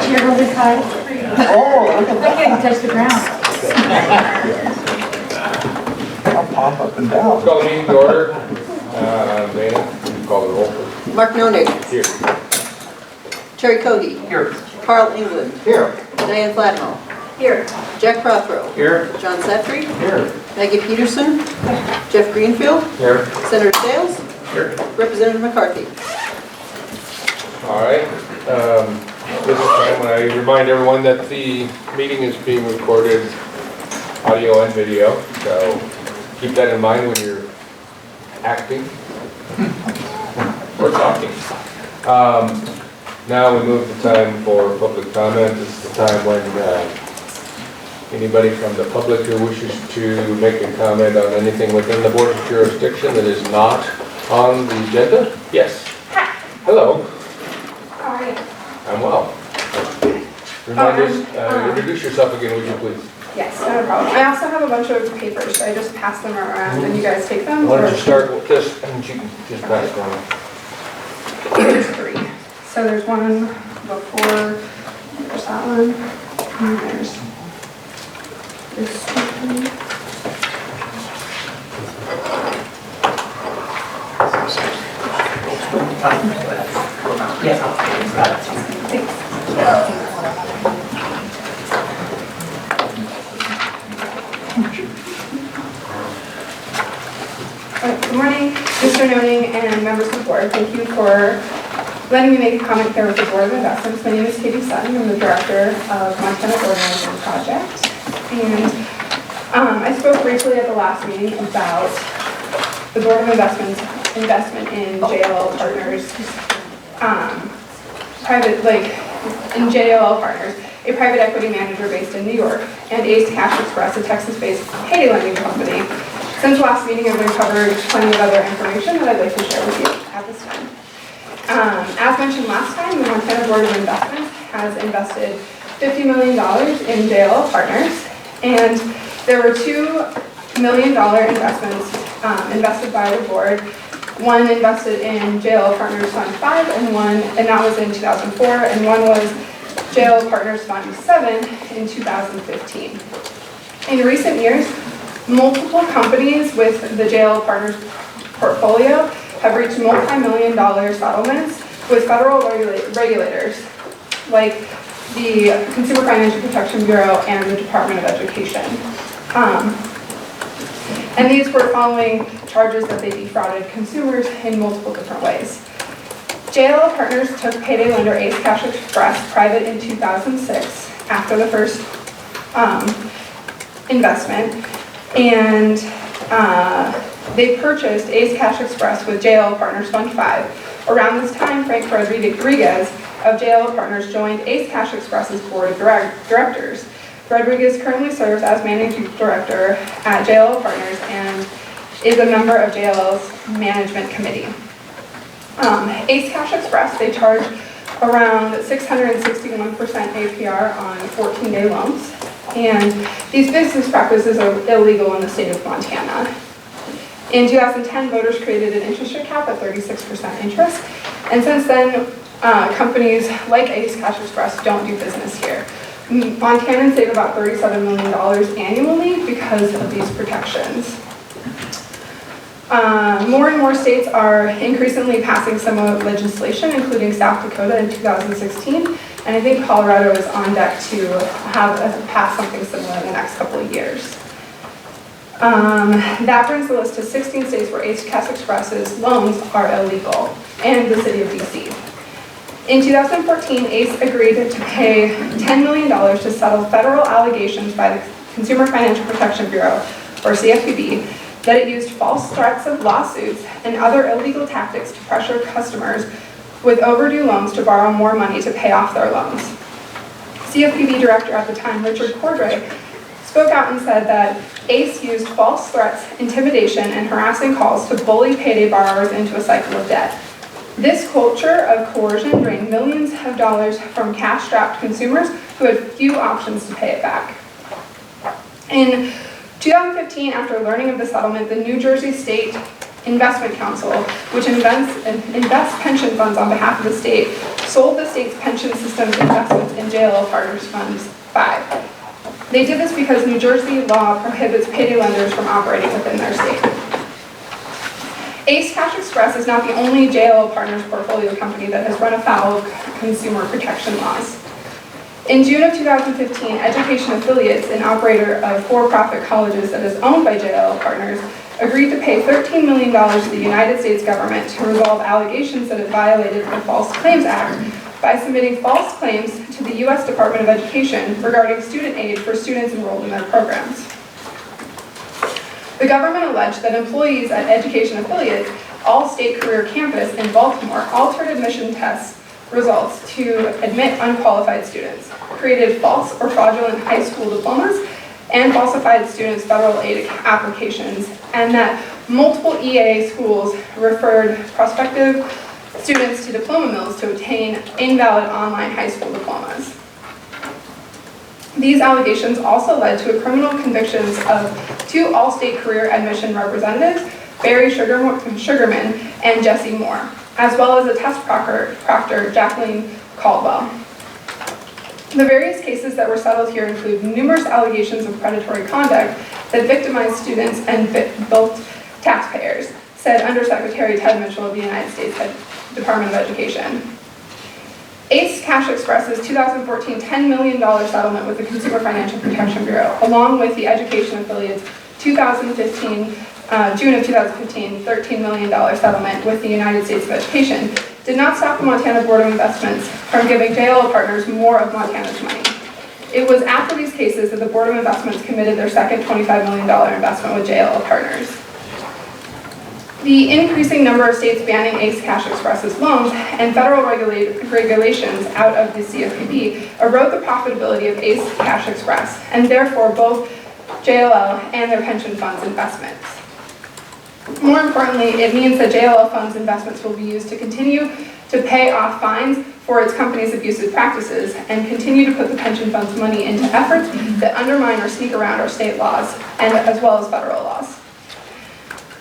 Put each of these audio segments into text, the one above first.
Chair holder high. Oh, look at I can't touch the ground. that. I'll pop up and down. Call the meeting to order. Dana, call the roll. Mark Nonig. Here. Terry Cody. Here. Carl England. Here. Diane Flatinall. Here. Jack Prothrow. Here. John Sentry. Here. Maggie Peterson. Jeff Greenfield. Here. Senator Sales. Here. Representative McCarthy. All right. This is time when I remind everyone that the meeting is being recorded, audio and video. So keep that in mind when you're acting or talking. Now we move to time for public comment. This is the time when anybody from the public who wishes to make a comment on anything within the board's jurisdiction that is not on the agenda. Yes. Hello. How are you? I'm well. Remind us, introduce yourself again, would you please? Yes, not a problem. I also have a bunch of papers, so I just pass them around and you guys take them? Why don't or- you start with this and you can just pass it on. There's three. So there's one before, there's that one, and there's this one. Good morning, Mr. Noning and members of the board. Thank you for letting me make a comment here with the Board of Investments. My name is Katie Sutton. I'm the director of Montana Organizing Project. And I spoke briefly at the last meeting about the Board of Investments investment in JLL Partners, in JLL Partners, a private equity manager based in New York, and Ace Cash Express, a Texas-based payday lending company. Since last meeting, I've uncovered plenty of other information that I'd like to share with you at this time. As mentioned last time, the Montana Board of Investments has invested $50 million in JLL Partners, and there were $2 million investments invested by the board. One invested in JLL Partners Fund 5, and that was in 2004, and one was JLL Partners Fund 7 in 2015. In recent years, multiple companies with the JLL Partners portfolio have reached multi-million-dollar settlements with federal regulators, like the Consumer Financial Protection Bureau and the Department of Education. And these were following charges that they defrauded consumers in multiple different ways. JLL Partners took payday lender Ace Cash Express private in 2006 after the first investment, and they purchased Ace Cash Express with JLL Partners Fund 5. Around this time, Frank Rodriguez of JLL Partners joined Ace Cash Express's board of directors. Rodriguez currently serves as managing director at JLL Partners and is a member of JLL's management committee. Ace Cash Express, they charge around 661% APR on 14-day loans, and these business practices are illegal in the state of Montana. In 2010, voters created an interest rate cap at 36% interest, and since then, companies like Ace Cash Express don't do business here. Montanans save about $37 million annually because of these protections. More and more states are increasingly passing similar legislation, including South Dakota in 2016, and I think Colorado is on deck to pass something similar in the next couple of years. That brings the list to 16 states where Ace Cash Express's loans are illegal, and the city of DC. In 2014, Ace agreed to pay $10 million to settle federal allegations by the Consumer Financial Protection Bureau, or CFPB, that it used false threats of lawsuits and other illegal tactics to pressure customers with overdue loans to borrow more money to pay off their loans. CFPB director at the time, Richard Cordray, spoke out and said that Ace used false threats, intimidation, and harassing calls to bully payday borrowers into a cycle of debt. This culture of coercion drained millions of dollars from cash-strapped consumers who had few options to pay it back. In 2015, after learning of the settlement, the New Jersey State Investment Council, which invests pension funds on behalf of the state, sold the state's pension system's investments in JLL Partners Funds 5. They did this because New Jersey law prohibits payday lenders from operating within their state. Ace Cash Express is not the only JLL Partners portfolio company that has run afoul of consumer protection laws. In June of 2015, Education Affiliates, an operator of for-profit colleges that is owned by JLL Partners, agreed to pay $13 million to the United States government to resolve allegations that it violated the False Claims Act by submitting false claims to the U.S. Department of Education regarding student aid for students enrolled in their programs. The government alleged that employees at Education Affiliates, All-State Career Campus in Baltimore, altered admission tests results to admit unqualified students, created false or fraudulent high school diplomas, and falsified students' federal aid applications, and that multiple EA schools referred prospective students to diploma mills to obtain invalid online high school diplomas. These allegations also led to criminal convictions of 2 All-State Career Admission representatives, Barry Sugarman and Jesse Moore, as well as a test proctor, Jacqueline Caldwell. The various cases that were settled here include numerous allegations of predatory conduct that victimized students and bilked taxpayers, said Undersecretary Ted Mitchell of the United States Department of Education. Ace Cash Express's 2014 $10 million settlement with the Consumer Financial Protection Bureau, along with the Education Affiliates' June of 2015 $13 million settlement with the United States of Education, did not stop the Montana Board of Investments from giving JLL Partners more of Montana's money. It was after these cases that the Board of Investments committed their second $25 million investment with JLL Partners. The increasing number of states banning Ace Cash Express's loans and federal regulations out of the CFPB erode the profitability of Ace Cash Express, and therefore both JLL and their pension funds investments. More importantly, it means that JLL funds investments will be used to continue to pay off fines for its company's abusive practices and continue to put the pension fund's money into efforts that undermine or sneak around our state laws, and as well as federal laws.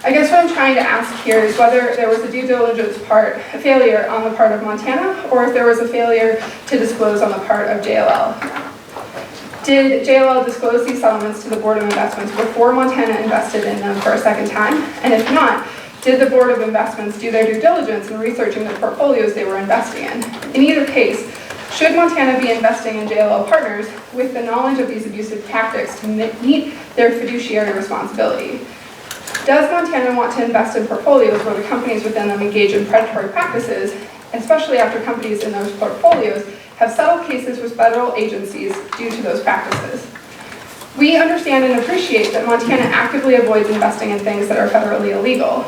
I guess what I'm trying to ask here is whether there was a due diligence failure on the part of Montana, or if there was a failure to disclose on the part of JLL. Did JLL disclose these settlements to the Board of Investments before Montana invested in them for a second time? And if not, did the Board of Investments do their due diligence in researching the portfolios they were investing in? In either case, should Montana be investing in JLL Partners with the knowledge of these abusive tactics to meet their fiduciary responsibility? Does Montana want to invest in portfolios where the companies within them engage in predatory practices, especially after companies in those portfolios have settled cases with federal agencies due to those practices? We understand and appreciate that Montana actively avoids investing in things that are federally illegal.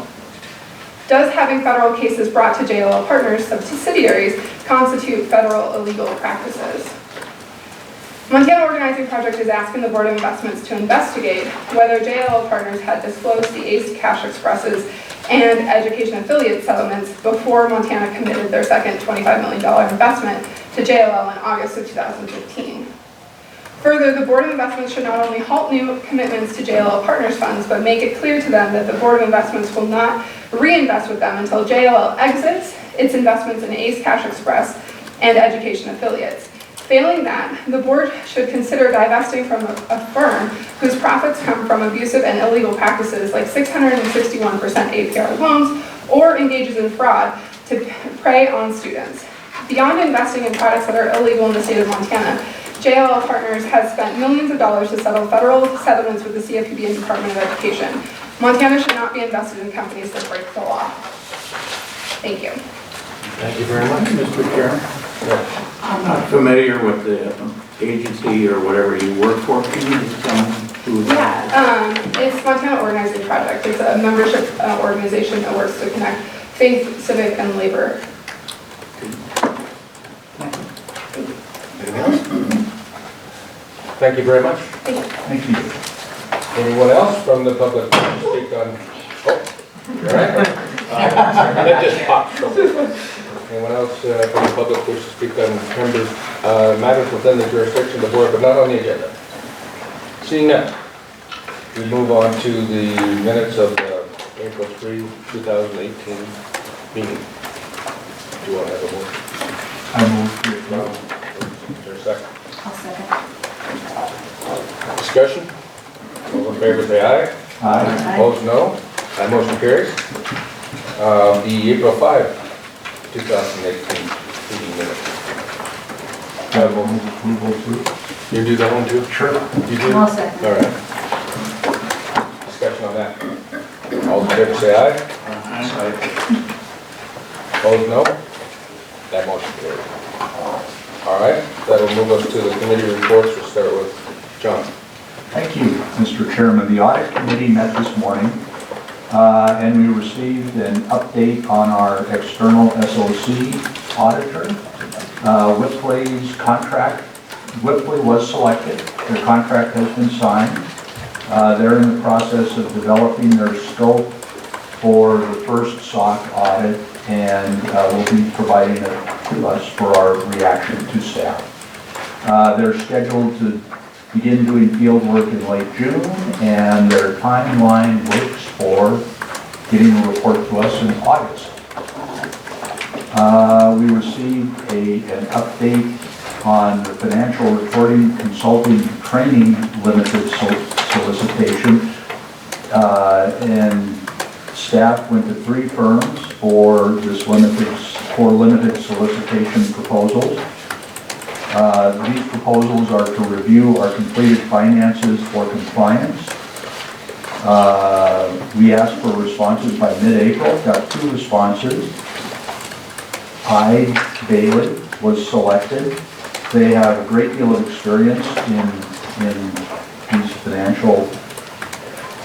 Does having federal cases brought to JLL Partners subsidiaries constitute federal illegal practices? Montana Organizing Project is asking the Board of Investments to investigate whether JLL Partners had disclosed the Ace Cash Expresses and Education Affiliate settlements before Montana committed their second $25 million investment to JLL in August of 2015. Further, the Board of Investments should not only halt new commitments to JLL Partners funds, but make it clear to them that the Board of Investments will not reinvest with them until JLL exits its investments in Ace Cash Express and Education Affiliates. Failing that, the board should consider divesting from a firm whose profits come from abusive and illegal practices like 661% APR loans, or engages in fraud to prey on students. Beyond investing in products that are illegal in the state of Montana, JLL Partners has spent millions of dollars to settle federal settlements with the CFPB and Department of Education. Montana should not be invested in companies that break the law. Thank you. Thank you very much. Mr. Chairman, I'm not familiar with the agency or whatever you work for. Can you just tell me who it is? Yeah, it's Montana Organizing Project. It's a membership organization that works to connect faith, civic, and labor. Anything else? Thank you very much. Thank you. Anyone else from the public to speak on? Oh, you all right? That just popped. Anyone else from the public wish to speak on matters within the jurisdiction of the board, but not on the agenda? Seeing none, we move on to the minutes of the April 3, 2018 meeting. Do you want to have a motion? I move to approve. Is there a second? I'll second. Discussion? All in favor, say aye. Aye. Opposed, no. That motion carries. The April 5, 2018 meeting minutes. I move approval too. You do that one too? Sure. You do? I'll second. All right. Discussion on that. All in favor, say aye. Opposed, no. That motion carries. All right, that'll move us to the committee reports. We'll start with John. Thank you, Mr. Chairman. The audit committee met this morning, and we received an update on our external SOC auditor. Whipley's contract, Whipley was selected. Their contract has been signed. They're in the process of developing their scope for the first SOC audit, and will be providing it to us for our reaction to staff. They're scheduled to begin doing field work in late June, and their timeline looks for getting a report to us in August. We received an update on the financial reporting consulting training limited solicitation, and staff went to 3 firms for this limited solicitation proposals. These proposals are to review our completed finances for compliance. We asked for responses by mid-April, got 2 responses. Bailey was selected. They have a great deal of experience in these financial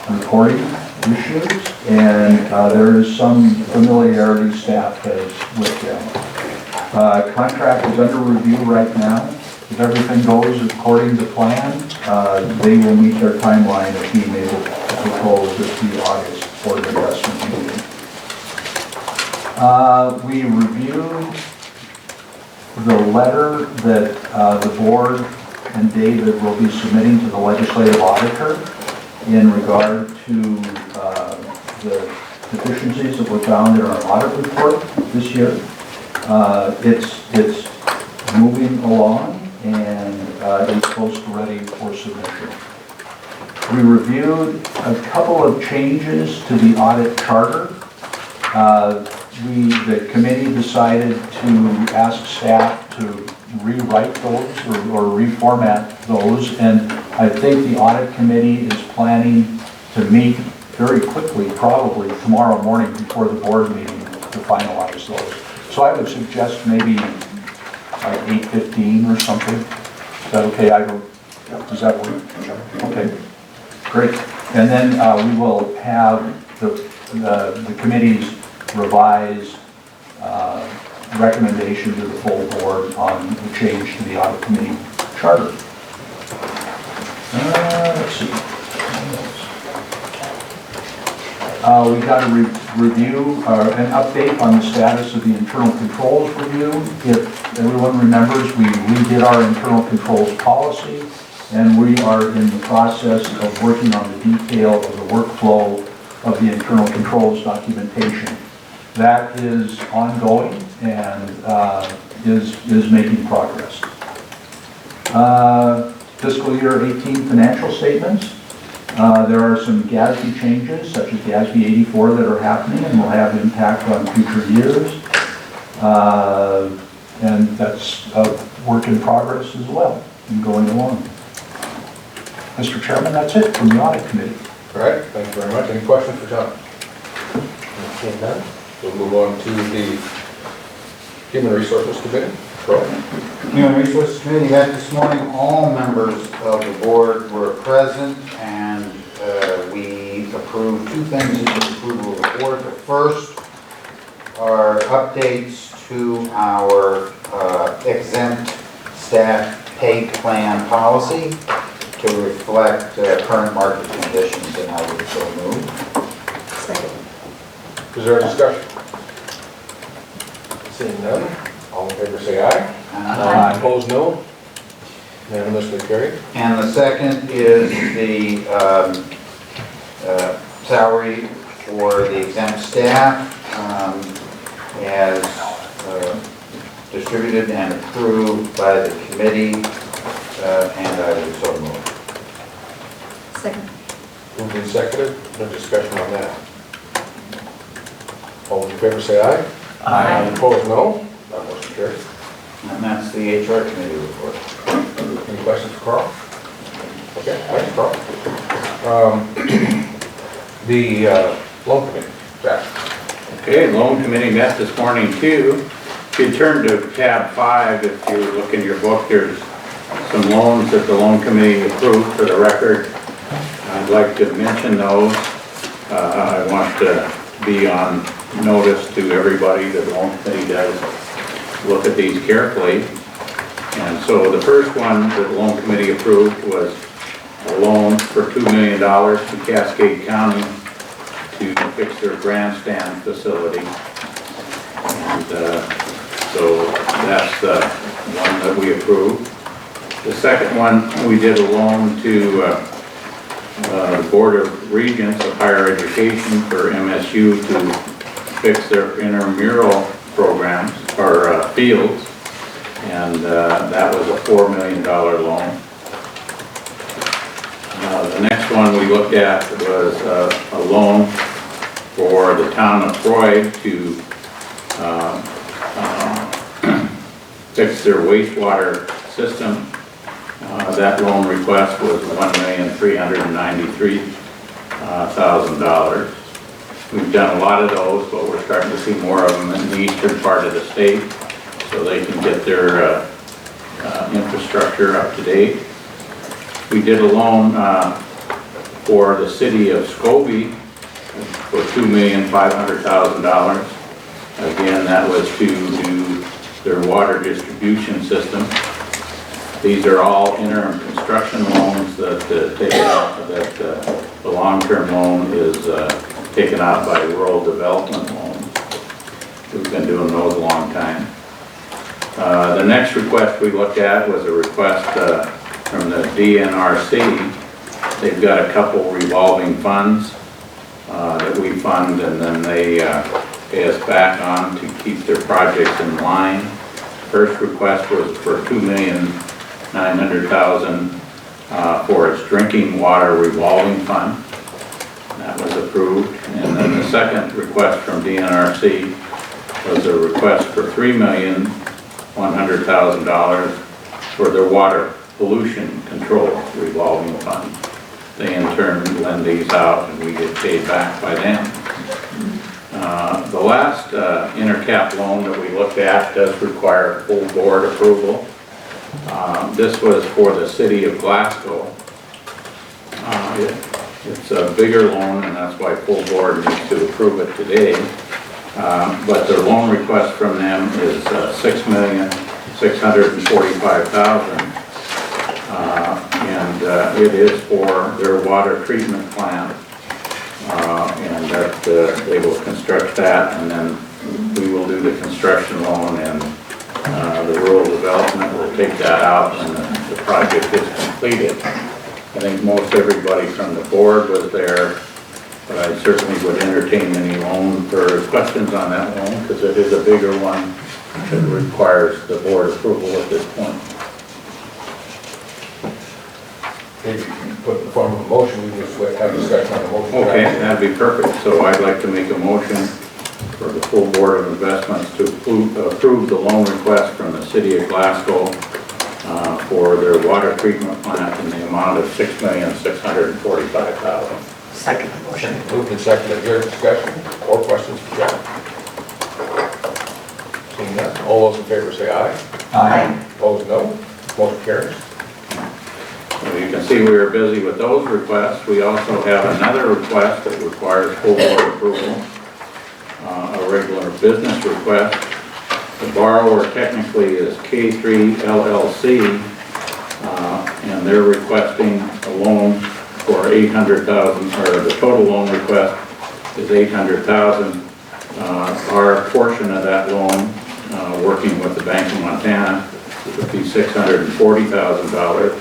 reporting issues, and there is some familiarity staff has with them. Contract is under review right now. If everything goes according to plan, they will meet their timeline of being able to propose at the August Board of Investment meeting. We reviewed the letter that the board and David will be submitting to the legislative auditor in regard to the deficiencies that were found in our audit report this year. It's moving along, and it's close to ready for submission. We reviewed a couple of changes to the audit charter. The committee decided to ask staff to rewrite those or reformat those, and I think the audit committee is planning to meet very quickly, probably tomorrow morning before the board meeting, to finalize those. So I would suggest maybe like 8:15 or something. Is that okay? Does that work? Okay, great. And then we will have the committee's revised recommendation to the full board on the change to the audit committee charter. Let's see. We got a review, an update on the status of the internal controls review. If everyone remembers, we redid our internal controls policy, and we are in the process of working on the detail of the workflow of the internal controls documentation. That is ongoing and is making progress. Fiscal year 18 financial statements. There are some GASB changes, such as GASB 84, that are happening and will have impact on future years. And that's a work in progress as well and going along. Mr. Chairman, that's it from the audit committee. All right, thank you very much. Any questions for John? Seeing none, we'll move on to the Human Resources Committee. Troy? Human Resources Committee met this morning. All members of the board were present, and we approved 2 things in the approval of the board. The first are updates to our exempt staff pay plan policy to reflect current market conditions, and I would so move. Second. Is there a discussion? Seeing none, all in favor say aye. Aye. Opposed, no. Unanimously carried. And the second is the salary for the exempt staff as distributed and approved by the committee, and I would so move. Second. Moved and seconded, no discussion on that. All in favor say aye. Aye. Opposed, no. That motion carries. And that's the HR committee report. Any questions for Carl? Okay, thanks, Carl. The loan committee, Jack. Okay, loan committee met this morning too. If you turn to tab 5, if you look in your book, there's some loans that the loan committee approved for the record. I'd like to mention those. I want to be on notice to everybody that the loan committee does look at these carefully. And so the first one that the loan committee approved was a loan for $2 million to Cascade County to fix their grandstand facility. And so that's the one that we approved. The second one, we did a loan to the Board of Regents of Higher Education for MSU to fix their intramural programs or fields. And that was a $4 million loan. The next one we looked at was a loan for the town of Troy to fix their wastewater system. That loan request was $1,393,000. We've done a lot of those, but we're starting to see more of them in the eastern part of the state so they can get their infrastructure up to date. We did a loan for the city of Scobie for $2,500,000. Again, that was to do their water distribution system. These are all interim construction loans that the long-term loan is taken out by rural development loans. We've been doing those a long time. The next request we looked at was a request from the DNRC. They've got a couple revolving funds that we fund, and then they pay us back on to keep their projects in line. First request was for $2,900,000 for its drinking water revolving fund. That was approved. And then the second request from DNRC was a request for $3,100,000 for their water pollution control revolving fund. They in turn lend these out and we get paid back by them. The last intercap loan that we looked at does require full board approval. This was for the city of Glasgow. It's a bigger loan and that's why full board needs to approve it today. But the loan request from them is $6,645,000. And it is for their water treatment plant. And that they will construct that, and then we will do the construction loan, and the rural development will take that out when the project is completed. I think most everybody from the board was there, but I certainly would entertain any loan for questions on that loan, because it is a bigger one that requires the board approval at this point. Maybe you can put in the form of a motion, we just have discussion on the motion. Okay, that'd be perfect. So I'd like to make a motion for the full board of investments to approve the loan request from the city of Glasgow for their water treatment plant in the amount of $6,645,000. Second motion. Moved and seconded, your discussion or questions for Jack? Seeing none, all those in favor say aye. Aye. Opposed, no. Motion carries. Well, you can see we are busy with those requests. We also have another request that requires full board approval, a regular business request. The borrower technically is K3 LLC, and they're requesting a loan for $800,000, or the total loan request is $800,000. Our portion of that loan, working with the Bank of Montana, would be $640,000.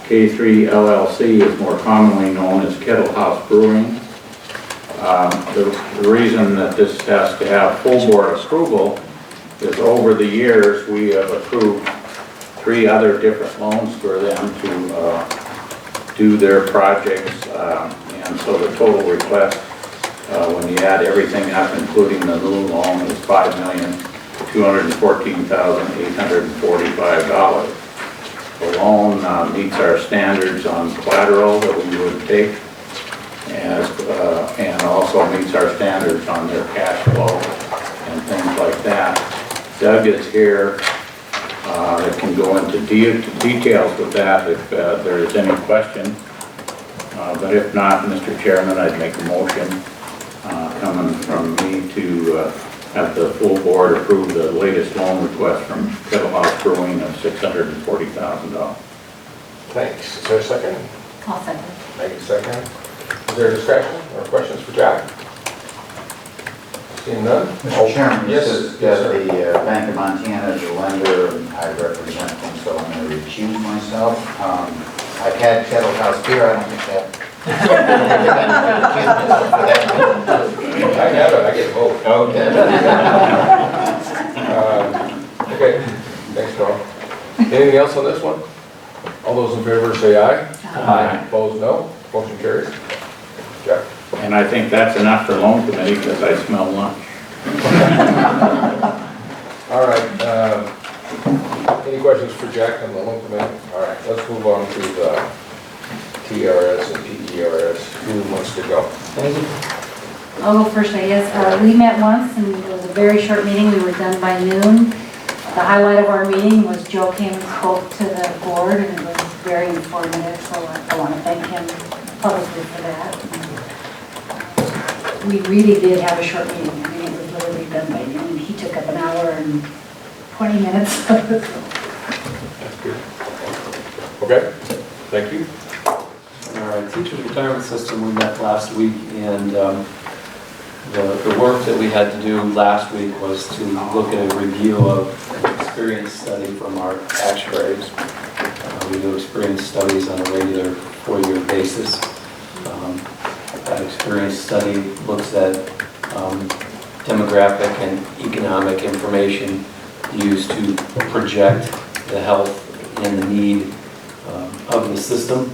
K3 LLC is more commonly known as Kettle House Brewing. The reason that this has to have full board approval is over the years, we have approved 3 other different loans for them to do their projects. And so the total request, when you add everything up, including the new loan, is $5,214,845. The loan meets our standards on collateral that we would take, and also meets our standards on their cash flow and things like that. Doug is here that can go into details with that if there is any question. But if not, Mr. Chairman, I'd make a motion coming from me to have the full board approve the latest loan request from Kettle House Brewing of $640,000. Thanks. Is there a second? I'll second. Make a second. Is there discussion or questions for Jack? Seeing none? Mr. Chairman, Yes, this is yes, that sir. the Bank of Montana is a lender, and I represent them, so I'm going to recuse myself. I've had Kettle House beer, I don't think that. I have it, I get a vote. Okay. Okay, thanks, Carl. Anything else on this one? All those in favor say aye. Aye. Opposed, no. Motion carries. Jack? And I think that's enough for loan committee because I smell lunch. All right, any questions for Jack on the loan committee? All right, let's move on to the TRS and PERS. Who wants to go? I'll go first, I guess. We met once and it was a very short meeting. We were done by noon. The highlight of our meeting was Joe came and spoke to the board and it was very informative, so I want to thank him publicly for that. We really did have a short meeting. I mean, it was literally done by noon. He took up an hour and 20 minutes. That's good. Okay, thank you. All right, teachers retirement system, we met last week, and the work that we had to do last week was to look at a review of an experience study from our actuaries. We do experience studies on a regular 4-year basis. That experience study looks at demographic and economic information used to project the health and the need of the system.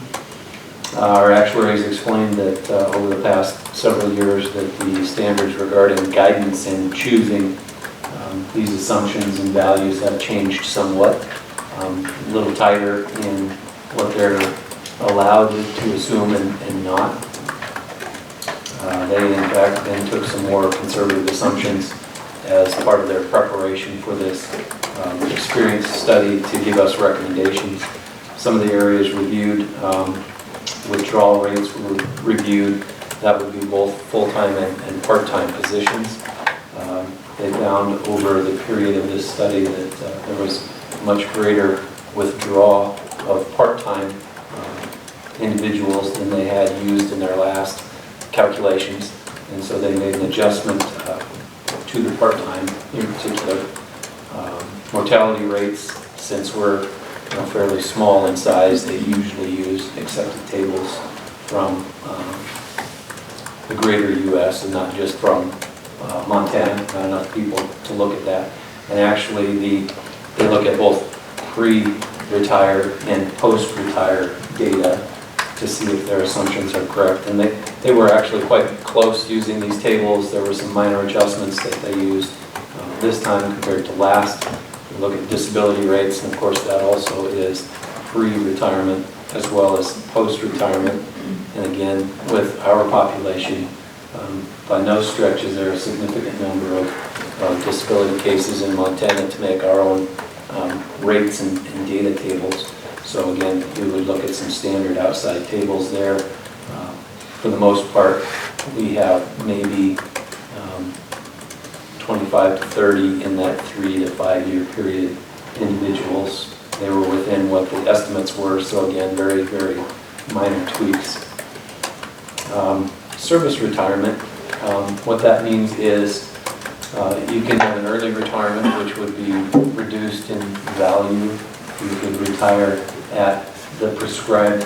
Our actuaries explained that over the past several years that the standards regarding guidance in choosing these assumptions and values have changed somewhat, a little tighter in what they're allowed to assume and not. They in fact then took some more conservative assumptions as part of their preparation for this experience study to give us recommendations. Some of the areas reviewed, withdrawal rates were reviewed. That would be both full-time and part-time positions. They found over the period of this study that there was much greater withdrawal of part-time individuals than they had used in their last calculations. And so they made an adjustment to the part-time in particular. Mortality rates, since we're fairly small in size, they usually use accepted tables from the greater U.S. and not just from Montana. Not enough people to look at that. And actually, they look at both pre-retired and post-retired data to see if their assumptions are correct. And they were actually quite close using these tables. There were some minor adjustments that they used this time compared to last. We look at disability rates, and of course that also is pre-retirement as well as post-retirement. And again, with our population, by no stretch is there a significant number of disability cases in Montana to make our own rates and data tables. So again, we would look at some standard outside tables there. For the most part, we have maybe 25 to 30 in that 3 to 5 year period individuals. They were within what the estimates were, so again, very, very minor tweaks. Service retirement, what that means is you can have an early retirement, which would be reduced in value. You could retire at the prescribed,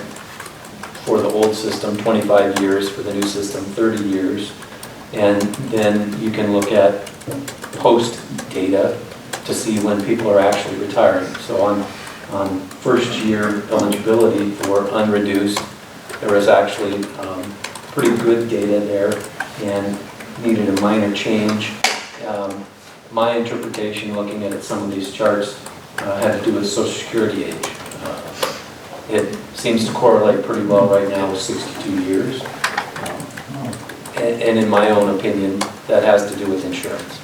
for the old system, 25 years, for the new system, 30 years. And then you can look at post data to see when people are actually retiring. So on first year eligibility for unreduced, there was actually pretty good data there and needed a minor change. My interpretation, looking at some of these charts, had to do with Social Security age. It seems to correlate pretty well right now with 62 years. And in my own opinion, that has to do with insurance.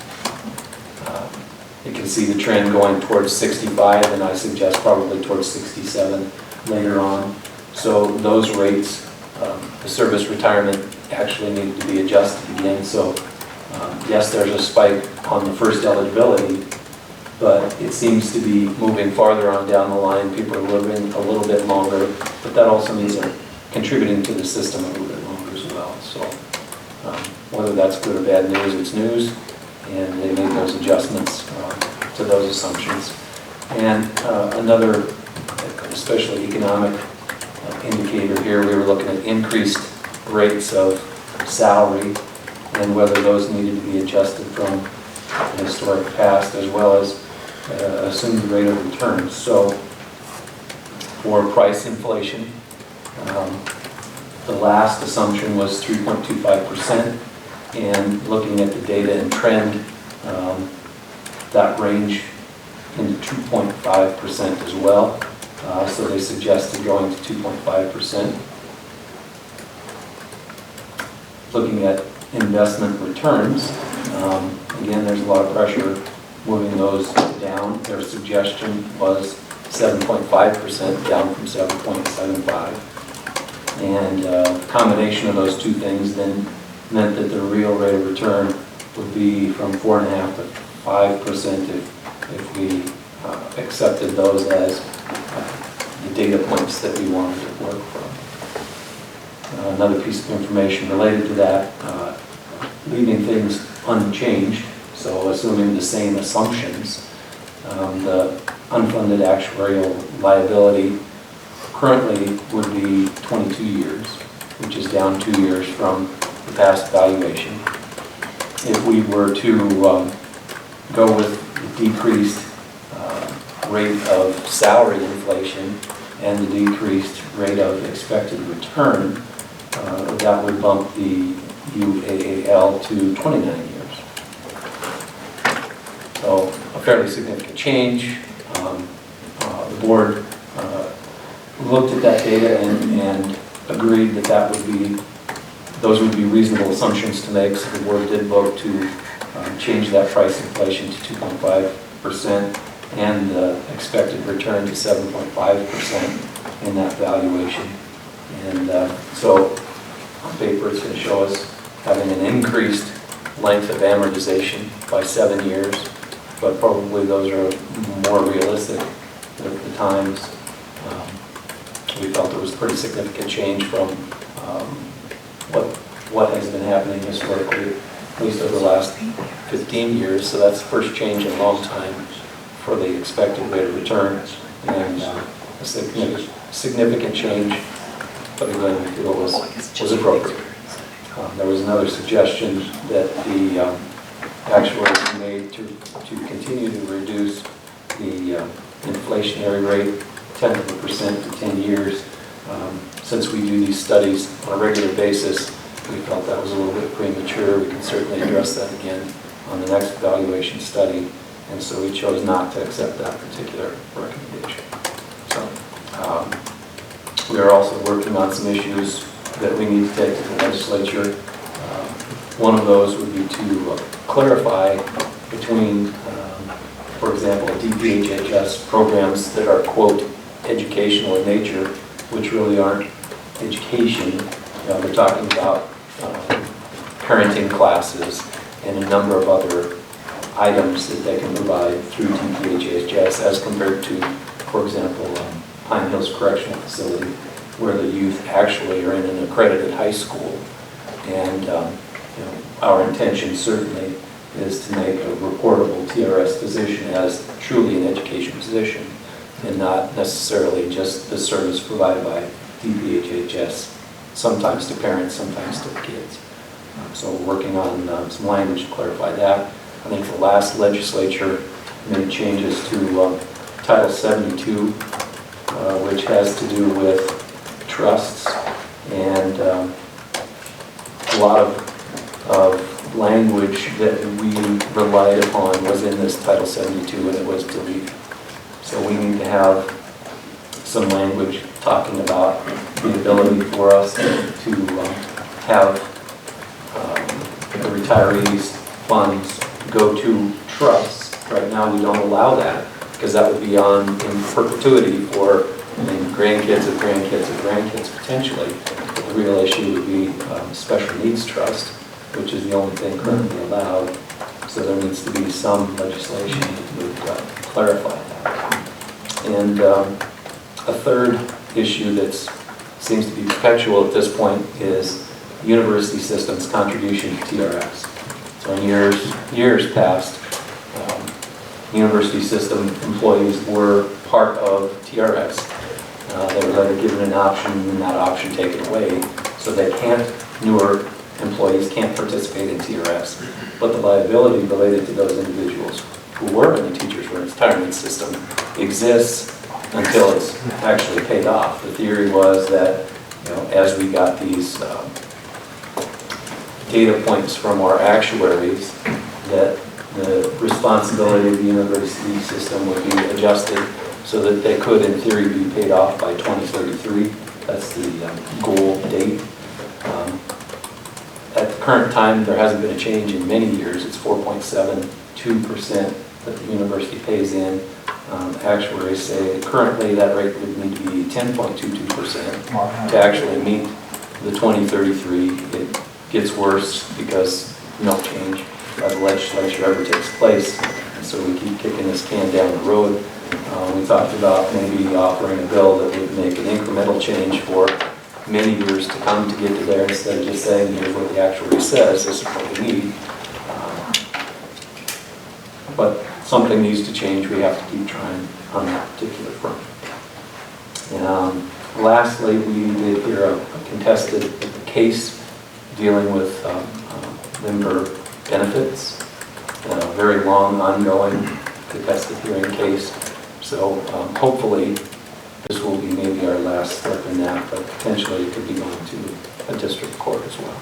You can see the trend going towards 65, and I suggest probably towards 67 later on. So those rates, the service retirement actually need to be adjusted again. So yes, there's a spike on the first eligibility, but it seems to be moving farther on down the line. People are living a little bit longer, but that also means they're contributing to the system a little bit longer as well. So whether that's good or bad news, it's news, and they made those adjustments to those assumptions. And another, especially economic indicator here, we were looking at increased rates of salary and whether those needed to be adjusted from the historic past, as well as assumed rate of return. So for price inflation, the last assumption was 3.25%, and looking at the data and trend, that range into 2.5% as well. So they suggested going to 2.5%. Looking at investment returns, again, there's a lot of pressure moving those down. Their suggestion was 7.5%, down from 7.75. And the combination of those two things then meant that the real rate of return would be from 4.5% to 5% if we accepted those as the data points that we wanted to work from. Another piece of information related to that, leaving things unchanged, so assuming the same assumptions, the unfunded actuarial liability currently would be 22 years, which is down 2 years from the past valuation. If we were to go with the decreased rate of salary inflation and the decreased rate of expected return, that would bump the UAAL to 29 years. So a fairly significant change. The board looked at that data and agreed that those would be reasonable assumptions to make. So the board did vote to change that price inflation to 2.5% and the expected return to 7.5% in that valuation. And so on paper, it's going to show us having an increased length of amortization by 7 years, but probably those are more realistic at the times. We felt there was a pretty significant change from what has been happening historically, at least over the last 15 years. So that's the first change in a long time for the expected rate of return, and a significant change, but again, we feel was appropriate. There was another suggestion that the actuaries made to continue to reduce the inflationary rate 0.1% to 10 years. Since we do these studies on a regular basis, we felt that was a little bit premature. We can certainly address that again on the next evaluation study, and so we chose not to accept that particular recommendation. So we are also working on some issues that we need to take to the legislature. One of those would be to clarify between, for example, DPHHS programs that are, quote, educational in nature, which really aren't education. They're talking about parenting classes and a number of other items that they can provide through DPHHS as compared to, for example, Pine Hills Correctional Facility, where the youth actually are in an accredited high school. And our intention certainly is to make a reportable TRS position as truly an education position and not necessarily just the service provided by DPHHS, sometimes to parents, sometimes to the kids. So we're working on some language to clarify that. I think the last legislature made changes to Title 72, which has to do with trusts, and a lot of language that we relied upon was in this Title 72 and it was deleted. So we need to have some language talking about the ability for us to have the retirees' funds go to trusts. Right now, we don't allow that because that would be on in perpetuity for grandkids of grandkids of grandkids potentially. But the real issue would be special needs trust, which is the only thing currently allowed. So there needs to be some legislation that would clarify that. And a third issue that seems to be perpetual at this point is the university system's contribution to TRS. So in years past, university system employees were part of TRS. They were later given an option and that option taken away. So they newer employees can't participate in TRS. But the liability related to those individuals who were in the teachers' retirement system exists until it's actually paid off. The theory was that, as we got these data points from our actuaries, that the responsibility of the university system would be adjusted so that they could, in theory, be paid off by 2033. That's the goal date. At the current time, there hasn't been a change in many years. It's 4.72% that the university pays in. Actuaries say currently that rate would need to be 10.22% to actually meet the 2033. It gets worse because no change by the legislature ever takes place. And so we keep kicking this can down the road. We talked about maybe offering a bill that would make an incremental change for many years to come to get to there instead of just saying, here's what the actuary says, this is what we need. But something needs to change. We have to keep trying on that particular front. Lastly, we did hear a contested case dealing with member benefits, a very long, ongoing contested hearing case. So hopefully this will be maybe our last step in that, but potentially it could be going to a district court as well.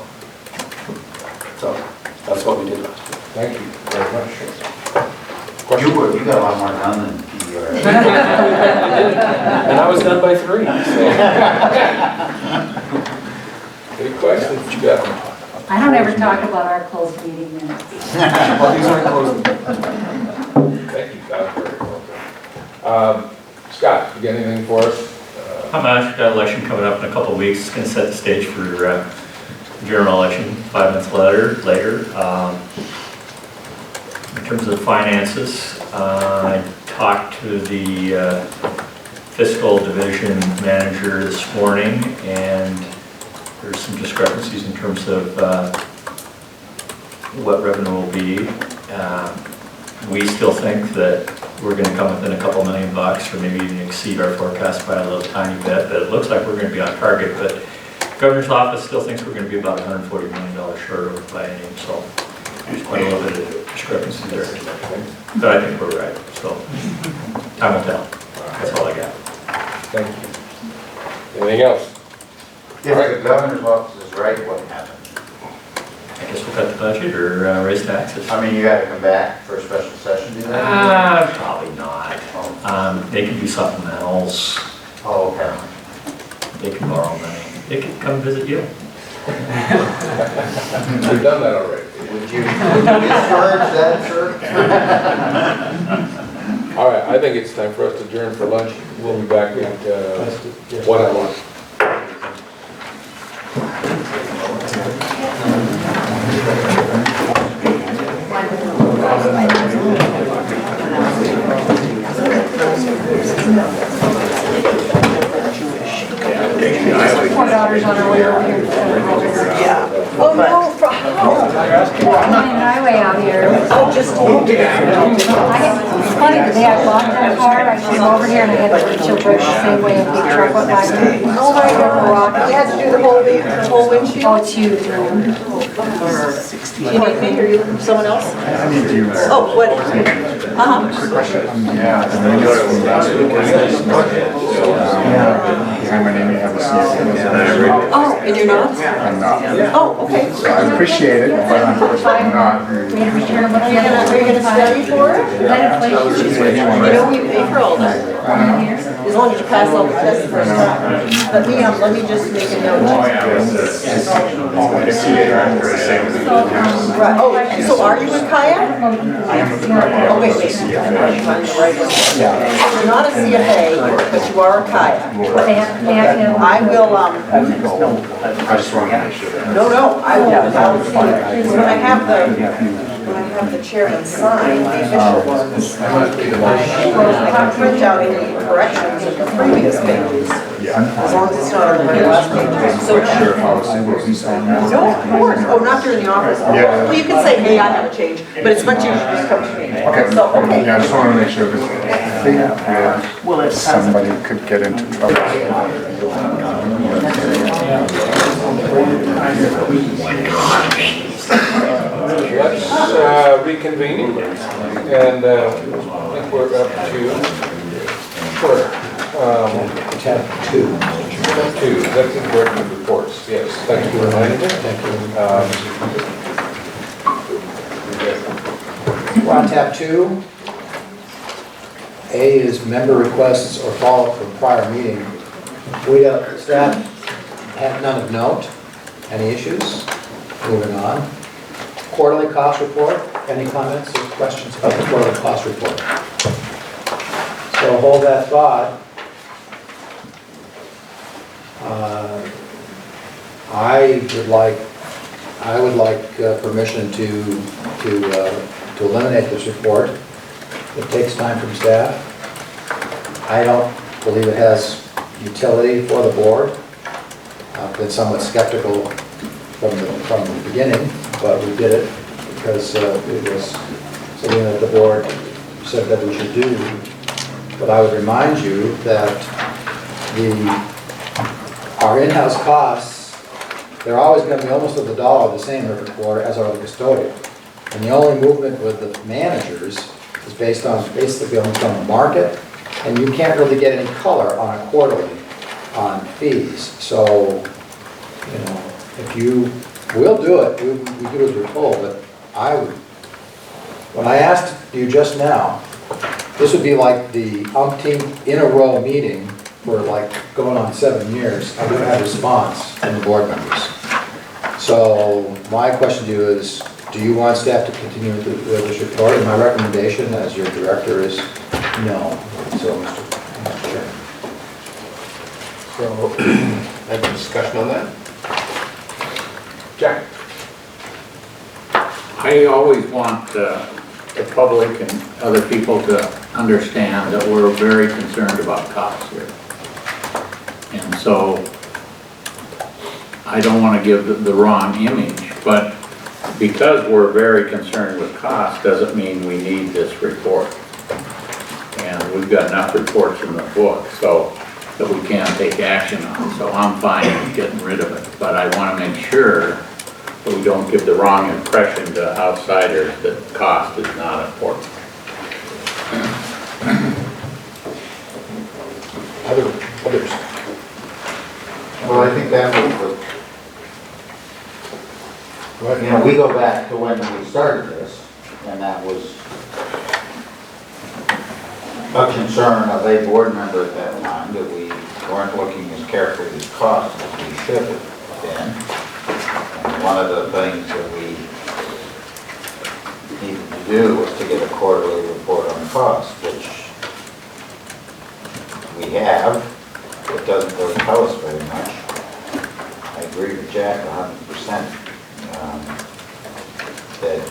So that's what we did last year. Thank you very much. You got a lot more done than PDR. And I was done by 3. So. Any questions? You got them? I don't ever talk about our closed meeting minutes. Well, these aren't closed. Thank you, that was very well done. Scott, you got anything for us? I'm actually got an election coming up in a couple of weeks. It's going to set the stage for the general election 5 months later. In terms of finances, I talked to the fiscal division manager this morning, and there's some discrepancies in terms of what revenue will be. We still think that we're going to come within a couple $1 million bucks, or maybe even exceed our forecast by a little tiny bit, but it looks like we're going to be on target. But the governor's office still thinks we're going to be about $140 million short of by name, so there's quite a little bit of discrepancy there. But I think we're right, so time will tell. That's all I got. Thank you. Anything else? If the governor's office is right, what happened? I guess we'll cut the budget or raise taxes. I mean, you gotta come back for a special session, do that? Probably not. They can do supplementals. Oh, okay. They can borrow money. They can come visit you. We've done that already. Would you discourage that, sir? All right, I think it's time for us to adjourn for lunch. We'll be back at 1 o'clock. Poor daughter's on her way over here. Oh, no problem. I'm on the highway out here. Oh, just. It's funny, the day I bought that car, I came over here and I had a windshield break the same way a big truck went by me. Oh my God, you had to do the whole windshield? Oh, it's huge. You need me or you, someone else? Oh, what? Oh, and you're not? I'm not. Oh, okay. I appreciate it, but I'm not. Made a return, what Are you gonna study for it? That inflation. You know, we pay for all that. As long as you pass all the tests the first time. Let me just make a note. Right, oh, so are you in kayak? Oh, wait. You're not a CFA, but you are a kayak. But they have, I will, I just want to make sure. no, I will see it. When I have the chairman sign the official ones, I print out any corrections of the previous pages, as long as it's not on the very last page. So, no, of course, oh, not during the office. Well, you can say, hey, I have a change, but it's much easier to just come to me. Okay. So, okay. Yeah, I just want to make sure that somebody could get into trouble. Let's reconvene, and I think we're up to, Tab 2. Tab 2, that's the director's reports, yes, thanks for reminding me. We're on tab 2. A is member requests or follow-up from prior meeting. We, staff, have none of note. Any issues? Moving on. Quarterly cost report. Any comments or questions about the quarterly cost report? So hold that thought. I would like permission to eliminate this report. It takes time from staff. I don't believe it has utility for the board. I've been somewhat skeptical from the beginning, but we did it because it was something that the board said that we should do. But I would remind you that our in-house costs, they're always going to be almost to the dollar the same every quarter as our custodian. And the only movement with the managers is basically on the market, and you can't really get any color on a quarterly on fees. So, you know, if you will do it, we do as we're told, but I would, when I asked you just now, this would be like the umpteenth in a row meeting for like going on 7 years. I would have a response from the board members. So my question to you is, do you want staff to continue with this report? And my recommendation as your director is no. So, Mr. Chairman. So, have a discussion on that? Jack? I always want the public and other people to understand that we're very concerned about costs here. And so I don't want to give the wrong image, but because we're very concerned with cost doesn't mean we need this report. And we've got enough reports in the book so that we can't take action on. So I'm fine with getting rid of it, but I want to make sure that we don't give the wrong impression to outsiders that cost is not important. Others? Well, I think that was, you know, we go back to when we started this, and that was a concern of a board member at that time, that we weren't looking as carefully at costs as we should have been. And one of the things that we needed to do was to get a quarterly report on cost, which we have. It doesn't really tell us very much. I agree with Jack 100%. That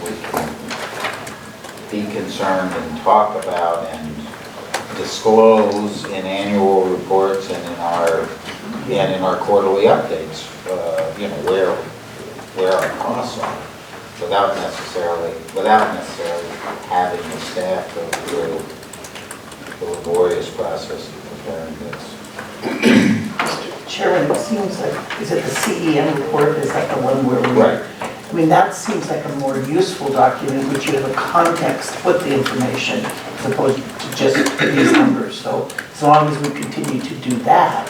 we can be concerned and talk about and disclose in annual reports and in our quarterly updates, you know, where our costs are. without necessarily having the staff go through the laborious process of preparing this. Chairman, it seems like, is it the CEM report, is that the one where we? Right. I mean, that seems like a more useful document, which you have a context to put the information, as opposed to just these numbers. So as long as we continue to do that,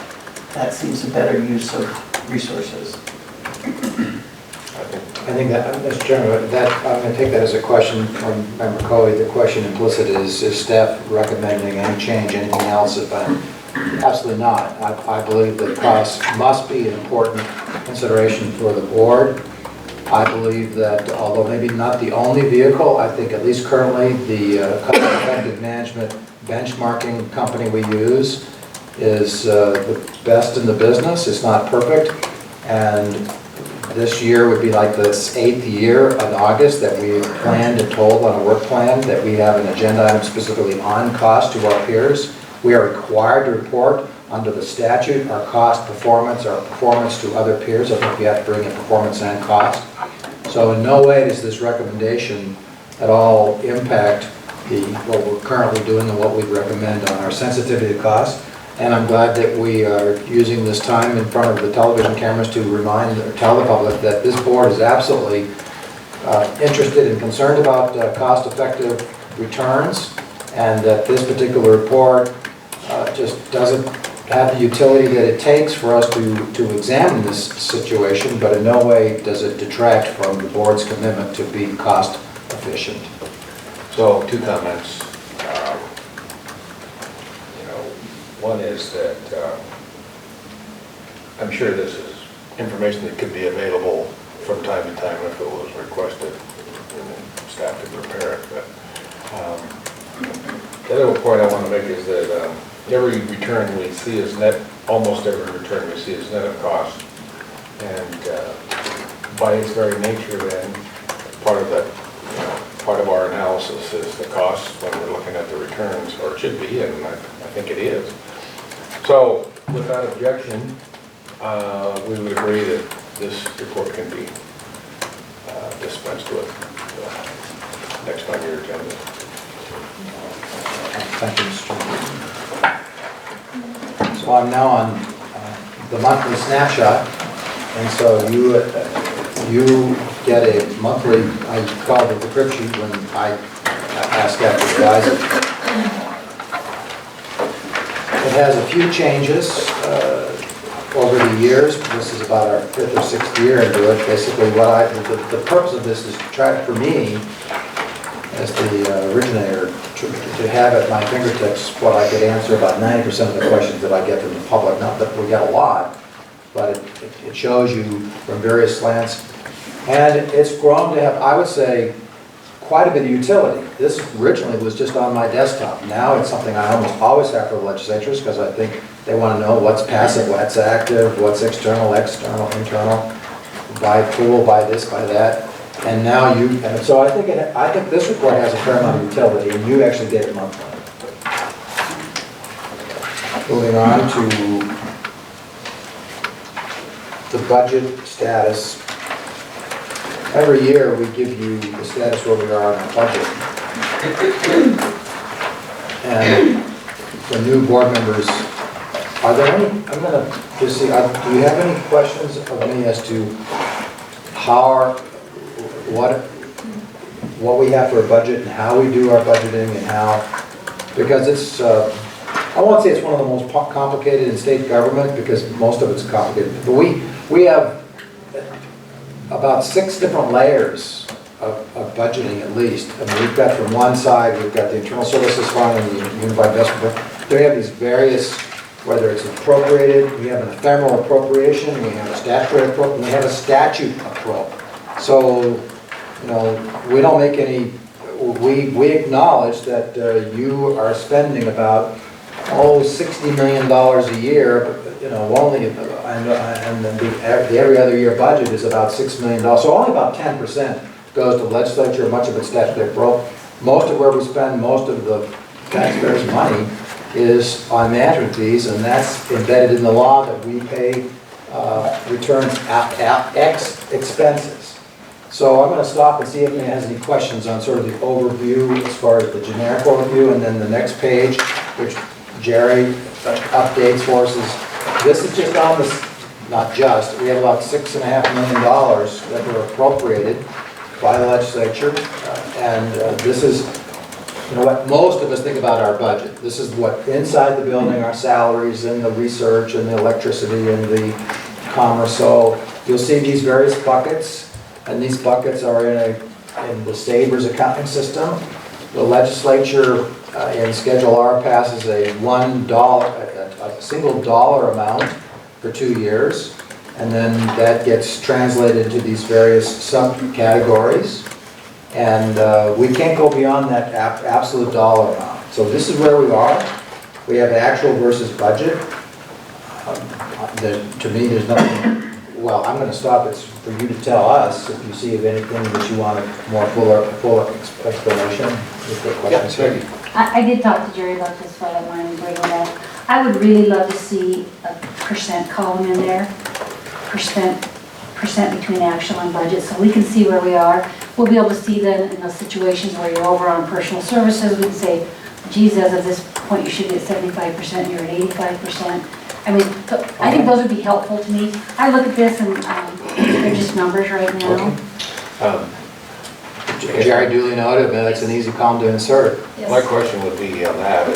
that seems a better use of resources. I think that, Mr. Chairman, that, I'm going to take that as a question from Member Coe. The question implicit is staff recommending any change, anything else? Absolutely not. I believe that cost must be an important consideration for the board. I believe that, although maybe not the only vehicle, I think at least currently the cost-effective management benchmarking company we use is the best in the business. It's not perfect, and this year would be like the 8th year in August that we planned and told on a work plan that we have an agenda item specifically on cost to our peers. We are required to report under the statute our cost performance, our performance to other peers. I think we have to bring in performance and cost. So in no way does this recommendation at all impact what we're currently doing and what we recommend on our sensitivity to cost. And I'm glad that we are using this time in front of the television cameras to remind or tell the public that this board is absolutely interested and concerned about cost-effective returns, and that this particular report just doesn't have the utility that it takes for us to examine this situation, but in no way does it detract from the board's commitment to being cost efficient. So, two comments. One is that I'm sure this is information that could be available from time to time if it was requested, and staff could prepare it. But the other point I want to make is that every return we see is net, almost every return we see is net of cost. And by its very nature then, part of our analysis is the cost when we're looking at the returns, or it should be, and I think it is. So, without objection, we would agree that this report can be dispensed with next on your agenda. Thank you, Mr. Chairman. So I'm now on the monthly snapshot, and so you get a monthly, I call it the crib sheet when I ask after the guys. It has a few changes over the years. This is about our 5th or 6th year into it. Basically, the purpose of this is to try, for me, as the originator, to have at my fingertips what I could answer about 90% of the questions that I get from the public. Not that we get a lot, but it shows you from various slants. And it's grown to have, I would say, quite a bit of utility. This originally was just on my desktop. Now it's something I almost always have for the legislatures, because I think they want to know what's passive, what's active, what's external, internal, by pool, by this, by that. And now and so I think this report has a fair amount of utility, and you actually get it monthly. Moving on to the budget status. Every year we give you the status where we are on our budget. And the new board members, are there any, I'm going to just see, do you have any questions of me as to what we have for a budget and how we do our budgeting and how, because it's, I won't say it's one of the most complicated in state government, because most of it's complicated, but we have about 6 different layers of budgeting at least. I mean, we've got from one side, we've got the Internal Services Fund and the Unified Investment Fund. They have these various, whether it's appropriated, we have an ephemeral appropriation, we have a statutory appropriation, we have a statute appropriation. So, we don't make any, we acknowledge that you are spending about, $60 million a year, only, and the every other year budget is about $6 million. So only about 10% goes to the legislature, much of it's statutory appropriation. Most of where we spend most of the taxpayers' money is on management fees, and that's embedded in the law that we pay returns at X expenses. So I'm going to stop and see if anyone has any questions on sort of the overview as far as the generic overview, and then the next page, which Jerry updates for us, is this is just on this, not just, we have about $6.5 million that were appropriated by the legislature, and this is, you know what, most of us think about our budget. This is what, inside the building, our salaries and the research and the electricity and the commerce. So you'll see these various buckets, and these buckets are in the Sabres accounting system. The legislature in Schedule R passes a a single dollar amount for 2 years, and then that gets translated into these various subcategories. And we can't go beyond that absolute dollar amount. So this is where we are. We have actual versus budget. To me, there's nothing, well, I'm going to stop. It's for you to tell us if you see of anything that you want a more fuller explanation. Yeah, Peggy. I did talk to Jerry about this, but I wanted to bring it up. I would really love to see a percent column in there, percent between actual and budget, so we can see where we are. We'll be able to see then in those situations where you're over on personal services, we can say, geez, as of this point, you should be at 75%, you're at 85%. I mean, I think those would be helpful to me. I look at this and they're just numbers right now. Jerry duly noted, but it's an easy column to insert. Yes. My question would be on that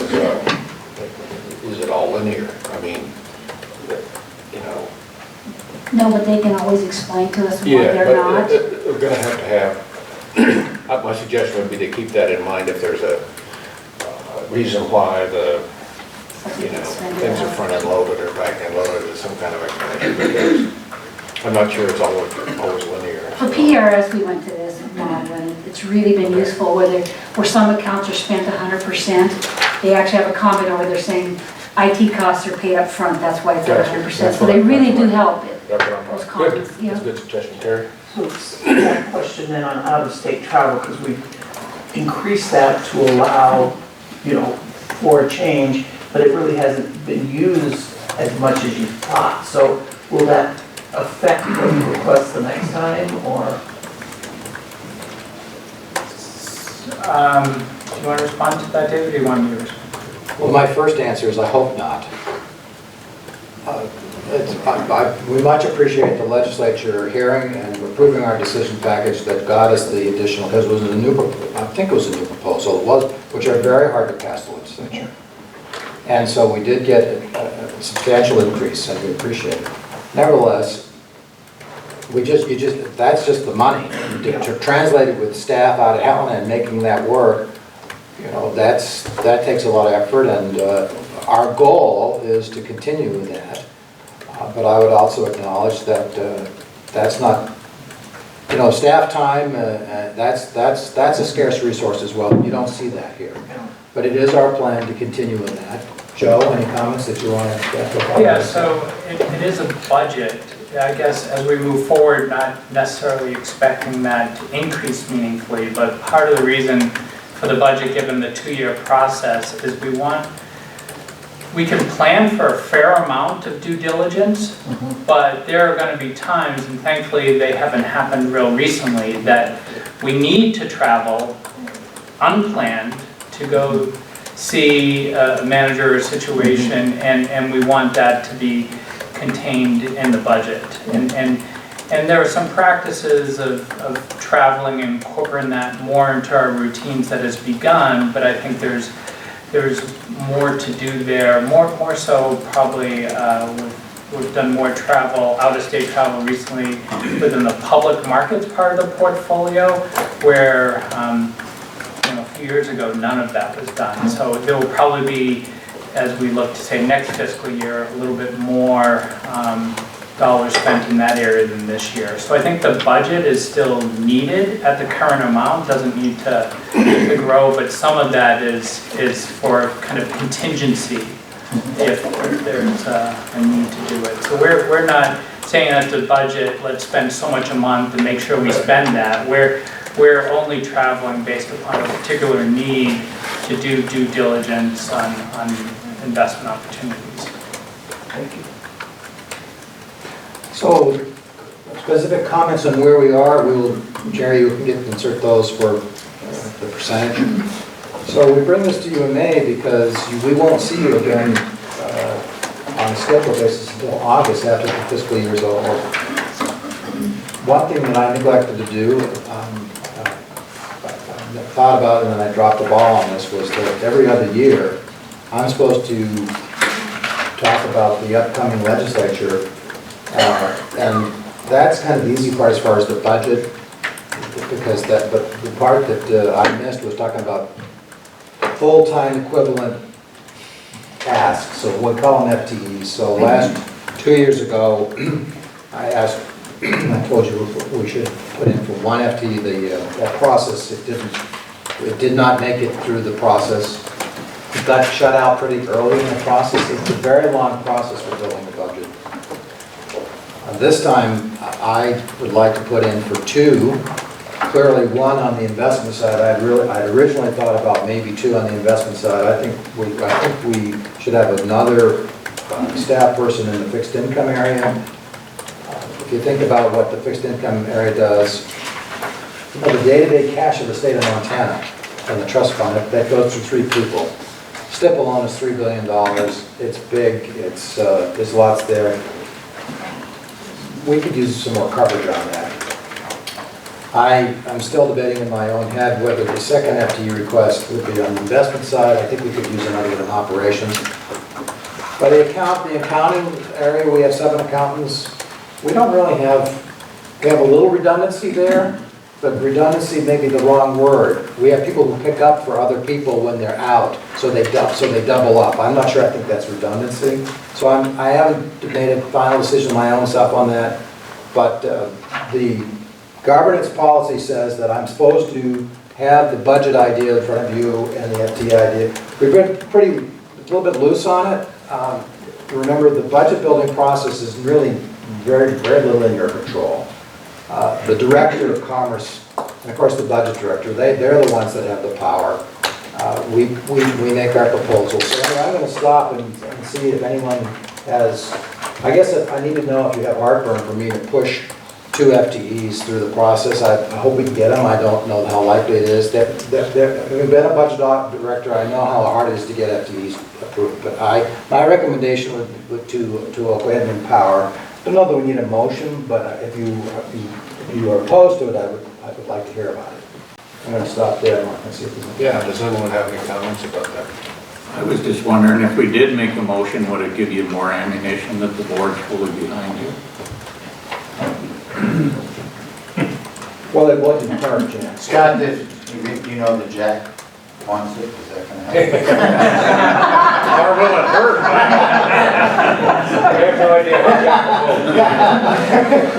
is it all linear? I mean, you know. No, but they can always explain to us why Yeah, they're but not. we're going to have, my suggestion would be to keep that in mind if there's a reason why the, you know, things are front-end loaded or back-end loaded with some kind of explanation. Because I'm not sure it's always linear. For PRS, we went to this model, and it's really been useful where some accounts are spent 100%. They actually have a comment over there saying IT costs are paid up front. That's why it's at 100%. So they really do help. Those comments, Good, yeah. that's a good suggestion, Terry. So one question then on out-of-state travel, because we've increased that to allow, you know, for a change, but it really hasn't been used as much as you thought. So will that affect what you request the next time, or? Do you want to respond to that, David, or do you want me to respond? Well, my first answer is I hope not. We much appreciate the legislature hearing and approving our decision package that got us the additional, because it was a new, I think it was a new proposal, which are very hard to pass the legislature. And so we did get a substantial increase, and we appreciate it. Nevertheless, that's just the money. To translate it with staff out of Helena and making that work, you know, that takes a lot of effort, and our goal is to continue with that. But I would also acknowledge that that's not, you know, staff time, that's a scarce resource as well. You don't see that here. But it is our plan to continue with that. Joe, any comments that you want to add? Yeah, so it is a budget. I guess as we move forward, not necessarily expecting that to increase meaningfully, but part of the reason for the budget, given the 2-year process, is we can plan for a fair amount of due diligence, but there are going to be times, and thankfully they haven't happened real recently, that we need to travel unplanned to go see a manager or a situation, and we want that to be contained in the budget. And there are some practices of traveling and incorporating that more into our routines that has begun, but I think there's more to do there, more so probably we've done more travel, out-of-state travel recently within the public markets part of the portfolio, where you know, a few years ago none of that was done. So there will probably be, as we look to say next fiscal year, a little bit more dollars spent in that area than this year. So I think the budget is still needed at the current amount, doesn't need to grow, but some of that is for kind of contingency if there's a need to do it. So we're not saying that the budget, let's spend so much a month and make sure we spend that. We're only traveling based upon a particular need to do due diligence on investment opportunities. Thank you. So, specific comments on where we are, we will, Jerry, you can insert those for the percentage. So we bring this to you in May because we won't see you again on a scheduled basis until August after the fiscal year is over. One thing that I neglected to do, I thought about it and then I dropped the ball on this, was that every other year, I'm supposed to talk about the upcoming legislature, and that's kind of the easy part as far as the budget, because but the part that I missed was talking about full-time equivalent tasks, so we call them FTEs. So last 2 years ago, I told you we should put in for one FTE, that process, it did not make it through the process. It got shut out pretty early in the process. It's a very long process for building a budget. This time, I would like to put in for two. Clearly, one on the investment side. I'd originally thought about maybe two on the investment side. I think we should have another staff person in the fixed income area. If you think about what the fixed income area does, the day-to-day cash of the state of Montana and the trust fund, that goes through 3 people. STIP alone is $3 billion. It's big. There's lots there. We could use some more coverage on that. I'm still debating in my own head whether the second FTE request would be on the investment side. I think we could use another in operations. By the accounting area, we have 7 accountants. We don't really have, we have a little redundancy there, but redundancy may be the wrong word. We have people who pick up for other people when they're out, so they double up. I'm not sure I think that's redundancy. So I haven't made a final decision of my own stuff on that, but the governance policy says that I'm supposed to have the budget idea in front of you and the FTE idea. We've been a little bit loose on it. Remember, the budget building process is really very, very little in your control. The Director of Commerce, and of course the Budget Director, they're the ones that have the power. We make our proposals. So I'm going to stop and see if anyone has, I guess I need to know if you have heartburn for me to push 2 FTEs through the process. I hope we can get them. I don't know how likely it is. Having been a budget director, I know how hard it is to get FTEs approved. But my recommendation would to go ahead and empower. I don't know that we need a motion, but if you are opposed to it, I would like to hear about it. I'm going to stop there and see if there's any. Yeah, does anyone have any comments about that? I was just wondering if we did make a motion, would it give you more ammunition that the board's fully behind you? Well, it wasn't hard, Jack. Scott, if you think you know that Jack wants it, is that going to happen? Or will it hurt? I have no idea how Jack will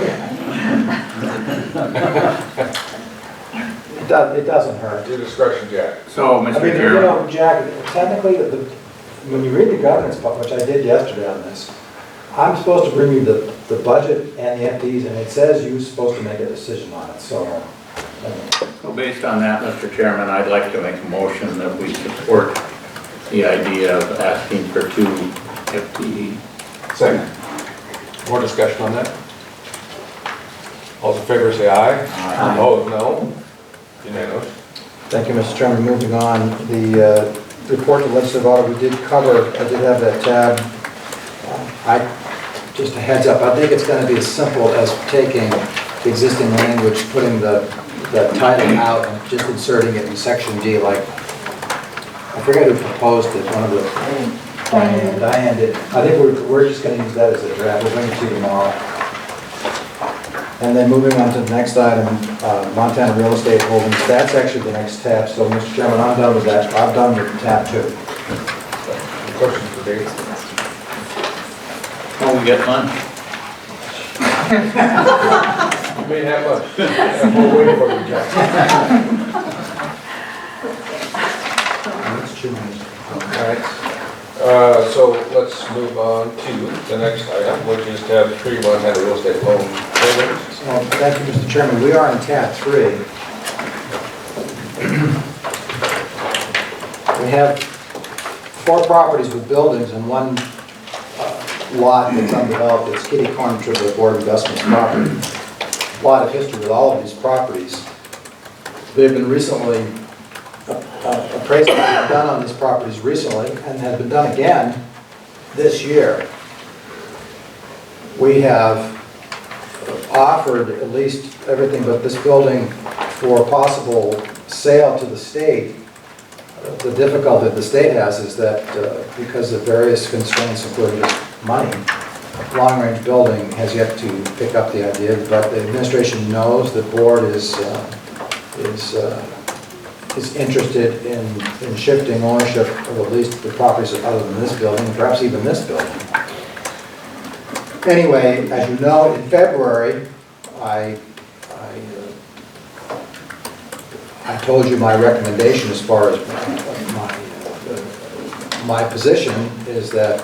It doesn't hurt. Your discretion, Jack. So, I Mr. mean, you Chairman, know, Jack, technically, when you read the governance part, which I did yesterday on this, I'm supposed to bring you the budget and the FTEs, and it says you're supposed to make a decision on it, so. so based on that, Mr. Chairman, I'd like to make a motion that we support the idea of asking for 2 FTE. Second. More discussion on that? All in favor say aye. Aye. Opposed, no. Unanimous. Thank you, Mr. Chairman. Moving on, the report to legislative audit, we did cover, I did have that tab. Just a heads up, I think it's going to be as simple as taking the existing language, putting the title out and just inserting it in section D, like, I forget who proposed it, one of the, Diane did. I think we're just going to use that as a draft. We'll bring it to you tomorrow. And then moving on to the next item, Montana Real Estate Holdings, that's actually the next tab. So, Mr. Chairman, I'm done with that. I'm done with tab 2. Questions for Dave? Oh, we got lunch. You may have lunch. We'll wait for you, Jack. All right. So let's move on to the next item, which is tab 3, Montana Real Estate Holdings. Thank you, Mr. Chairman. We are in tab 3. We have 4 properties with buildings and 1 lot that's undeveloped. It's kitty corner to the Board of Investments property. lot of history with all of these properties. They've been recently, appraisals have been done on these properties recently and have been done again this year. We have offered at least everything but this building for possible sale to the state. The difficulty that the state has is that because of various constraints, including just money, long-range building has yet to pick up the idea, but the administration knows the board is interested in shifting ownership of at least the properties other than this building, and perhaps even this building. Anyway, as you know, in February, I told you my recommendation as far as my position is that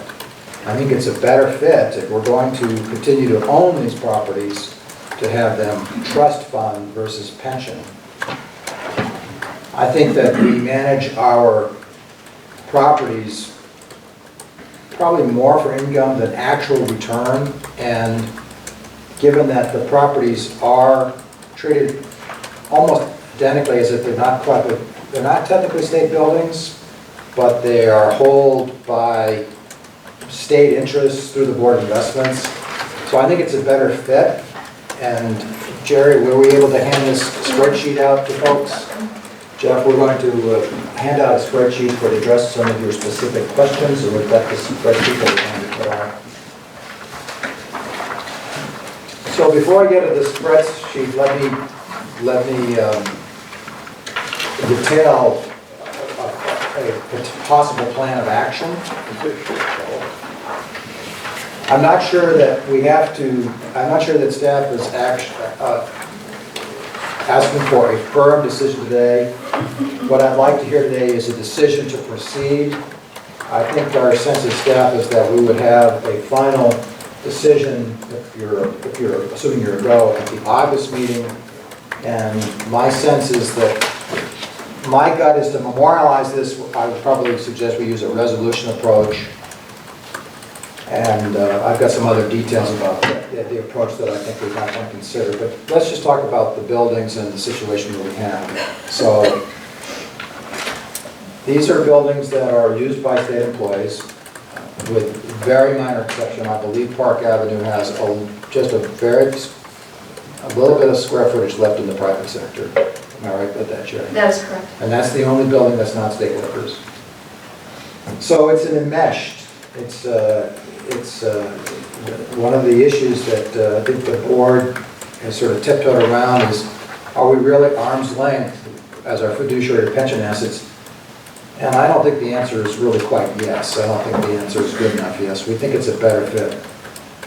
I think it's a better fit if we're going to continue to own these properties to have them trust fund versus pension. I think that we manage our properties probably more for income than actual return, and given that the properties are treated almost identically as if they're not technically state buildings, but they are held by state interests through the Board of Investments. So I think it's a better fit. And Jerry, were we able to hand this spreadsheet out to folks? Jeff, we're going to hand out a spreadsheet that addresses some of your specific questions, and we've got this spreadsheet that we're going to put on. So before I get to the spreadsheet, let me detail a possible plan of action. I'm not sure that staff is asking for a firm decision today. What I'd like to hear today is a decision to proceed. I think our sense of staff is that we would have a final decision, if you're assuming you're a go, at the August meeting. And my sense is that my gut is to memorialize this. I would probably suggest we use a resolution approach. And I've got some other details about the approach that I think we might want to consider. But let's just talk about the buildings and the situation that we have. So these are buildings that are used by state employees with very minor exception. I believe Park Avenue has just a little bit of square footage left in the private sector. Am I right about that, Jerry? That is correct. And that's the only building that's not state workers. So it's an enmeshed. It's one of the issues that I think the board has sort of tiptoed around is, are we really arm's length as our fiduciary pension assets? And I don't think the answer is really quite yes. I don't think the answer is good enough yes. We think it's a better fit.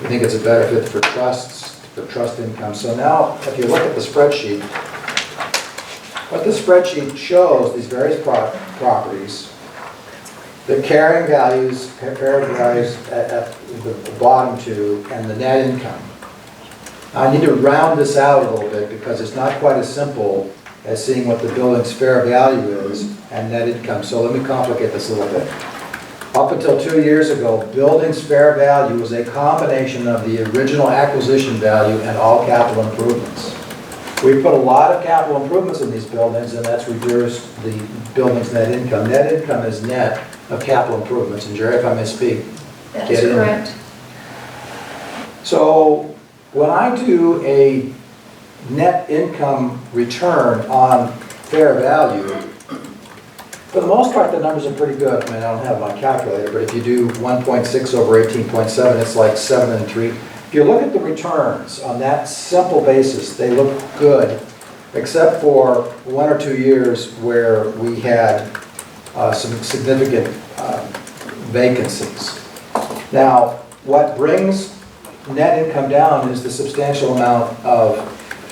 We think it's a better fit for trusts, for trust income. So now, if you look at the spreadsheet, what the spreadsheet shows, these various properties, the carrying values at the bottom two, and the net income. I need to round this out a little bit because it's not quite as simple as seeing what the building's fair value is and net income. So let me complicate this a little bit. Up until 2 years ago, building's fair value was a combination of the original acquisition value and all capital improvements. We put a lot of capital improvements in these buildings, and that's reduced the building's net income. Net income is net of capital improvements. And Jerry, if I may speak, That is correct. So when I do a net income return on fair value, for the most part, the numbers are pretty good. I mean, I don't have my calculator, but if you do 1.6 over 18.7, it's like 7 3. If you look at the returns on that simple basis, they look good, except for 1 or 2 years where we had some significant vacancies. Now, what brings net income down is the substantial amount of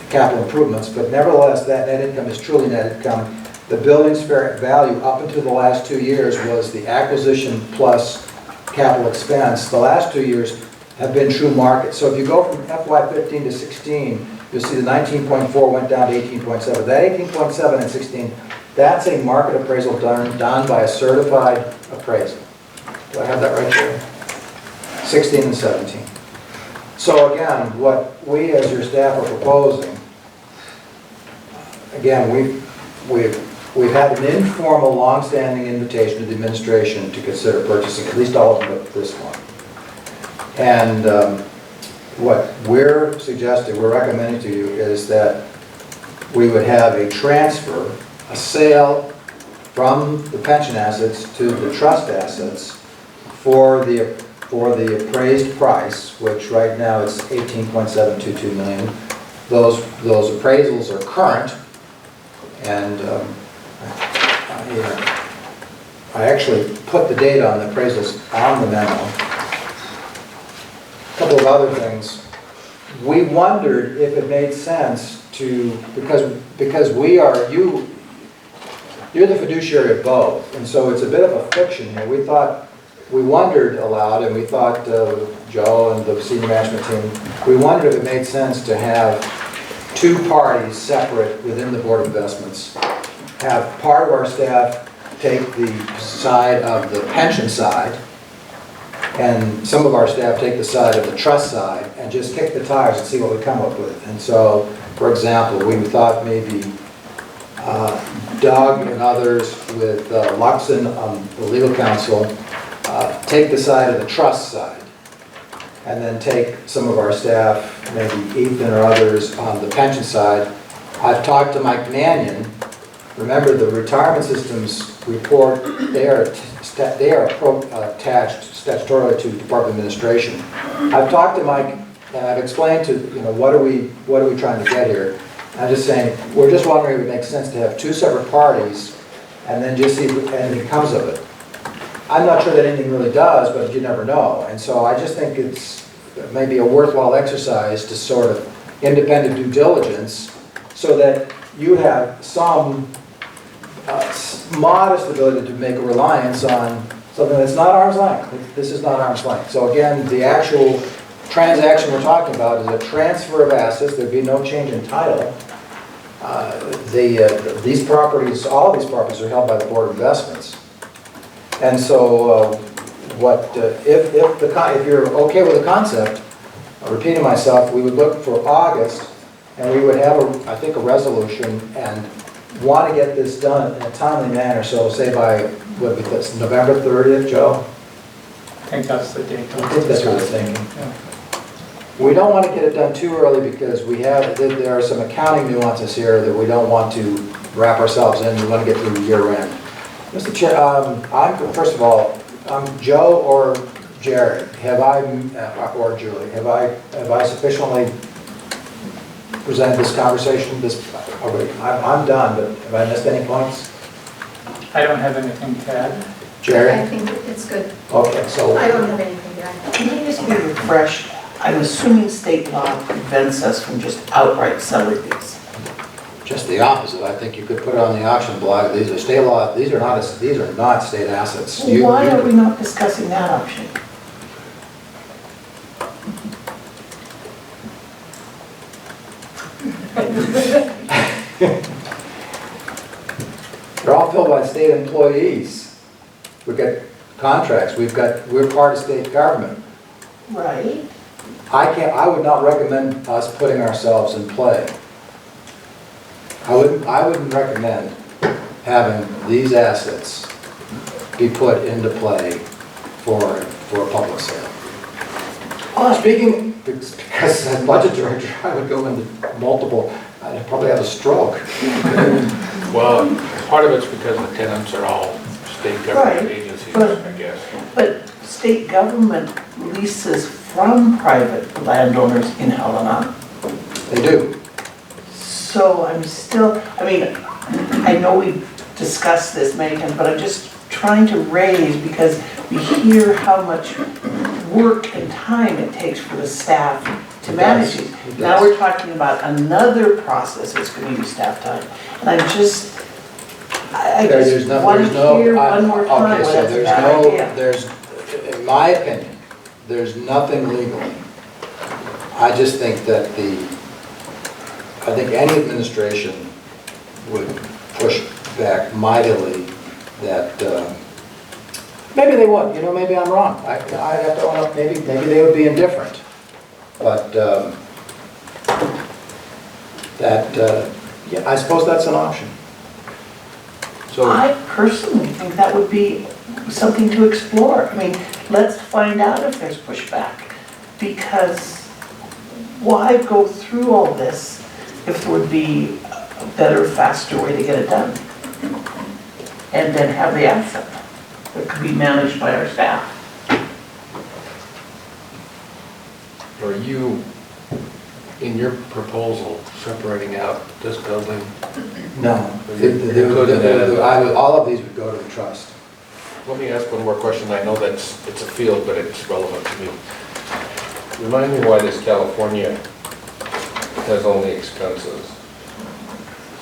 capital improvements, but nevertheless, that net income is truly net income. The building's fair value up until the last 2 years was the acquisition plus capital expense. The last 2 years have been true market. So if you go from FY15 to 16, you'll see the 19.4 went down to 18.7. That 18.7 and 16, that's a market appraisal done by a certified appraiser. Do I have that right, Jerry? 16 and 17. So again, what we as your staff are proposing, again, we've had an informal, long-standing invitation to the administration to consider purchasing at least all of them but this one. And what we're suggesting, we're recommending to you is that we would have a transfer, a sale from the pension assets to the trust assets for the appraised price, which right now is 18.722 million. Those appraisals are current, and I actually put the data on the appraisals on the memo. A couple of other things. We wondered if it made sense to, because you're the fiduciary of both, and so it's a bit of a fiction here. We wondered aloud, and we thought, Joe and the senior management team, we wondered if it made sense to have two parties separate within the Board of Investments. Have part of our staff take the side of the pension side, and some of our staff take the side of the trust side, and just kick the tires and see what we come up with. And so, for example, we thought maybe Doug and others with Luxon, the legal counsel, take the side of the trust side, and then take some of our staff, maybe Ethan or others, on the pension side. I've talked to Mike Mannion. Remember, the retirement systems report, they are attached statutorily to Department of Administration. I've talked to Mike, and I've explained to, what are we trying to get here? I'm just saying, we're just wondering if it makes sense to have two separate parties and then just see if anything comes of it. I'm not sure that anything really does, but you never know. And so I just think it's maybe a worthwhile exercise to sort of independent due diligence so that you have some modest ability to make a reliance on something that's not arm's length. This is not arm's length. So again, the actual transaction we're talking about is a transfer of assets. There'd be no change in title. These properties, all of these properties are held by the Board of Investments. And so if you're okay with the concept, repeating myself, we would look for August, and we would have, I think, a resolution and want to get this done in a timely manner. So say by, what would be this, November 30th, Joe? I think that's the date. I think that's what we're thinking. We don't want to get it done too early because there are some accounting nuances here that we don't want to wrap ourselves in. We want to get through year end. Mr. Chair, first of all, Joe or Jerry, or Julie, have I sufficiently presented this conversation? I'm done, but have I missed any points? I don't have anything to add. Jerry? I think it's good. Okay, so. I don't have anything to add. Can you just be refreshed? I'm assuming state law prevents us from just outright selling these. Just the opposite. I think you could put it on the auction block. These are state law. These are not state assets. Why are we not discussing that option? They're all filled by state employees. We've got contracts. We're part of state government. Right. I would not recommend us putting ourselves in play. I wouldn't recommend having these assets be put into play for a public sale. Speaking, because as budget director, I would go into multiple, I'd probably have a stroke. Well, part of it's because the tenants are all state government agencies, I guess. But state government leases from private landowners in Helena. They do. So I know we've discussed this many times, but I'm just trying to raise, because we hear how much work and time it takes for the staff to manage it. Now we're talking about another process that's going to use staff time. And I just want to hear one more time what that's a bad idea. In my opinion, there's nothing legal. I just think that any administration would push back mightily that, maybe they would, maybe I'm wrong. I'd have to own up, maybe they would be indifferent. But yeah, I suppose that's an option. So, I personally think that would be something to explore. I mean, let's find out if there's pushback, because why go through all this if there would be a better, faster way to get it done? And then have the asset that could be managed by our staff. are you, in your proposal, separating out this building? No. All of these would go to the trust. Let me ask one more question. I know it's a field, but it's relevant to me. Remind me why this California has only expenses.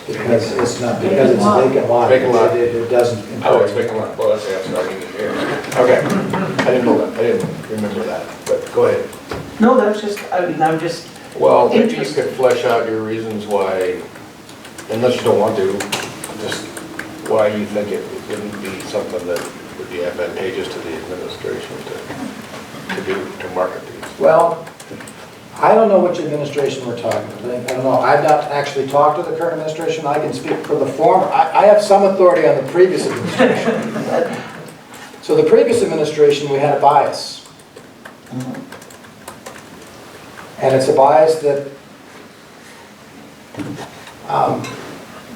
Because it's not, because it's a vacant lot. Vacant lot. It doesn't. Oh, it's vacant lot. Well, that's the answer I needed to hear. Okay. I didn't know that. I didn't remember that, but go ahead. No, that's just, I mean, I'm just, Well, maybe you could flesh out your reasons why, unless you don't want to, just why you think it wouldn't be something that would be advantageous to the administration to do, to market these. Well, I don't know which administration we're talking about. I don't know. I've not actually talked to the current administration. I can speak for the former. I have some authority on the previous administration. So the previous administration, we had a bias. And it's a bias that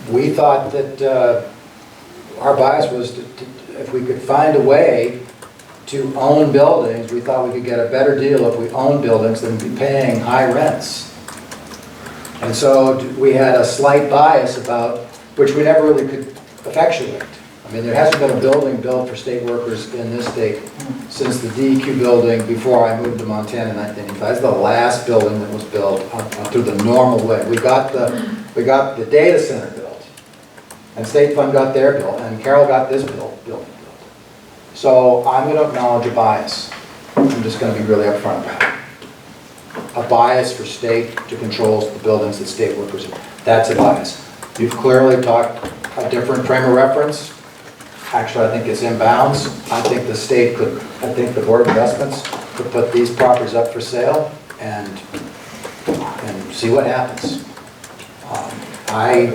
we thought that our bias was if we could find a way to own buildings, we thought we could get a better deal if we owned buildings than be paying high rents. And so we had a slight bias about, which we never really could effectuate. I mean, there hasn't been a building built for state workers in this state since the DEQ building before I moved to Montana in 1985. That's the last building that was built through the normal way. We got the data center built, and State Fund got their bill, and Carroll got this building built. So I'm going to acknowledge a bias. I'm just going to be really upfront about it. A bias for state to control the buildings that state workers have. That's a bias. You've clearly talked a different frame of reference. Actually, I think it's in bounds. I think the state could, I think the Board of Investments could put these properties up for sale and see what happens. I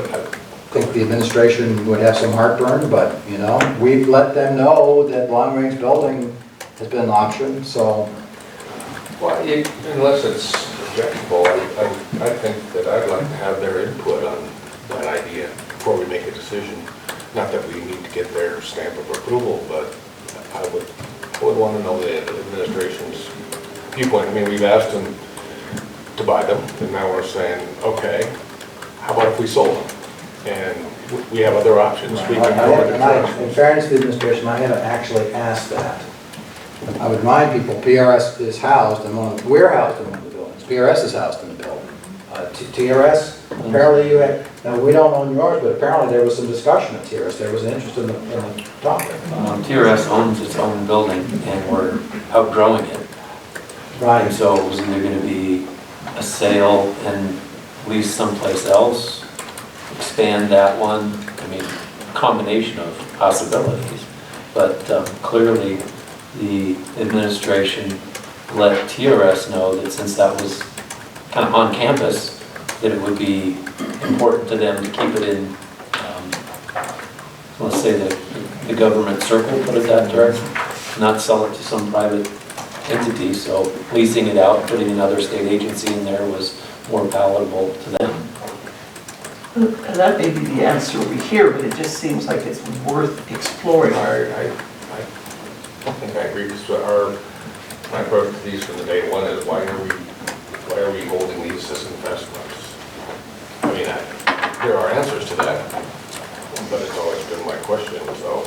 think the administration would have some heartburn, but, you know, we've let them know that long-range building has been an option, so. Well, unless it's objectionable, I think that I'd like to have their input on that idea before we make a decision. Not that we need to get their stamp of approval, but I would want to know the administration's viewpoint. I mean, we've asked them to buy them, and now we're saying, okay, how about if we sold them? And we have other options. We can go with the trust. In fairness to the administration, I haven't actually asked that. I would remind people, PRS is housed in one of the, we're housed in one of the buildings. PRS is housed in the building. TRS, apparently you had, now we don't own yours, but apparently there was some discussion at TRS. There was an interest in the topic. TRS owns its own building and we're outgrowing it. Right. And so it was either going to be a sale and lease someplace else, expand that one. I mean, combination of possibilities. But clearly the administration let TRS know that since that was kind of on campus, that it would be important to them to keep it in, let's say the government circle, put it that direction, not sell it to some private entity. So leasing it out, putting another state agency in there was more palatable to them. that may be the answer we hear, but it just seems like it's worth exploring. I don't think I agree, because my approach to these from the day one is why are we holding these as investments? I mean, there are answers to that, but it's always been my question, so.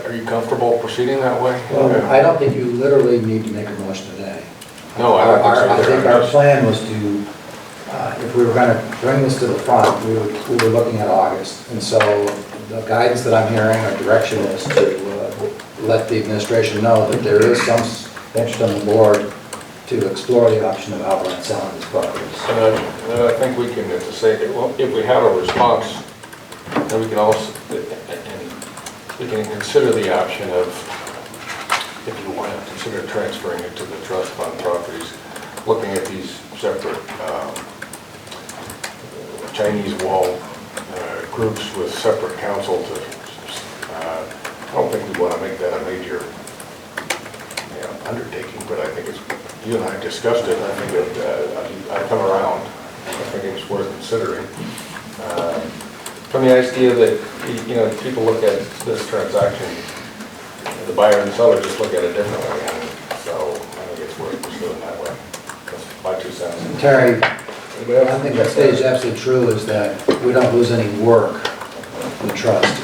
Are you comfortable proceeding that way? Well, I don't think you literally need to make a motion today. No, I don't think so. I think our plan was to, if we were going to bring this to the front, we were looking at August. And so the guidance that I'm hearing, our direction is to let the administration know that there is some interest on the board to explore the option of outright selling these properties. And I think we can say, well, if we have a response, then we can also, and we can consider the option of if you want to consider transferring it to the trust fund properties, looking at these separate Chinese wall groups with separate counsel to, I don't think we want to make that a major undertaking, but I think it's, you and I discussed it, I think I've come around. I think it's worth considering. From the idea that, people look at this transaction, the buyer and the seller just look at it differently, and so I think it's worth pursuing that way. That's my 2 cents. Terry, I think that stays absolutely true is that we don't lose any work in the trust.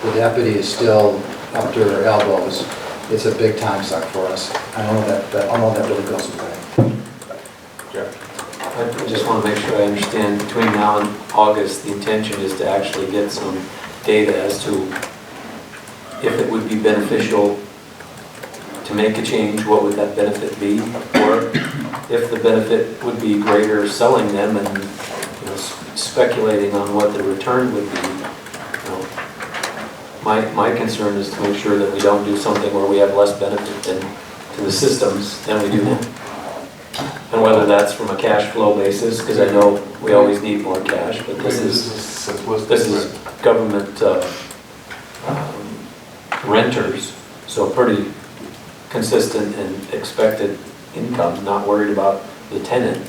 The deputy is still up to her elbows. It's a big time suck for us. I know that really goes away. Jeff? I just want to make sure I understand, between now and August, the intention is to actually get some data as to if it would be beneficial to make a change, what would that benefit be? Or if the benefit would be greater selling them and speculating on what the return would be. My concern is to make sure that we don't do something where we have less benefit to the systems than we do now. And whether that's from a cash flow basis, because I know we always need more cash, but this is government renters, so pretty consistent and expected income, not worried about the tenant,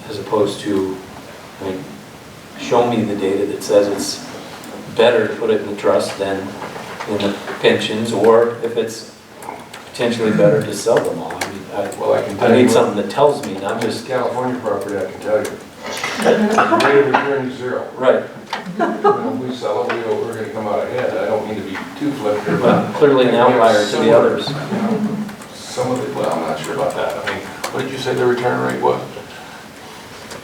as opposed to, show me the data that says it's better to put it in the trust than in the pensions, or if it's potentially better to sell them all. I need something that tells me, not just California property, I can tell you. The rate of return is 0. right. When we sell it, we're going to come out ahead. I don't mean to be too flip here, But clearly an outlier to the others. Some of it, well, I'm not sure about that. What did you say the return rate was?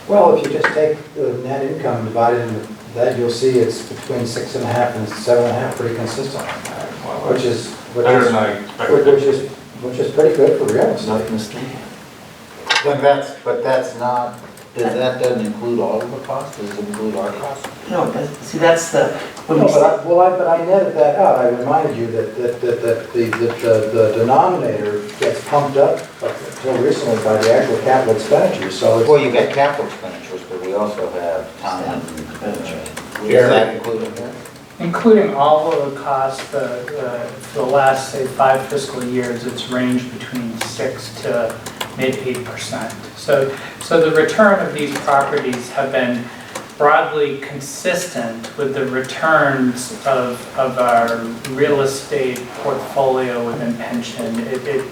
Well, if you just take the net income divided into that, you'll see it's between 6.5 and 7.5, pretty consistent. Which is Better than I expected. which is pretty good for real estate. Not mistaken. But that's not, doesn't include all of the costs? Does it include our costs? No, see, that's the, when No, we but I netted that out. I reminded you that the denominator gets pumped up until recently by the actual capital expenditures, so it's... Well, you got capital expenditures, but we also have time expenditures. Is that included there? Including all of the costs, for the last, say, 5 fiscal years, it's ranged between 6 to mid-8%. So the return of these properties have been broadly consistent with the returns of our real estate portfolio within pension. It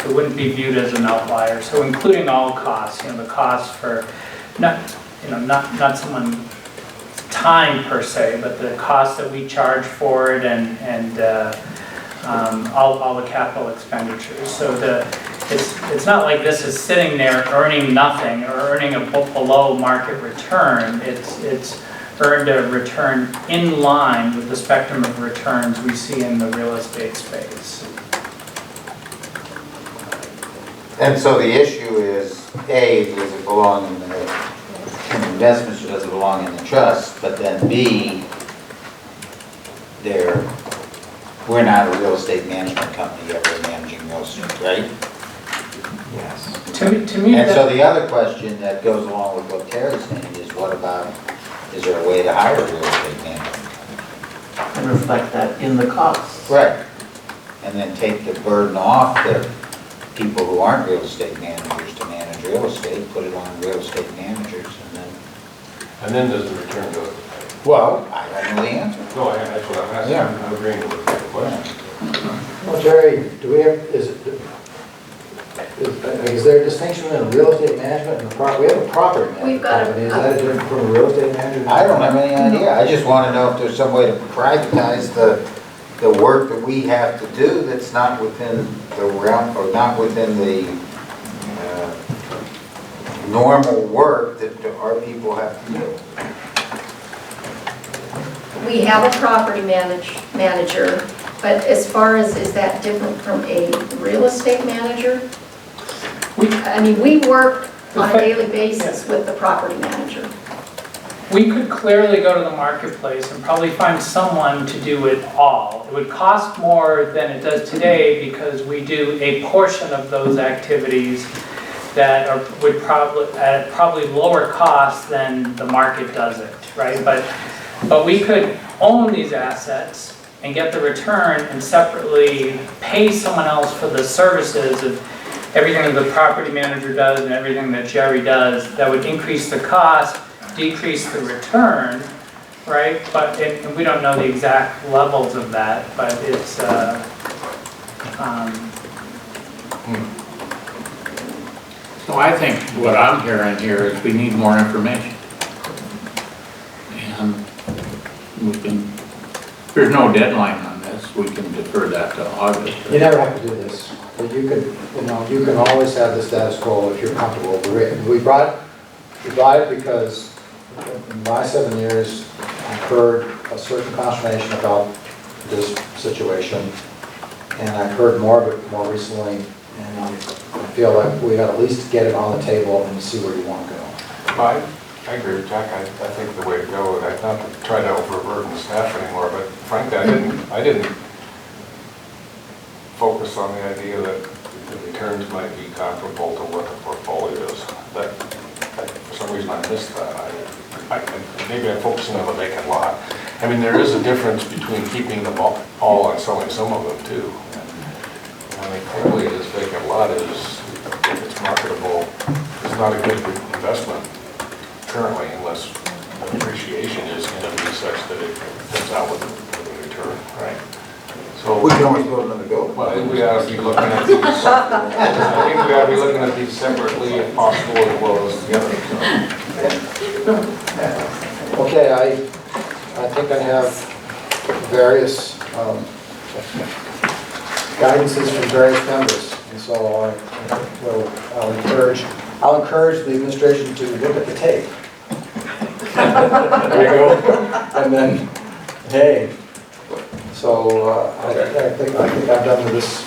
wouldn't be viewed as an outlier. So including all costs, the cost for not someone time per se, but the cost that we charge for it and all the capital expenditures. So it's not like this is sitting there earning nothing or earning a below market return. It's earned a return in line with the spectrum of returns we see in the real estate space. And so the issue is, A, does it belong in the investments, or does it belong in the trust? But then B, we're not a real estate management company yet, we're managing real estate, right? Yes. To me, And so the other question that goes along with what Terry's saying is, what about, is there a way to hire a real estate manager? and reflect that in the costs. Right. And then take the burden off the people who aren't real estate managers to manage real estate, put it on real estate managers, And then does the return go? well, I don't know the answer. No, that's what I'm asking. Yeah. I'm agreeing with the question. Well, Jerry, do we have, is there a distinction in real estate management and we have a property management We've got a- company, is that different from a real estate manager? I don't have any idea. I just want to know if there's some way to privatize the work that we have to do that's not within the realm, or not within the normal work that our people have to do. We have a property manager, but as far as, is that different from a real estate manager? We work on a daily basis with the property manager. We could clearly go to the marketplace and probably find someone to do it all. It would cost more than it does today because we do a portion of those activities that would probably lower cost than the market does it, right? But we could own these assets and get the return and separately pay someone else for the services of everything that the property manager does and everything that Jerry does. That would increase the cost, decrease the return, right? But and we don't know the exact levels of that, but it's So I think what I'm hearing here is we need more information. And we can, there's no deadline on this, we can defer that to August. You never have to do this, but you could, you can always have the status quo if you're comfortable with the rate. We brought it because in my 7 years, I've heard a certain consternation about this situation, and I've heard more of it more recently, and I feel like we ought at least get it on the table and see where you want to go. I agree with Jack. I think the way to go, and not to try to overburden the staff anymore, but frankly, I didn't focus on the idea that the returns might be comparable to what the portfolio is. That for some reason I missed that. Maybe I'm focusing on the vacant lot. I mean, there is a difference between keeping them all and selling some of them too. I mean, clearly this vacant lot is, if it's marketable, it's not a good investment currently unless the appreciation is going to be such that it comes out with a return, right? So We can always build another building. well, I think we ought to be looking at these. I think we ought to be looking at these separately if possible as well as together. So. Okay, I think I have various guidances from various members, and so I'll encourage the administration to look at the tape. There you go. And then, hey, so I think I'm done with this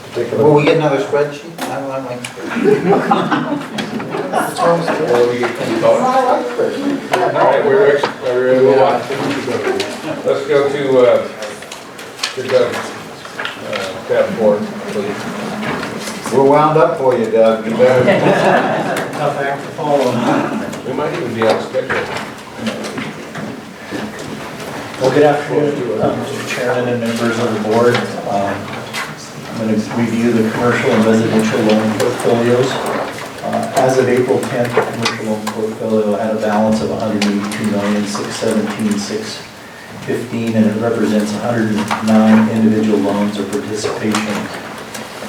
particular. Will we get another spreadsheet? I'm like. Or we get any votes. All right, we're ready to move on. Let's go to Doug, tab 4, please. We're wound up for you, Doug. You better. tough act to follow. We might even be on schedule. Well, good afternoon, Mr. Chairman and members of the board. I'm going to review the commercial and residential loan portfolios. As of April 10th, the commercial loan portfolio had a balance of $182,617,615, and it represents 109 individual loans or participations.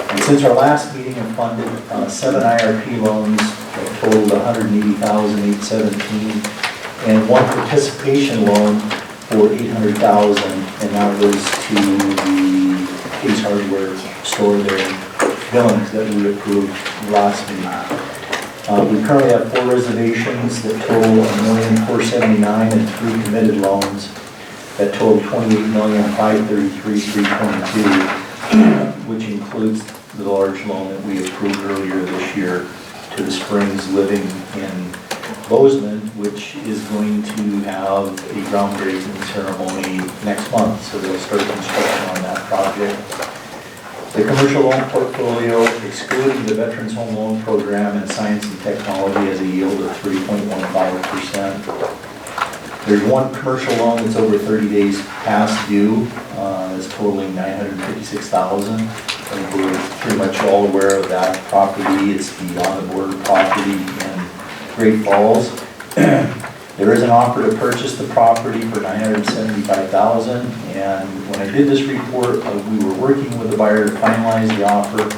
And since our last meeting, I've funded 7 IRP loans that totaled $180,817, and 1 participation loan for $800,000, and that was to the Ace Hardware store there in Billings that we approved last meeting. We currently have 4 reservations that total $1,479,000 and 3 committed loans that total $28,533,322, which includes the large loan that we approved earlier this year to the Springs Living in Bozeman, which is going to have a groundbreaking ceremony next month, so they'll start construction on that project. The commercial loan portfolio, excluding the Veterans Home Loan Program and Science and Technology, has a yield of 3.15%. There's 1 commercial loan that's over 30 days past due, that's totaling $956,000. And we're pretty much all aware of that property. It's the on-the-border property in Great Falls. There is an offer to purchase the property for $975,000, and when I did this report, we were working with the buyer to finalize the offer.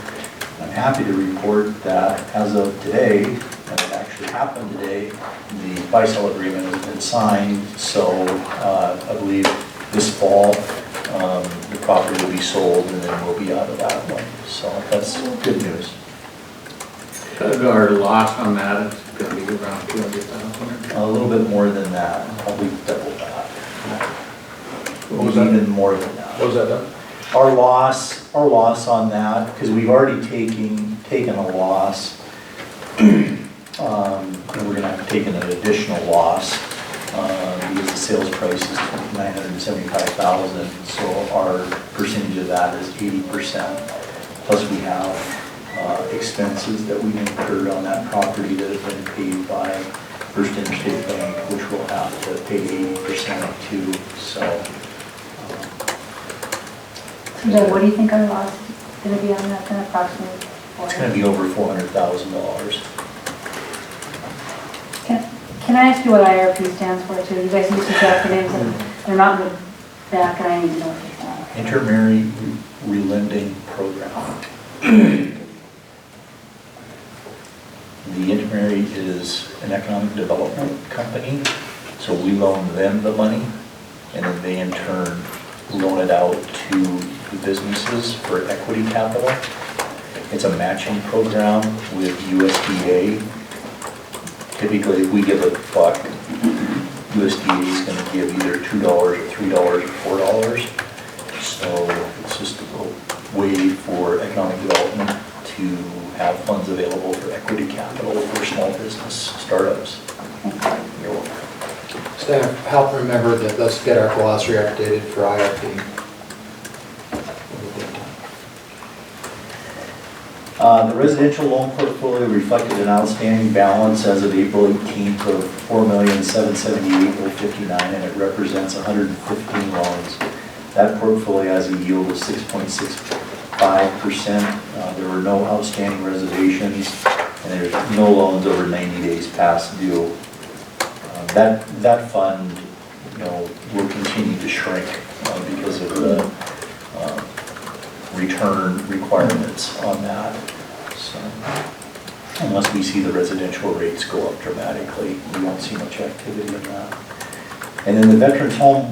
I'm happy to report that as of today, and it actually happened today, the buy-sell agreement has been signed, so I believe this fall the property will be sold and then we'll be out of that one. So that's good news. Our loss on that is going to be around $200,000. A little bit more than that, probably double that. What was that? Even more than that. What was that, Doug? Our loss on that, because we've already taken a loss, and we're going to have to take an additional loss. because the sales price is $975,000, so our percentage of that is 80%. Plus we have expenses that we incurred on that property that have been paid by First Interstate Bank, which we'll have to pay 80% to, so. So what do you think our loss is going to be on that, then approximately? It's going to be over $400,000. Can I ask you what IRP stands for too? You guys use these acronyms and they're not in the back and I need to know what they stand for. Intermary Relending Program. The Intermary is an economic development company, so we loan them the money, and then they in turn loan it out to the businesses for equity capital. It's a matching program with USDA. Typically, if we give a buck, USDA is going to give either $2 or $3 or $4. So it's just a way for economic development to have funds available for equity capital for small business startups. You're welcome. Staff, help remember that, let's get our glossary updated for IRP. The residential loan portfolio reflected an outstanding balance as of April 18th of $4,778,059, and it represents 115 loans. That portfolio has a yield of 6.65%. There were no outstanding reservations, and there's no loans over 90 days past due. That fund, will continue to shrink because of the return requirements on that. So, unless we see the residential rates go up dramatically, we won't see much activity in that. And then the Veterans Home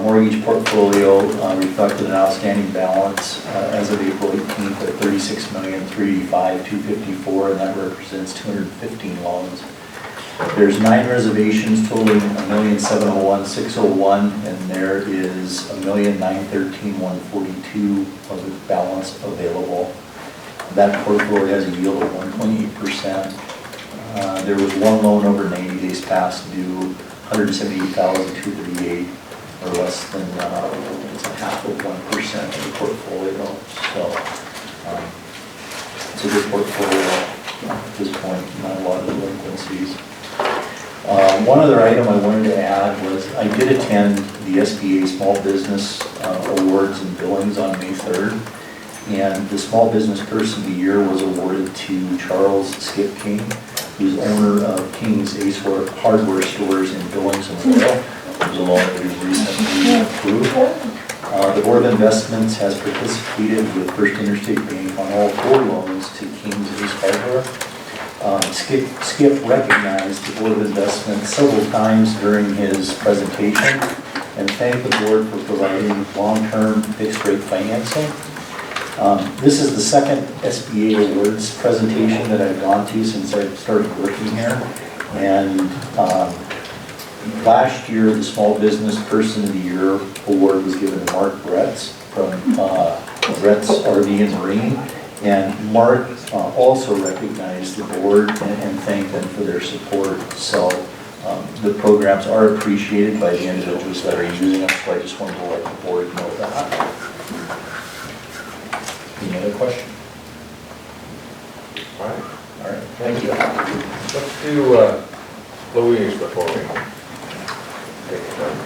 mortgage portfolio reflected an outstanding balance as of April 18th at $36,385,254, and that represents 215 loans. There's 9 reservations totaling $1,701,601, and there is $1,913,142 of the balance available. That portfolio has a yield of 1.8%. There was one loan over 90 days past due, $178,238, or less than it's a half of 1% of the portfolio. So it's a good portfolio at this point, not a lot of delinquencies. One other item I wanted to add was I did attend the SBA Small Business Awards and Billings on May 3rd, and the Small Business Person of the Year was awarded to Charles Skip King, who's owner of King's Ace Hardware Stores in Billings and Laurel, whose loan that we recently approved. The Board of Investments has participated with First Interstate Bank on all 4 loans to King's Ace Hardware. Skip recognized the Board of Investment several times during his presentation and thanked the board for providing long-term fixed-rate financing. This is the second SBA Awards presentation that I've gone to since I started working here. And last year, the Small Business Person of the Year award was given to Mark Bretz from Bretz RV and Marine. And Mark also recognized the board and thanked them for their support. So the programs are appreciated by the individuals that are using them, so I just wanted to let the board know that. Any other question? All right. All right, thank you. Let's do Louise before we take it done.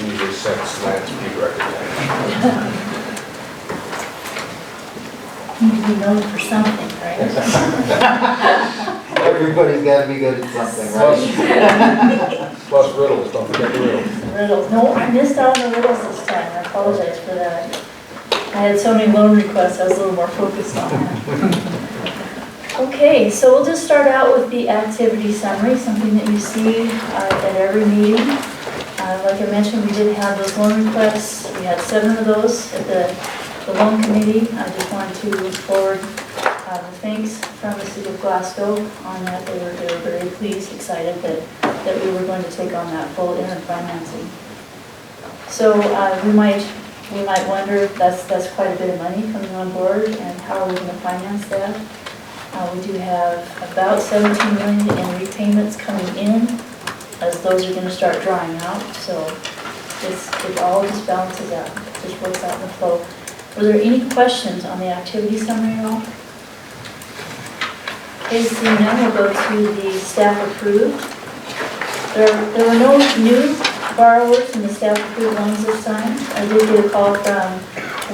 Usually sets land speed record. Need to be known for something, right? Everybody's got to be good at something, right? Plus riddles, don't forget the riddles. Riddles. No, I missed out on the riddles this time. I apologize for that. I had so many loan requests, I was a little more focused on that. Okay, so we'll just start out with the activity summary, something that you see at every meeting. Like I mentioned, we did have those loan requests. We had 7 of those at the loan committee. I just wanted to forward the thanks from the city of Glasgow on that. They were very pleased, excited that we were going to take on that full interim financing. So we might wonder, that's quite a bit of money coming on board, and how are we going to finance that? We do have about $17 million in repayments coming in as those are gonna start drying out, so it all just balances out, just works out in the flow. Were there any questions on the activity summary at all? Okay, seeing none, we'll go to the staff approved. There were no new borrowers in the staff approved loans this time. I did get a call from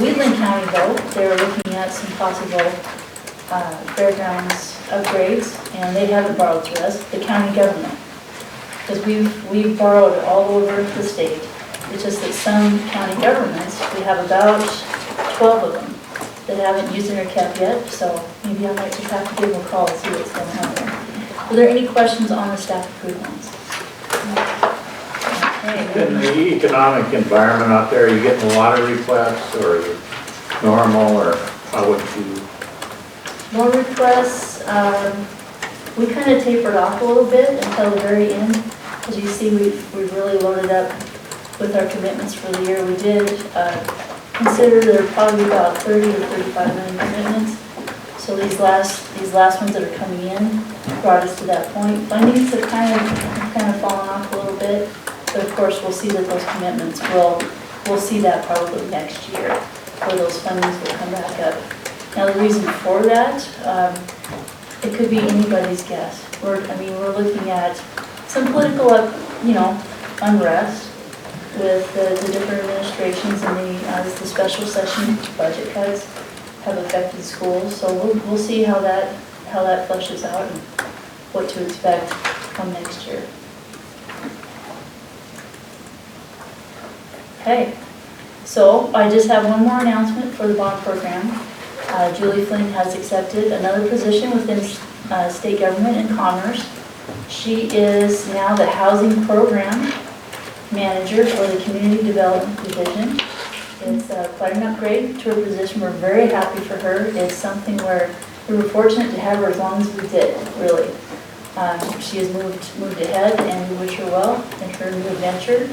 Wheatland County though. They were looking at some possible fairgrounds upgrades, and they haven't borrowed through us, the county government. Because we've borrowed all over the state. It's just that some county governments, we have about 12 of them that haven't used intercap yet, so maybe I might just have to give them a call and see what's going on there. Were there any questions on the staff approved ones? Okay. In the economic environment out there, are you getting a lot of requests, or is it normal, or how would you? More requests, we kind of tapered off a little bit until the very end. As you see, we've really loaded up with our commitments for the year. We did consider there are probably about 30 to 35 million commitments. So these last ones that are coming in brought us to that point. Fundings have kind of fallen off a little bit, but of course we'll see that those commitments we'll see that probably next year, where those fundings will come back up. Now the reason for that, it could be anybody's guess. We're looking at some political, unrest with the different administrations and the special session budget cuts have affected schools. So we'll see how that flushes out and what to expect come next year. Okay, so I just have one more announcement for the bond program. Julie Flynn has accepted another position within state government and commerce. She is now the housing program manager for the community development division. It's quite an upgrade to her position. We're very happy for her. It's something where we were fortunate to have her as long as we did, really. She has moved ahead, and we wish her well in her new adventure.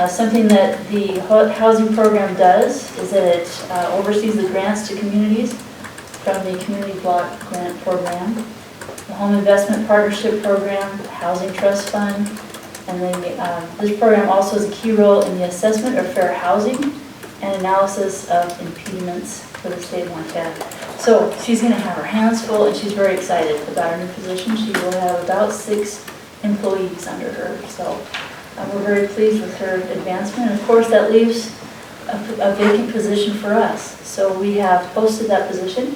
Something that the housing program does is that it oversees the grants to communities from the Community Block Grant Program, the Home Investment Partnership Program, Housing Trust Fund, and then this program also has a key role in the assessment of fair housing and analysis of impediments for the state of Montana. So she's going to have her hands full, and she's very excited about her new position. She will have about 6 employees under her. So we're very pleased with her advancement. And of course, that leaves a vacant position for us. So we have posted that position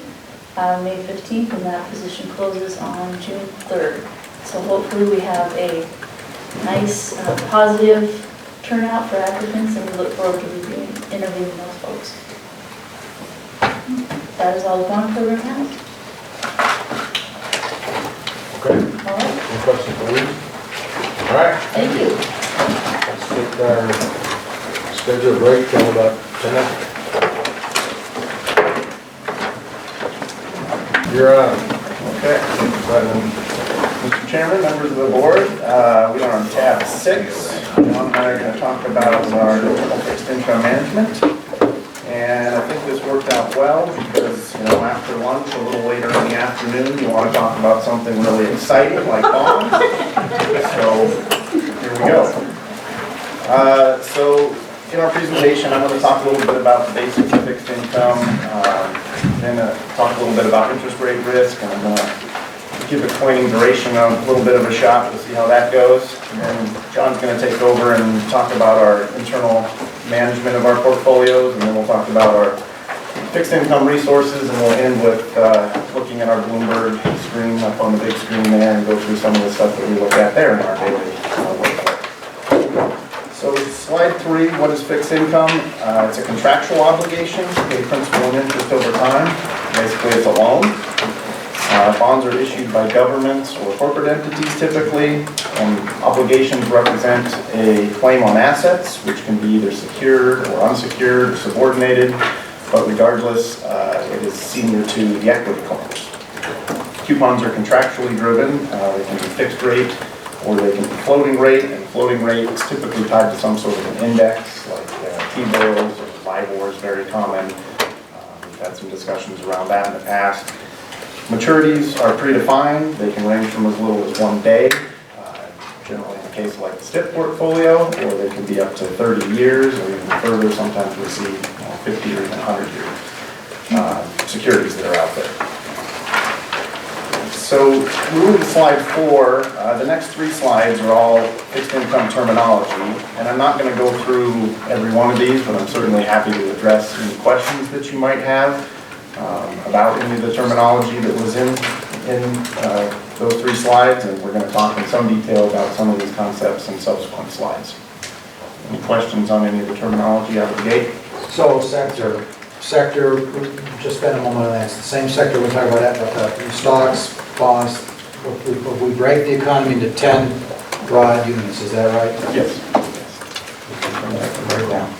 May 15th, and that position closes on June 3rd. So hopefully we have a nice, positive turnout for applicants, and we look forward to interviewing those folks. That is all the bond program has. Okay. All right. Any questions for Lee? All right. Thank you. Let's take our scheduled break till about 10. You're on. Okay. Mr. Chairman, members of the board, we are on tab 6. John and I are going to talk about our internal fixed income management. And I think this worked out well because, after lunch, a little later in the afternoon, you want to talk about something really exciting like bonds. So here we go. So in our presentation, I'm going to talk a little bit about the basics of fixed income, then talk a little bit about interest rate risk, and I'm going to give a coining duration a little bit of a shot to see how that goes. And then John's going to take over and talk about our internal management of our portfolios, and then we'll talk about our fixed income resources, and we'll end with looking at our Bloomberg screen up on the big screen there and go through some of the stuff that we look at there in our daily work. So slide 3, what is fixed income? It's a contractual obligation to pay principal and interest over time. Basically, it's a loan. Bonds are issued by governments or corporate entities typically, and obligations represent a claim on assets, which can be either secured or unsecured or subordinated, but regardless, it is senior to the equity claims. Coupons are contractually driven. They can be fixed rate or they can be floating rate, and floating rate is typically tied to some sort of an index like T-bills or LIBOR is very common. We've had some discussions around that in the past. Maturities are predefined. They can range from as little as 1 day, generally in the case of like the STIP portfolio, or they can be up to 30 years or even further. Sometimes we see 50 or even 100-year securities that are out there. So moving to slide 4, the next 3 slides are all fixed income terminology, and I'm not going to go through every one of these, but I'm certainly happy to address any questions that you might have about any of the terminology that was in those 3 slides, and we're going to talk in some detail about some of these concepts in subsequent slides. Any questions on any of the terminology out of the gate? So sector, just spend a moment on that. It's the same sector we're talking about, stocks, bonds. We break the economy into 10 broad units, is that right? Yes. Right down.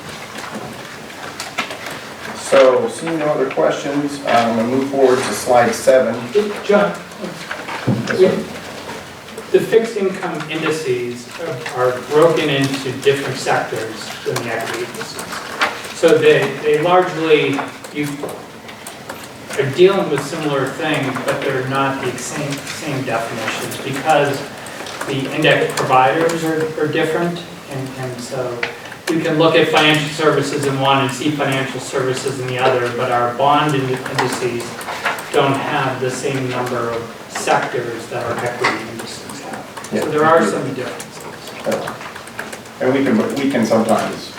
So, seeing no other questions, I'm going to move forward to slide 7. John, the fixed income indices are broken into different sectors than the equity indices. So they largely, you are dealing with similar things, but they're not the same definitions because the index providers are different, and so we can look at financial services in one and see financial services in the other, but our bond indices don't have the same number of sectors that our equity indices have. So there are some differences. And we can sometimes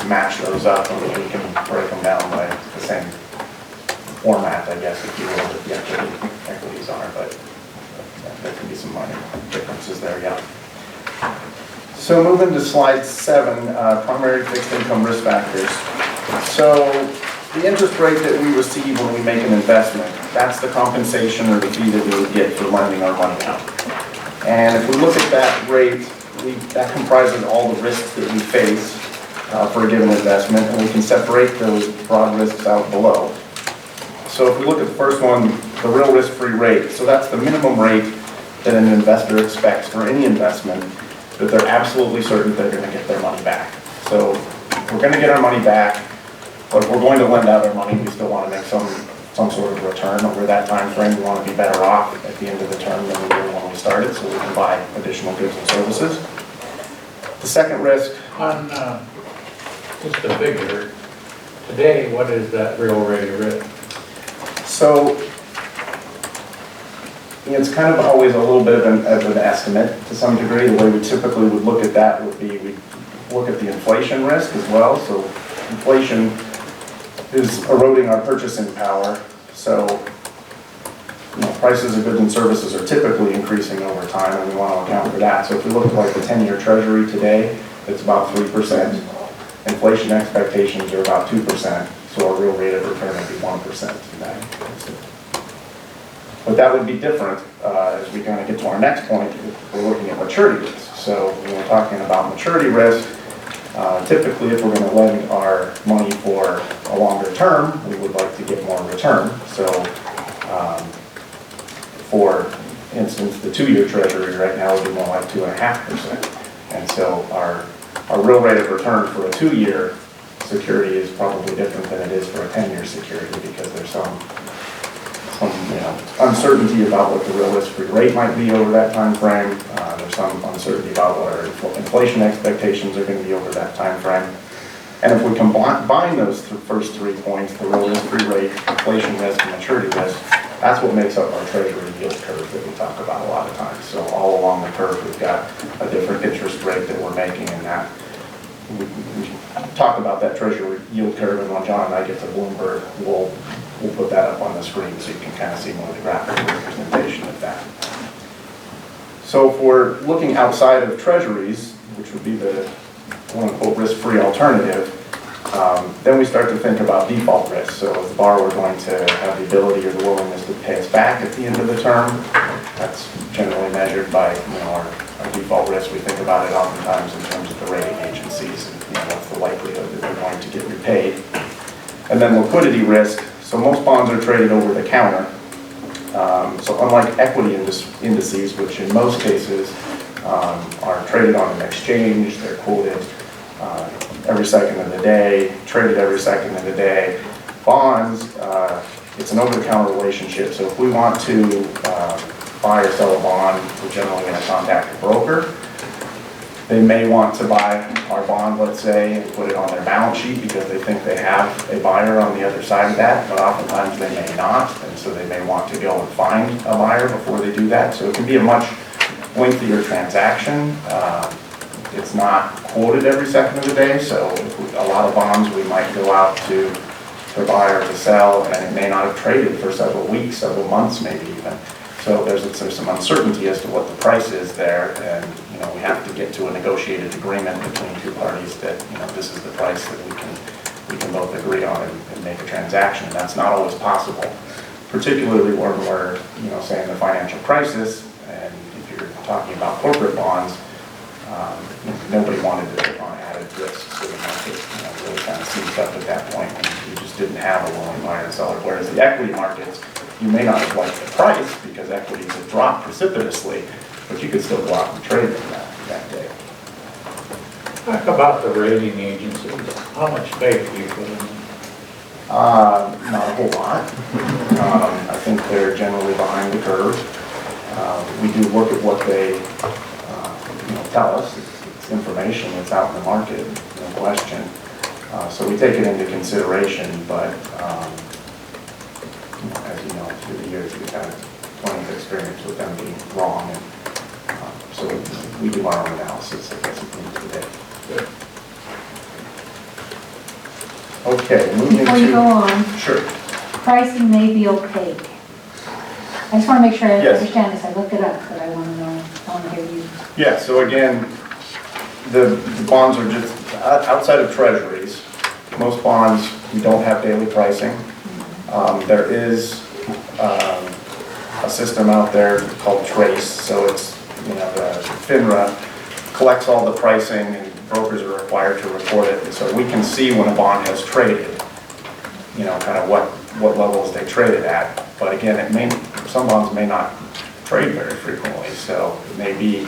match those up, and we can break them down by the same format, I guess, if you will, that the equities are, but there can be some minor differences there, yeah. So moving to slide 7, primary fixed income risk factors. So the interest rate that we receive when we make an investment, that's the compensation or the fee that we would get for lending our money out. And if we look at that rate, that comprises all the risks that we face for a given investment, and we can separate those broad risks out below. So if we look at the first one, the real risk-free rate, so that's the minimum rate that an investor expects for any investment, that they're absolutely certain they're going to get their money back. So we're going to get our money back, but if we're going to lend out our money, we still want to make some sort of return over that time frame. We want to be better off at the end of the term than we were when we started, so we can buy additional goods and services. The second risk. On just a figure, today, what is that real rate of risk? So it's kind of always a little bit of an estimate to some degree. The way we typically would look at that would be we look at the inflation risk as well. So inflation is eroding our purchasing power. So prices of goods and services are typically increasing over time, and we want to account for that. So if we look at like the 10-year treasury today, it's about 3%. Inflation expectations are about 2%. So our real rate of return would be 1% in that. But that would be different as we kind of get to our next point if we're looking at maturity risk. So when we're talking about maturity risk, typically if we're going to lend our money for a longer term, we would like to get more return. So for instance, the 2-year treasury right now would be more like 2.5%. And so our real rate of return for a 2-year security is probably different than it is for a 10-year security because there's some uncertainty about what the real risk-free rate might be over that time frame. There's some uncertainty about what our inflation expectations are going to be over that time frame. And if we combine those first 3 points, the real risk-free rate, inflation risk, and maturity risk, that's what makes up our treasury yield curve that we talk about a lot of times. So all along the curve, we've got a different interest rate that we're making, and that we talk about that treasury yield curve, and when John and I get to Bloomberg, we'll put that up on the screen so you can kind of see more of the graphic representation of that. So if we're looking outside of treasuries, which would be the quote-unquote risk-free alternative, then we start to think about default risk. So is the borrower going to have the ability or the willingness to pay us back at the end of the term? That's generally measured by our default risk. We think about it oftentimes in terms of the rating agencies and what's the likelihood that they're going to get repaid. And then liquidity risk. So most bonds are traded over the counter. So unlike equity indices, which in most cases are traded on an exchange, they're quoted every second of the day, traded every second of the day. Bonds, it's an over-the-counter relationship. So if we want to buy or sell a bond, we're generally going to contact a broker. They may want to buy our bond, let's say, and put it on their balance sheet because they think they have a buyer on the other side of that, but oftentimes they may not, and so they may want to go and find a buyer before they do that. So it can be a much lengthier transaction. It's not quoted every second of the day, so a lot of bonds, we might go out to buy or to sell, and it may not have traded for several weeks, several months maybe even. So there's some uncertainty as to what the price is there, and we have to get to a negotiated agreement between two parties that this is the price that we can both agree on and make a transaction. And that's not always possible, particularly when we're saying the financial crisis, and if you're talking about corporate bonds, nobody wanted to take on added risks, so the market really kind of seized up at that point, and you just didn't have a willing buyer and seller. Whereas the equity markets, you may not have liked the price because equities have dropped precipitously, but you could still go out and trade them that day. Talk about the rating agencies. How much faith do you put in them? Not a whole lot. I think they're generally behind the curve. We do look at what they tell us. It's information that's out in the market, no question. So we take it into consideration, but as you know, through the years, we've had plenty of experience with them being wrong, and so we do our own analysis, I guess, at the end of the day. Okay, moving Before you to... go on, Sure. pricing may be opaque. I just want to make sure I Yes. understand this. I looked it up, but I want to know, I want to hear you. Yeah, so again, the bonds are just, outside of treasuries, most bonds, we don't have daily pricing. There is a system out there called Trace, so it's, the FINRA collects all the pricing and brokers are required to report it. And so we can see when a bond has traded, kind of what levels they traded at. But again, some bonds may not trade very frequently, so it may be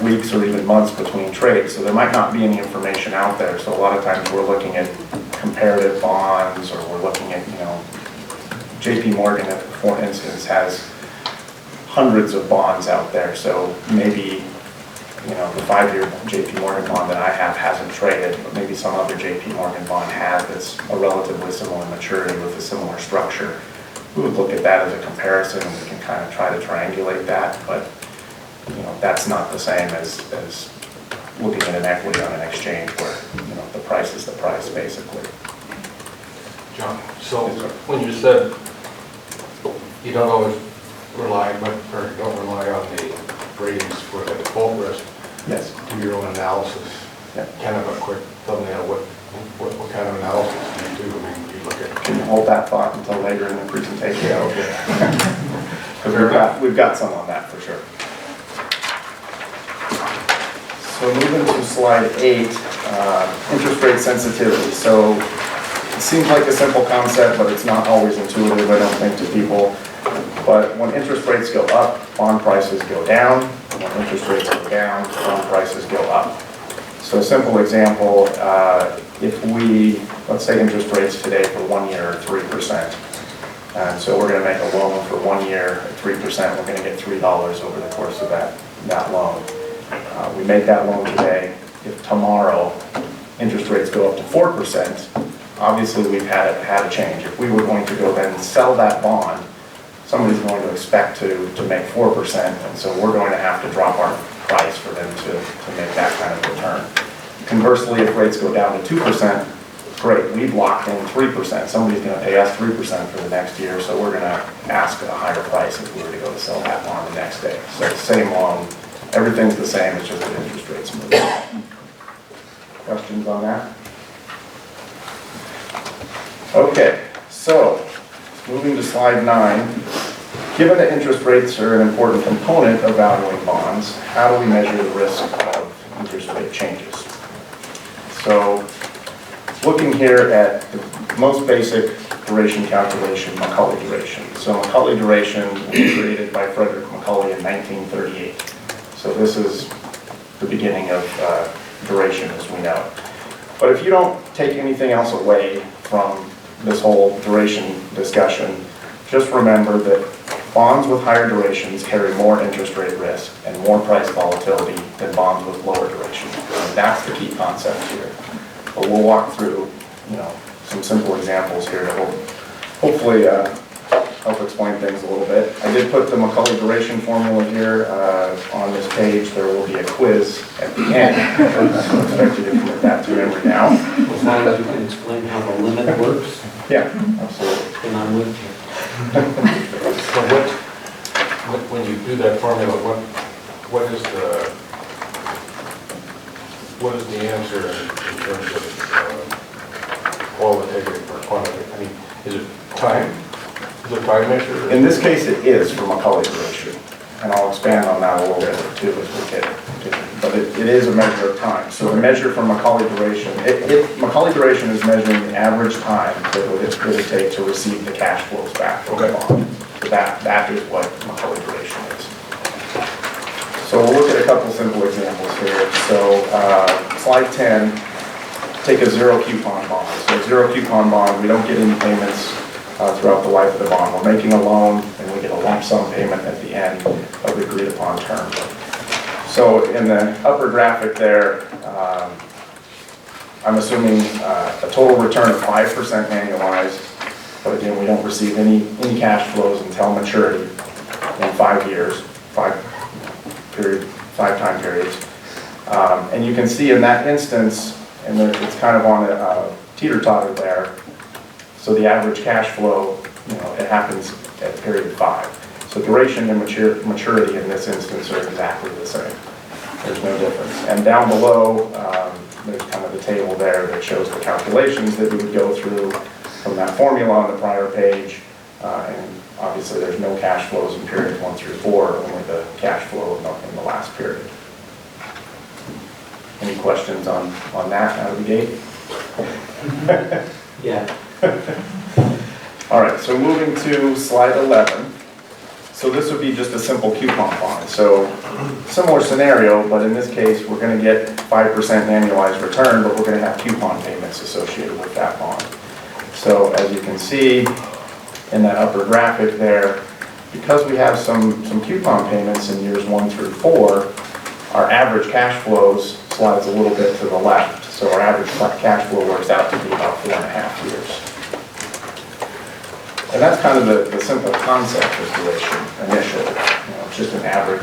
weeks or even months between trades. So there might not be any information out there. So a lot of times we're looking at comparative bonds, or we're looking at, JP Morgan, for instance, has hundreds of bonds out there. So maybe, the 5-year JP Morgan bond that I have hasn't traded, but maybe some other JP Morgan bond has that's a relatively similar maturity with a similar structure. We would look at that as a comparison, and we can kind of try to triangulate that, but that's not the same as looking at an equity on an exchange where the price is the price, basically. John, so when you said you don't always rely, or don't rely on the ratings for the default risk, yes, do your own analysis. Yeah. Kind of a quick thumbnail, what kind of analysis do you do? I mean, you look at... Can you hold that thought until later in the presentation? Yeah, okay. Because we've got some on that for sure. So moving to slide 8, interest rate sensitivity. So it seems like a simple concept, but it's not always intuitive, I don't think, to people. But when interest rates go up, bond prices go down. And when interest rates go down, bond prices go up. So a simple example, if let's say interest rates today for 1 year are 3%. And so we're going to make a loan for 1 year at 3%. We're going to get $3 over the course of that loan. We make that loan today. If tomorrow interest rates go up to 4%, obviously we've had a change. If we were going to go then sell that bond, somebody's going to expect to make 4%, and so we're going to have to drop our price for them to make that kind of return. Conversely, if rates go down to 2%, great, we've locked in 3%. Somebody's going to pay us 3% for the next year, so we're going to ask a higher price if we were to go to sell that bond the next day. So same loan, everything's the same, it's just that interest rates move. Questions on that? Okay, so moving to slide 9. Given that interest rates are an important component of valuing bonds, how do we measure the risk of interest rate changes? So looking here at the most basic duration calculation, Macaulay duration. So Macaulay duration was created by Frederick Macaulay in 1938. So this is the beginning of duration as we know. But if you don't take anything else away from this whole duration discussion, just remember that bonds with higher durations carry more interest rate risk and more price volatility than bonds with lower duration. And that's the key concept here. But we'll walk through, some simple examples here that will hopefully help explain things a little bit. I did put the Macaulay duration formula here on this page. There will be a quiz at the end. I expect you to commit that to memory now. As long as you can explain how the limit works, Yeah, absolutely. then I'm with you. So when you do that formula, what is the answer in terms of qualitative or quantitative? I mean, is it time? Is it time measure? In this case, it is for Macaulay duration, and I'll expand on that a little bit too as we get to it. But it is a measure of time. So the measure for Macaulay duration, Macaulay duration is measuring the average time that it would take to receive the cash flows back from the bond. So that is what Macaulay duration is. So we'll look at a couple simple examples here. So slide 10, take a zero coupon bond. So a zero coupon bond, we don't get any payments throughout the life of the bond. We're making a loan and we get a lump sum payment at the end of the agreed upon term. So in the upper graphic there, I'm assuming a total return of 5% annualized, but again, we don't receive any cash flows until maturity in 5 years, five time periods. And you can see in that instance, and it's kind of on a teeter-totter there, so the average cash flow, it happens at period 5. So duration and maturity in this instance are exactly the same. There's no difference. And down below, there's kind of the table there that shows the calculations that we would go through from that formula on the prior page. And obviously there's no cash flows in periods 1 through 4, only the cash flow in the last period. Any questions on that out of the gate? Yeah. All right, so moving to slide 11. So this would be just a simple coupon bond. So similar scenario, but in this case, we're going to get 5% annualized return, but we're going to have coupon payments associated with that bond. So as you can see in that upper graphic there, because we have some coupon payments in years 1 through 4, our average cash flows slides a little bit to the left. So our average cash flow works out to be about 4.5 years. And that's kind of the simple concept of duration initially. It's just an average,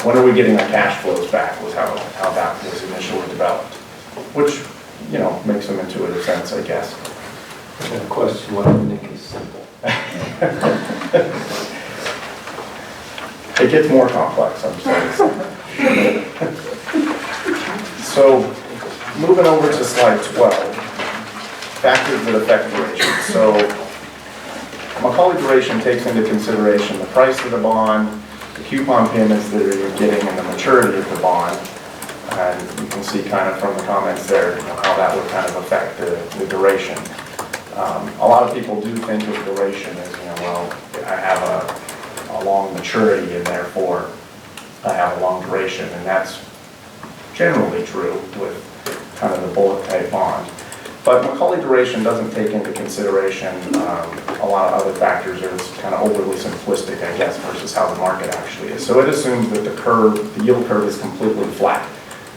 when are we getting our cash flows back was how that was initially developed. Which, makes some intuitive sense, I guess. I got a question, what I think is simple. It gets more complex, I'm sorry. So, moving over to slide 12, factors that affect duration. So, Macaulay duration takes into consideration the price of the bond, the coupon payments that you're getting, and the maturity of the bond. And you can see kind of from the comments there, how that would kind of affect the duration. A lot of people do think of duration as, I have a long maturity and therefore I have a long duration, and that's generally true with kind of the bullet type bond. But Macaulay duration doesn't take into consideration a lot of other factors, or it's kind of overly simplistic, I guess, versus how the market actually is. So it assumes that the yield curve is completely flat,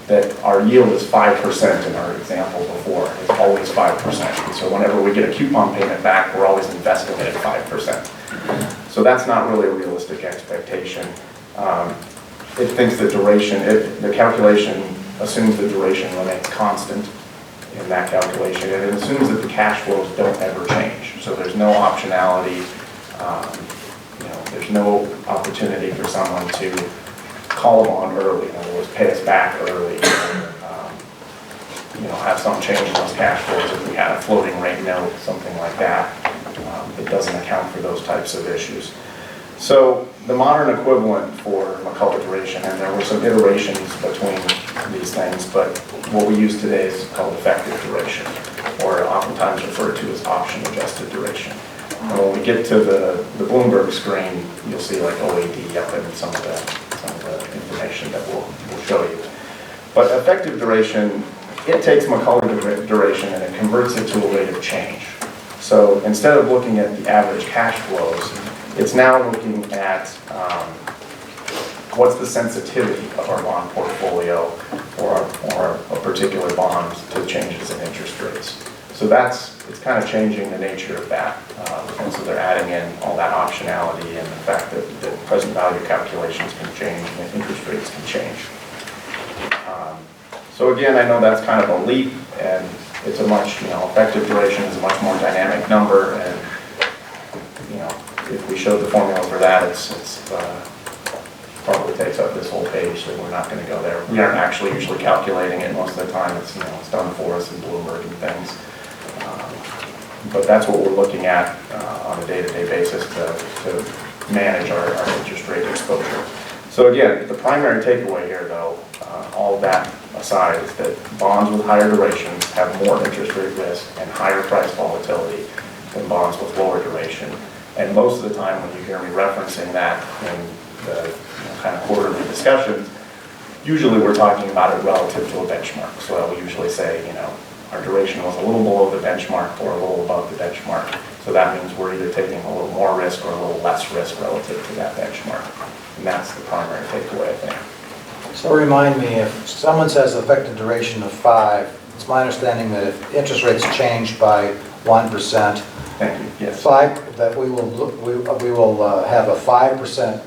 that our yield is 5% in our example before. It's always 5%. And so whenever we get a coupon payment back, we're always investing it at 5%. So that's not really a realistic expectation. It thinks the duration, the calculation assumes the duration remains constant in that calculation, and it assumes that the cash flows don't ever change. So there's no optionality, there's no opportunity for someone to call them on early, in other words, pay us back early, have some change in those cash flows if we had a floating rate note, something like that. It doesn't account for those types of issues. So the modern equivalent for Macaulay duration, and there were some iterations between these things, but what we use today is called effective duration, or oftentimes referred to as option-adjusted duration. And when we get to the Bloomberg screen, you'll see like OAD up in some of the information that we'll show you. But effective duration, it takes Macaulay duration and it converts it to a rate of change. So instead of looking at the average cash flows, It's now looking at what's the sensitivity of our bond portfolio or a particular bond to changes in interest rates. So it's kind of changing the nature of that. And so they're adding in all that optionality and the fact that present value calculations can change and interest rates can change. So again, I know that's kind of a leap, and it's a much, effective duration is a much more dynamic number, and, if we showed the formula for that, it's probably takes up this whole page, so we're not going to go there. We aren't actually usually calculating it most of the time. It's, it's done for us in Bloomberg and things. But that's what we're looking at on a day-to-day basis to manage our interest rate exposure. So again, the primary takeaway here, though, all of that aside, is that bonds with higher durations have more interest rate risk and higher price volatility than bonds with lower duration. And most of the time when you hear me referencing that in the kind of quarterly discussions, usually we're talking about it relative to a benchmark. So I will usually say, our duration was a little below the benchmark or a little above the benchmark. So that means we're either taking a little more risk or a little less risk relative to that benchmark. And that's the primary takeaway, I think. So remind me, if someone says effective duration of 5, it's my understanding that if interest rates change by 1%, thank you, yes, that we will have a 5%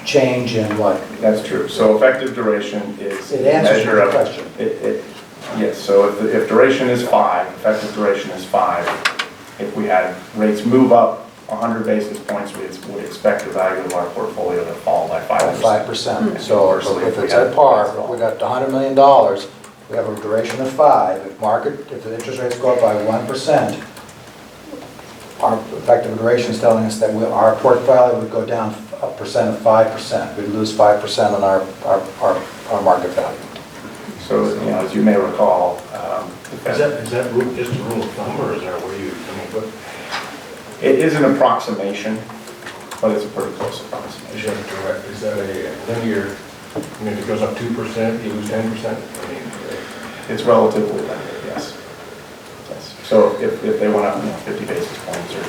change in what? That's true. So effective duration is It answers measure your of question. Yes. So if duration is 5, effective duration is 5. If we had rates move up 100 basis points, we would expect the value of our portfolio to fall by 5%. 5%. So if it's at par, we got $100 million, we have a duration of 5. If the interest rates go up by 1%, our effective duration is telling us that our portfolio would go down a percent of 5%. We'd lose 5% on our market value. So, as you may recall, Is that just a rule of thumb, or is that where you, it is an approximation, but it's a pretty close approximation. is that a linear, if it goes up 2%, you lose 10%? It's relatively linear, yes. So if they went up 50 basis points, or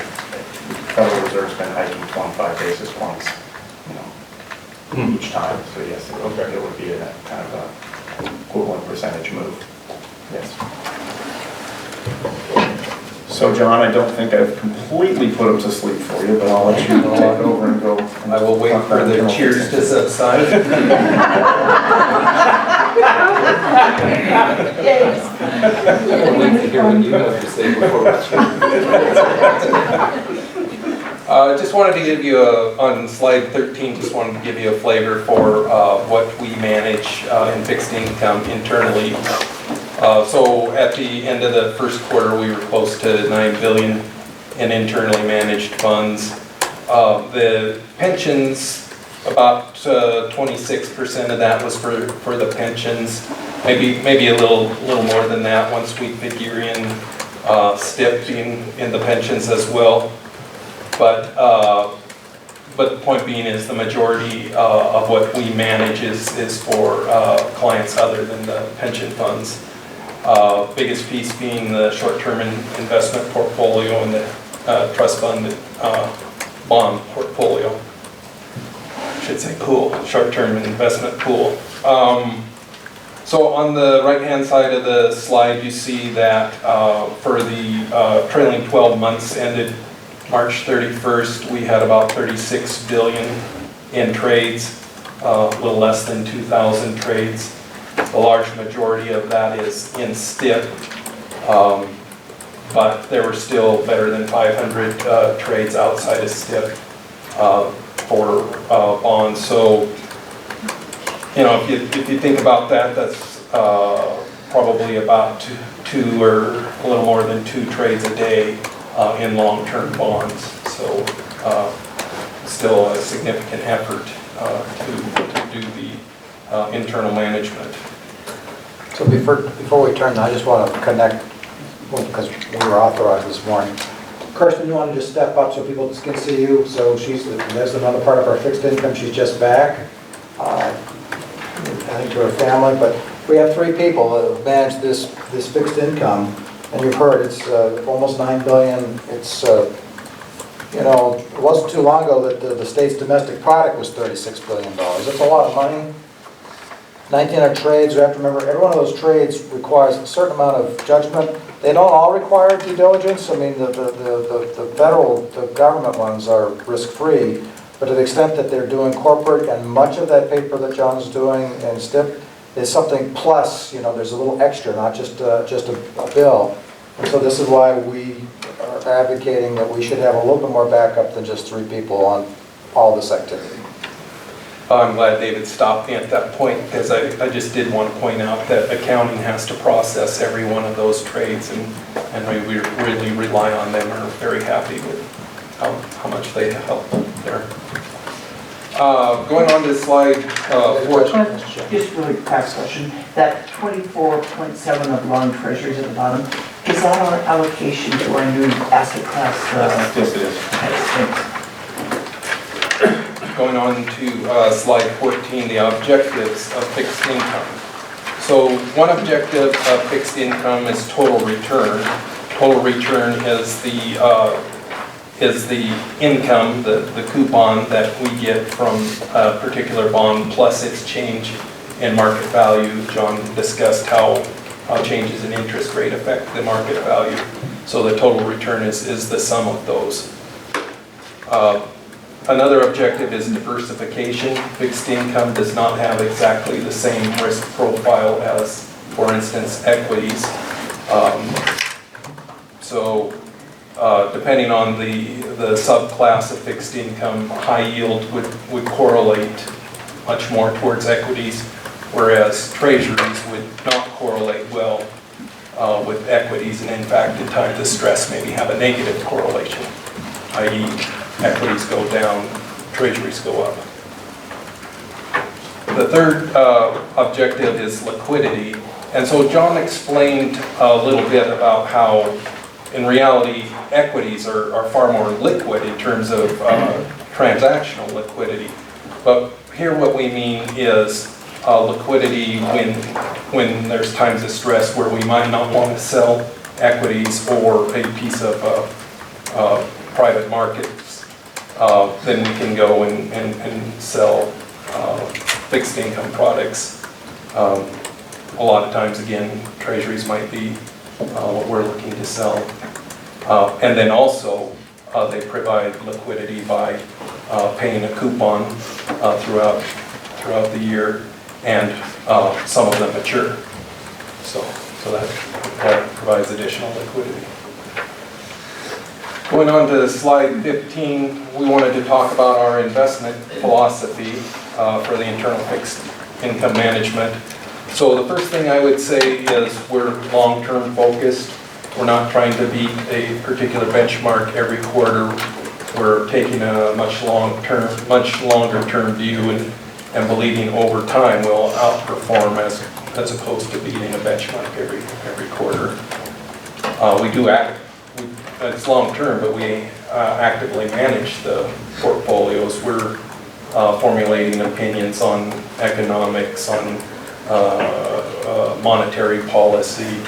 Federal Reserve's been hiking 25 basis points, each time, so yes, it would be a kind of a equivalent percentage move, yes. So John, I don't think I've completely put them to sleep for you, but I'll let you take over and go. I will wait for the cheers to subside. I'll wait to hear what you have to say before we just wanted to give you on slide 13, just wanted to give you a flavor for what we manage in fixed income internally. So at the end of the first quarter, we were close to $9 billion in internally managed funds. The pensions, about 26% of that was for the pensions. Maybe a little more than that once we figure in STIP in the pensions as well. But the point being is the majority of what we manage is for clients other than the pension funds. Biggest piece being the short-term investment portfolio and the trust fund bond portfolio. I should say pool, short-term investment pool. So on the right-hand side of the slide, you see that for the trailing 12 months ended March 31st, we had about 36 billion in trades, a little less than 2,000 trades. The large majority of that is in STIP, but there were still better than 500 trades outside of STIP for bonds. So, if you think about that, that's probably about two or a little more than 2 trades a day in long-term bonds. So, still a significant effort to do the internal management. So before we turn, I just want to connect, because we were authorized this morning. Kirsten, you want to just step up so people can see you? So there's another part of our fixed income. She's just back, adding to her family. But we have 3 people that manage this fixed income, and you've heard it's almost $9 billion. It's you know, it wasn't too long ago that the state's domestic product was $36 billion. That's a lot of money. 1,900 trades, we have to remember, every one of those trades requires a certain amount of judgment. They don't all require due diligence. I mean, the federal, the government ones are risk-free, but to the extent that they're doing corporate, and much of that paper that John's doing and STIP is something plus, you know, there's a little extra, not just a bill. And so this is why we are advocating that we should have a little bit more backup than just 3 people on all this activity. I'm glad David stopped me at that point, because I just did want to point out that accounting has to process every one of those trades, and we really rely on them and are very happy with how much they help there. Going on to slide 14. Just really fast question, that 24.7 of lawn treasuries at the bottom, is that our allocation to our new asset class? Yes, it is. Thanks. Going on to slide 14, the objectives of fixed income. So one objective of fixed income is total return. Total return is the income, the coupon that we get from a particular bond plus its change in market value. John discussed how changes in interest rate affect the market value. So the total return is the sum of those. Another objective is diversification. Fixed income does not have exactly the same risk profile as, for instance, equities. Depending on the subclass of fixed income, high yield would correlate much more towards equities, whereas treasuries would not correlate well with equities, and in fact, in times of stress, maybe have a negative correlation, i.e. equities go down, treasuries go up. The third objective is liquidity. And so John explained a little bit about how, in reality, equities are far more liquid in terms of transactional liquidity. But here what we mean is liquidity when there's times of stress where we might not want to sell equities or a piece of private markets. Then we can go and sell fixed income products. A lot of times, again, treasuries might be what we're looking to sell. And then also, they provide liquidity by paying a coupon throughout the year, and some of them mature. So that provides additional liquidity. Going on to slide 15, we wanted to talk about our investment philosophy for the internal fixed income management. So the first thing I would say is we're long-term focused. We're not trying to beat a particular benchmark every quarter. We're taking a much longer term view and believing over time we'll outperform as opposed to beating a benchmark every quarter. It's long-term, but we actively manage the portfolios. We're formulating opinions on economics, on monetary policy,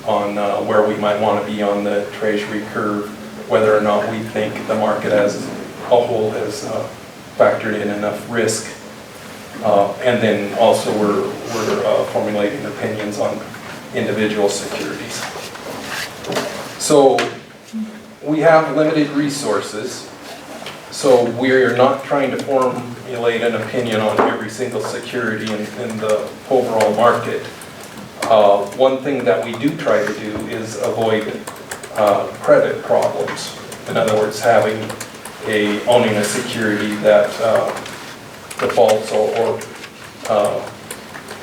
on where we might want to be on the treasury curve, whether or not we think the market as a whole has factored in enough risk. And then also we're formulating opinions on individual securities. So we have limited resources, so we're not trying to formulate an opinion on every single security in the overall market. One thing that we do try to do is avoid credit problems. In other words, owning a security that defaults or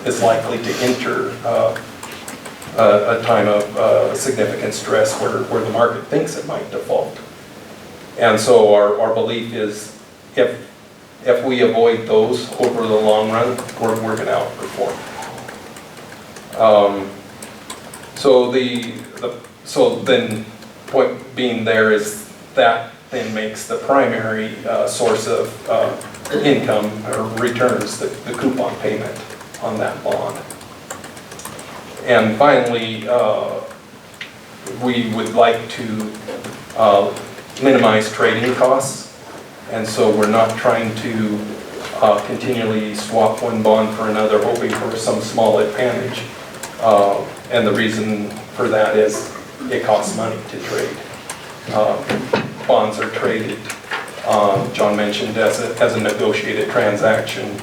is likely to enter a time of significant stress where the market thinks it might default. And so our belief is if we avoid those over the long run, we're going to outperform. So then point being there is that then makes the primary source of income or returns the coupon payment on that bond. And finally, we would like to minimize trading costs. And so we're not trying to continually swap one bond for another, hoping for some small advantage. And the reason for that is it costs money to trade. Bonds are traded, John mentioned, as a negotiated transaction.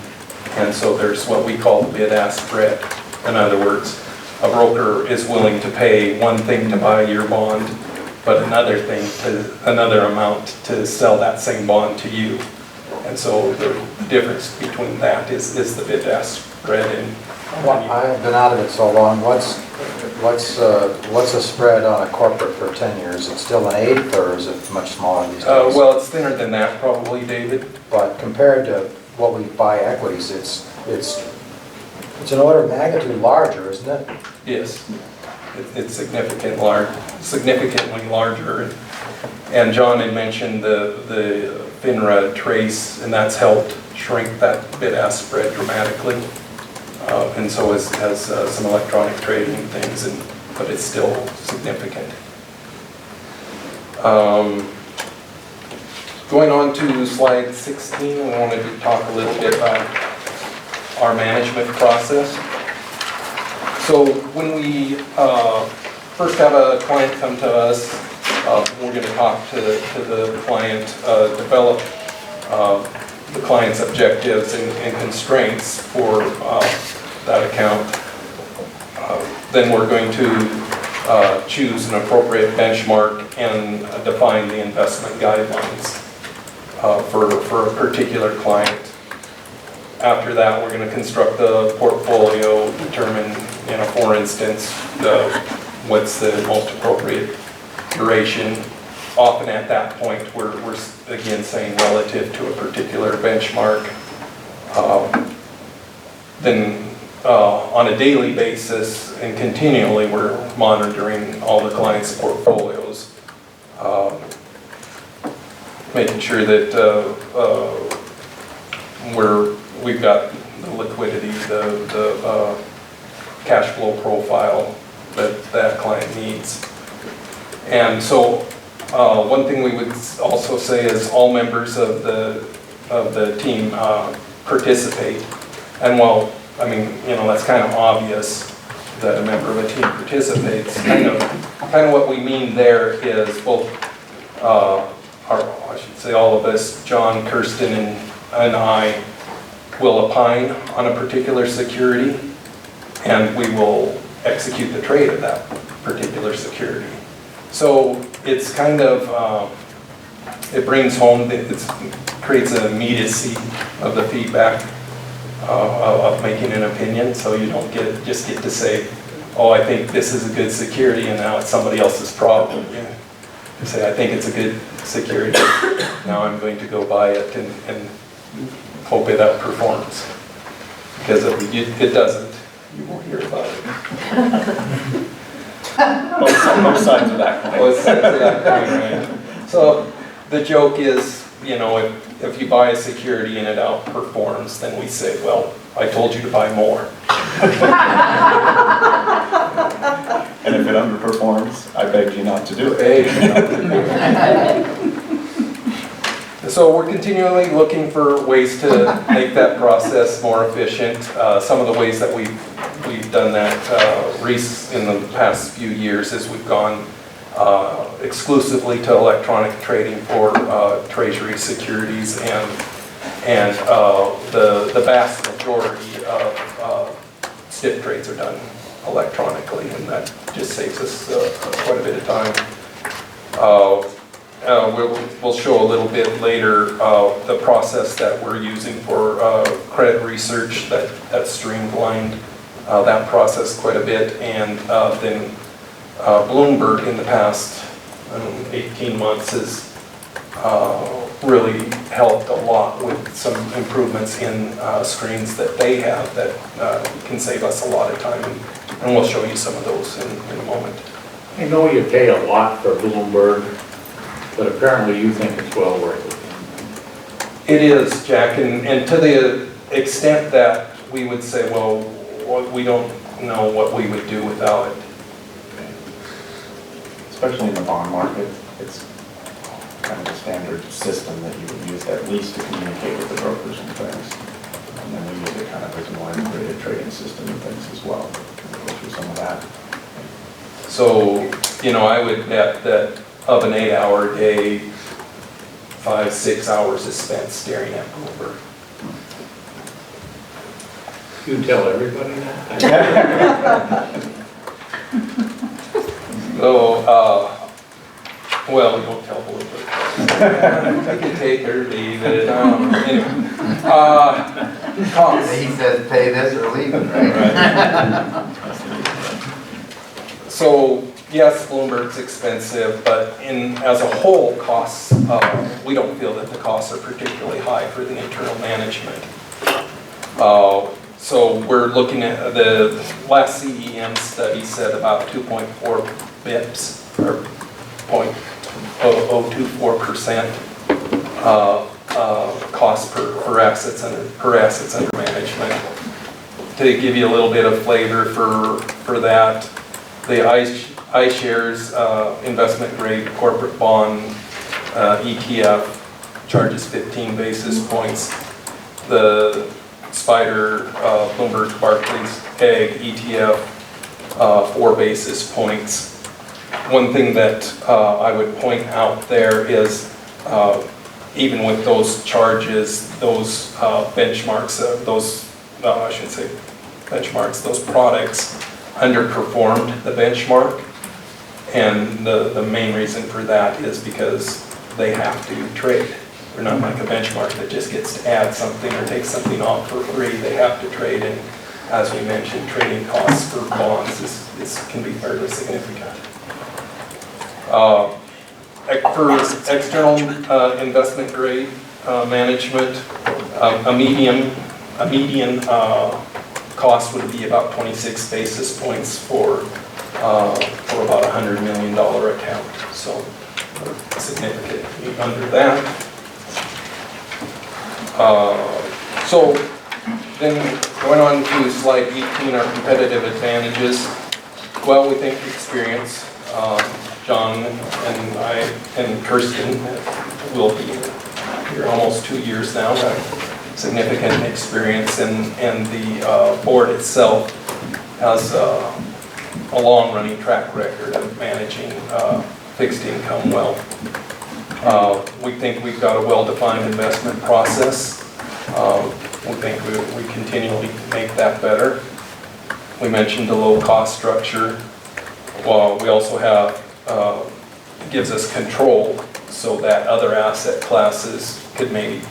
And so there's what we call the bid-ask spread. In other words, a broker is willing to pay one thing to buy your bond, but another amount to sell that same bond to you. And so the difference between that is the bid-ask spread. Well, I've been out of it so long. What's a spread on a corporate for 10 years? Is it still an eighth, or is it much smaller these days? Well, it's thinner than that probably, David. But compared to what we buy equities, it's an order of magnitude larger, isn't it? Yes, it's significantly larger. And John had mentioned the FINRA trace, and that's helped shrink that bid-ask spread dramatically. And so has some electronic trading things, but it's still significant. Going on to slide 16, we wanted to talk a little bit about our management process. So when we first have a client come to us, we're going to talk to the client, develop the client's objectives and constraints for that account. Then we're going to choose an appropriate benchmark and define the investment guidelines for a particular client. After that, we're going to construct the portfolio, determine, for instance, what's the most appropriate duration. Often at that point, we're again saying relative to a particular benchmark. Then on a daily basis and continually, we're monitoring all the clients' portfolios, making sure that we've got the liquidity, the cash flow profile that client needs. And so one thing we would also say is all members of the team participate. And while, that's kind of obvious that a member of a team participates, kind of what we mean there is both, I should say all of us, John, Kirsten, and I will opine on a particular security, and we will execute the trade of that particular security. So it's kind of, it brings home, it creates an immediacy of the feedback of making an opinion, so you don't just get to say, oh, I think this is a good security, and now it's somebody else's problem. You say, I think it's a good security, now I'm going to go buy it and hope it outperforms. Because if it doesn't, you won't hear about it. Both sides of that coin. Both sides of that coin, right? So the joke is, if you buy a security and it outperforms, then we say, well, I told you to buy more. And if it underperforms, I begged you not to do it. So we're continually looking for ways to make that process more efficient. Some of the ways that we've done that in the past few years is we've gone exclusively to electronic trading for treasury securities, and the vast majority of stiff trades are done electronically, and that just saves us quite a bit of time. We'll show a little bit later the process that we're using for credit research that's streamlined that process quite a bit, and then Bloomberg in the past 18 months has really helped a lot with some improvements in screens that they have that can save us a lot of time, and we'll show you some of those in a moment. I know you pay a lot for Bloomberg, but apparently you think it's well worth it. It is, Jack, and to the extent that we would say, well, we don't know what we would do without it. Especially in the bond market, kind of a standard system that you would use at least to communicate with the brokers and things. And then we use it kind of as a more integrated trading system and things as well. We'll go through some of that. So, you know, I would bet that of an 8-hour day, 5-6 hours is spent staring at Bloomberg. You tell everybody that? So, well, we won't tell Bloomberg. I can take or leave it. Anyway. Costs. He says pay this or leave it, right? So, yes, Bloomberg's expensive, but as a whole, costs, we don't feel that the costs are particularly high for the internal management. So we're looking at the last CEM study said about 2.4 bips or 0.0024% cost per assets under management. To give you a little bit of flavor for that, the iShares investment grade corporate bond ETF charges 15 basis points. The Spider Bloomberg Barclays Ag ETF 4 basis points. One thing that I would point out there is even with those charges, those benchmarks, those products underperformed the benchmark. And the main reason for that is because they have to trade. They're not like a benchmark that just gets to add something or take something off for free. They have to trade, and as we mentioned, trading costs for bonds can be fairly significant. For external investment grade management, a median cost would be about 26 basis points for about $100 million account. So significantly under that. So then going on to slide 18, our competitive advantages. Well, we think experience. John and I and Kirsten will be here almost 2 years now. Significant experience, and the board itself has a long-running track record of managing fixed income well. We think we've got a well-defined investment process. We think we continually make that better. We mentioned the low-cost structure. Well, we also have, gives us control so that other asset classes could maybe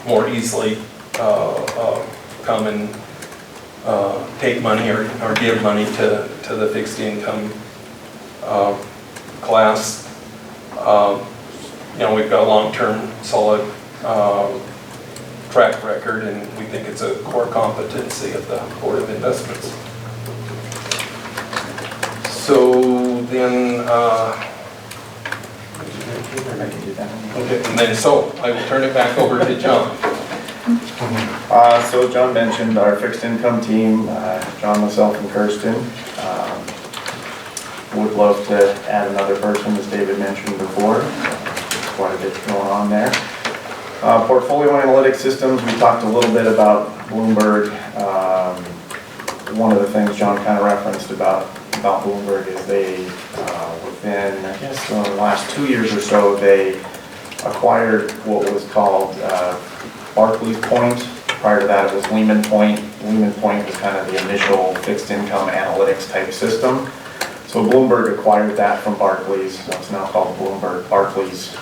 more easily come and take money or give money to the fixed income class. You know, we've got a long-term solid track record, and we think it's a core competency of the Board of Investments. So then, okay, and then so I will turn it back over to John. So John mentioned our fixed income team, John, myself, and Kirsten. Would love to add another person, as David mentioned before. Quite a bit going on there. Portfolio analytics systems, we talked a little bit about Bloomberg. One of the things John kind of referenced about Bloomberg is they, within, I guess, the last 2 years or so, they acquired what was called Barclays Point. Prior to that, it was Lehman Point. Lehman Point was kind of the initial fixed income analytics type system. So Bloomberg acquired that from Barclays. So it's now called Bloomberg Barclays,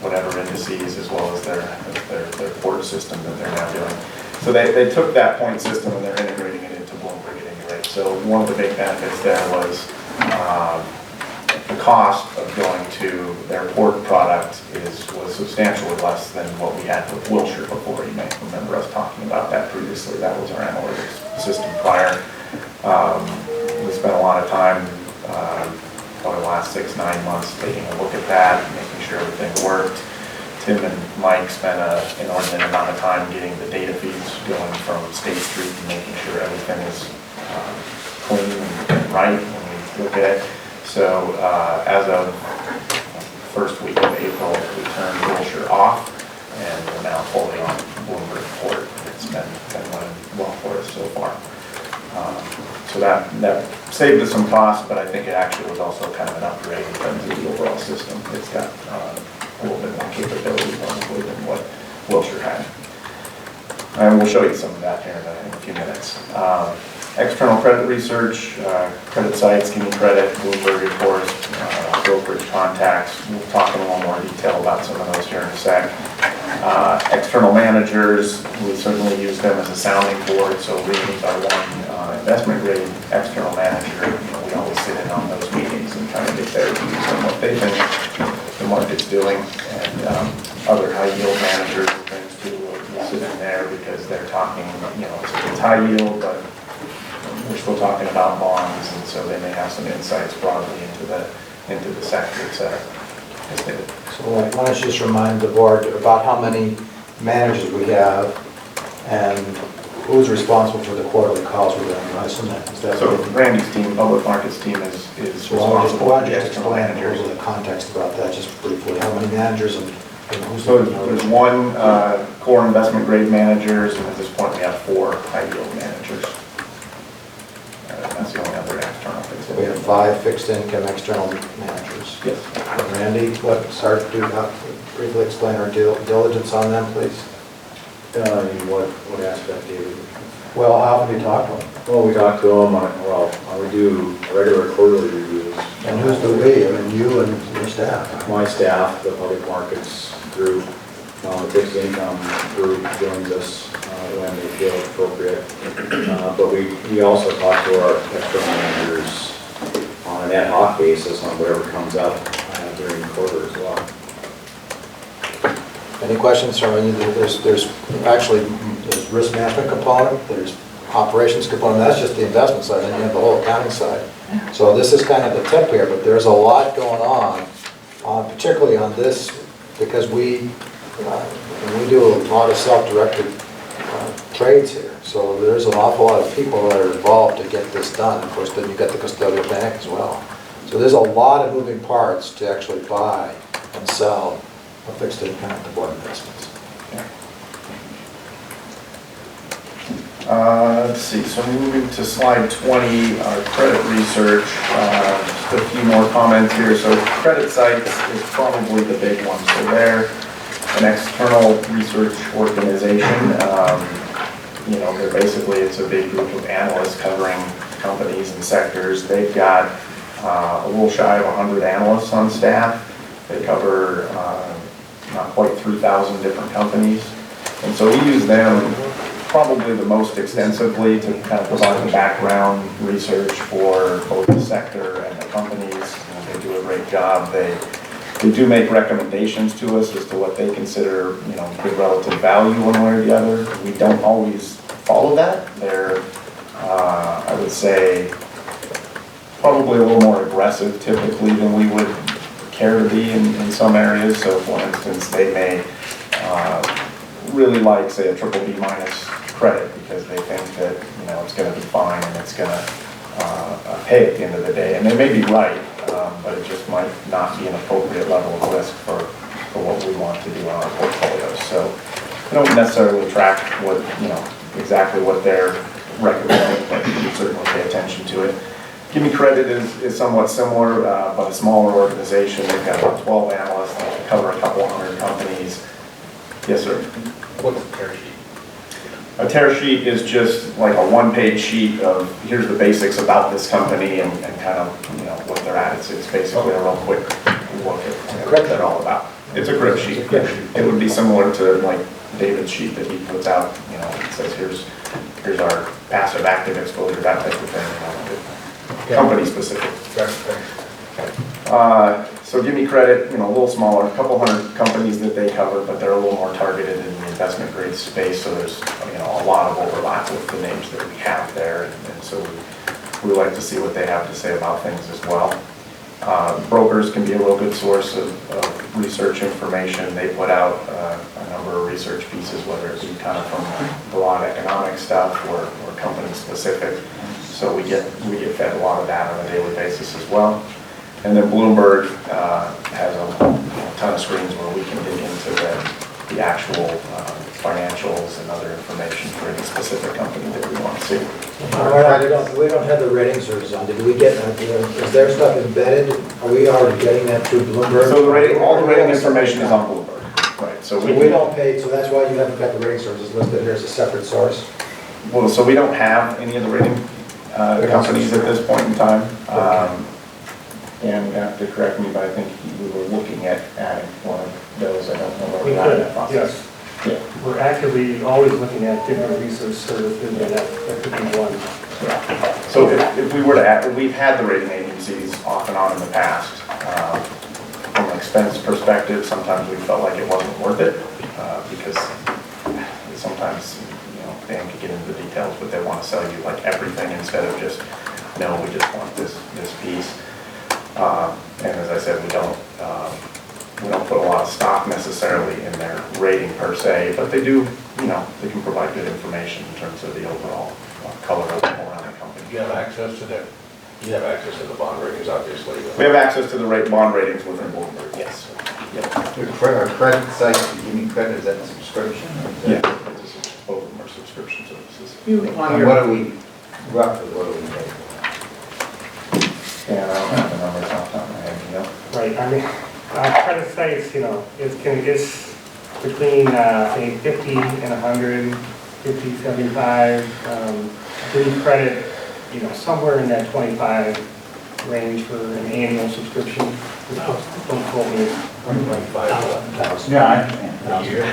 whatever indices, as well as their port system that they're now doing. So they took that point system and they're integrating it into Bloomberg at any rate. So one of the big benefits there was the cost of going to their port product was substantially less than what we had with Wilshire before. You may remember us talking about that previously. That was our analytics system prior. We spent a lot of time, probably the last 6-9 months, taking a look at that, making sure everything worked. Tim and Mike spent an inordinate amount of time getting the data feeds going from State Street and making sure everything is clean and right when we look at it. So as of first week of April, we turned Wilshire off, and we're now fully on Bloomberg Port. It's been running well for us so far. So that saved us some costs, but I think it actually was also kind of an upgrade in terms of the overall system. It's got a little bit more capability probably than what Wilshire had. And we'll show you some of that here in a few minutes. External credit research, credit sites, Give Me Credit, Bloomberg reports, brokerage contacts. We'll talk in a little more detail about some of those here in a sec. External managers, we certainly use them as a sounding board, so Regions are one investment grade external manager. We always sit in on those meetings and kind of get their views on what they think the market's doing, and other high yield managers and things too will sit in there because they're talking, it's high yield, but we're still talking about bonds, and so they may have some insights broadly into the sector, etc. So why don't you just remind the board about how many managers we have and who's responsible for the quarterly calls with them? I assume that. So Randy's team, public markets team is So why responsible don't for you the just external explain managers. a little context about that just briefly? How many managers and who's? So there's one core investment grade managers, and at this point we have 4 high yield managers. That's the only other external fixed We have 5 fixed income external managers. Yes. And Randy, start to briefly explain our diligence on them, please. In what aspect, David? Well, how often do you talk to them? Well, we talk to them, we do regular quarterly reviews. And who's the we? I mean, you and your staff. My staff, the public markets group, the fixed income group joins us when they feel appropriate. But we also talk to our external managers on an ad hoc basis on whatever comes up during the quarter as well. Any questions from any? There's risk management component, there's operations component, that's just the investment side, and you have the whole accounting side. So this is kind of the tip here, but there's a lot going on, particularly on this, because we do a lot of self-directed trades here. So there's an awful lot of people that are involved to get this done. Of course, then you've got the custodial bank as well. So there's a lot of moving parts to actually buy and sell a fixed income at board investments. Let's see, so moving to slide 20, our credit research, just a few more comments here. So credit sites is probably the big one. So they're an external research organization. They're basically, it's a big group of analysts covering companies and sectors. They've got a little shy of 100 analysts on staff. They cover not quite 3,000 different companies. And so we use them probably the most extensively to kind of provide the background research for both the sector and the companies. They do a great job. They do make recommendations to us as to what they consider, good relative value one way or the other. We don't always follow that. They're, I would say, probably a little more aggressive typically than we would care to be in some areas. So for instance, they may really like, say, a BBB minus credit because they think that, it's going to be fine and it's going to pay at the end of the day. And they may be right, but it just might not be an appropriate level of risk for what we want to do on our portfolios. So we don't necessarily track what, exactly what they're recommending, but we certainly pay attention to it. Give Me Credit is somewhat similar, but a smaller organization. They've got about 12 analysts that cover a couple hundred companies. Yes, sir? What's a tear sheet? A tear sheet is just like a one-page sheet of here's the basics about this company and kind of what they're at. It's basically a real quick look at what they're all about. It's a crib sheet. It would be similar to like David's sheet that he puts out. It says here's our passive active exposure, that type of thing. Company specific. So Give Me Credit, a little smaller, a couple hundred companies that they cover, but they're a little more targeted in the investment grade space. So there's a lot of overlap with the names that we have there, and so we like to see what they have to say about things as well. Brokers can be a real good source of research information. They put out a number of research pieces, whether it be kind of from broad economic stuff or company specific. So we get fed a lot of that on a daily basis as well. And then Bloomberg has ton of screens where we can dig into the actual financials and other information for any specific company that we want to see. We don't have the rating services on. Did we get, is their stuff embedded? Are we already getting that through Bloomberg? So all the rating information is on Bloomberg, right? So we don't pay, so that's why you haven't got the rating services listed here as a separate source? Well, so we don't have any of the rating companies at this point in time. And you have to correct me, but I think we were looking at adding one of those. I don't know where We we're at in could, that process. yes. We're actively always looking at different research services, and that could be one. Yeah. So if we were to add, we've had the rating agencies off and on in the past. From an expense perspective, sometimes we felt like it wasn't worth it because sometimes, Dan could get into the details, but they want to sell you like everything instead of just, no, we just want this piece. And as I said, we don't put a lot of stock necessarily in their rating per se, but they do, they can provide good information in terms of the overall color of around the company. You have access to the bond ratings, obviously. We have access to the bond ratings within Bloomberg, yes. Our credit site, you mean credit, is that a subscription? Yeah, both of them are subscription services. And what do we, roughly, what do we pay? Yeah, I don't have the numbers off the top of my head, Right, I mean, credit sites, it's between, say, 50 and 100, 50, 75. I believe credit, somewhere in that 25 range for an annual subscription. Don't quote me. 25,000. Yeah, I understand. A year.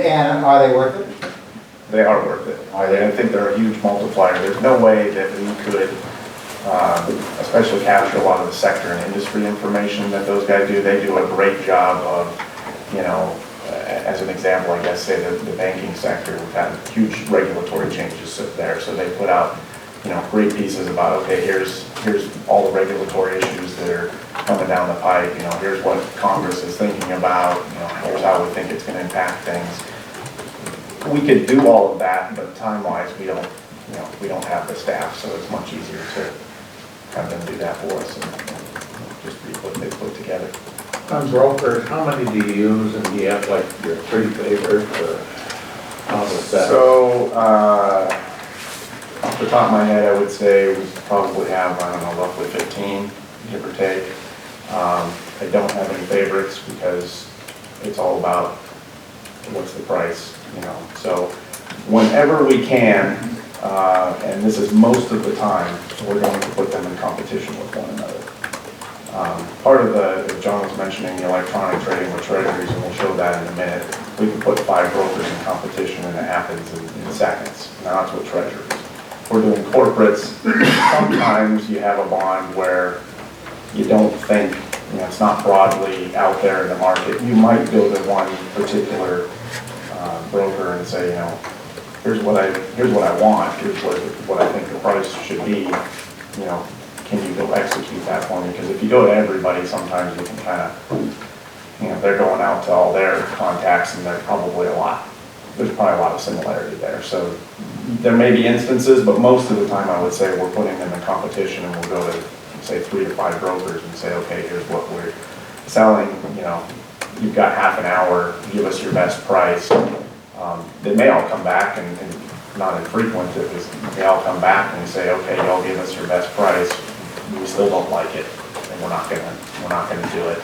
And are they worth it? They are worth it. I think they're a huge multiplier. There's no way that we could, especially capture a lot of the sector and industry information that those guys do. They do a great job of, as an example, I guess, say the banking sector, we've had huge regulatory changes there. So they put out, great pieces about, okay, here's all the regulatory issues that are coming down the pipe. Here's what Congress is thinking about. Here's how we think it's going to impact things. We could do all of that, but time-wise, we don't have the staff, so it's much easier to have them do that for us and just read what they put together. On brokers, how many do you use, and do you have like your 3 favorites, or how is that? So, off the top of my head, I would say we probably have, I don't know, roughly 15, give or take. I don't have any favorites because it's all about what's the price, So whenever we can, and this is most of the time, we're going to put them in competition with one another. Part of as John was mentioning, the electronic trading with treasuries, and we'll show that in a minute, we can put 5 brokers in competition and it happens in seconds. Now that's with treasuries. We're doing corporates. Sometimes you have a bond where you don't think, it's not broadly out there in the market. You might go to one particular broker and say, here's what I want, here's what I think the price should be, can you go execute that for me? Because if you go to everybody, sometimes you can kind of, they're going out to all their contacts and there's probably a lot of similarity there. So there may be instances, but most of the time I would say we're putting them in competition and we'll go to, say, 3 to 5 brokers and say, okay, here's what we're selling, you've got half an hour, give us your best price. They may all come back, and not infrequent, they all come back and say, okay, y'all give us your best price, we still don't like it, and we're not gonna do it.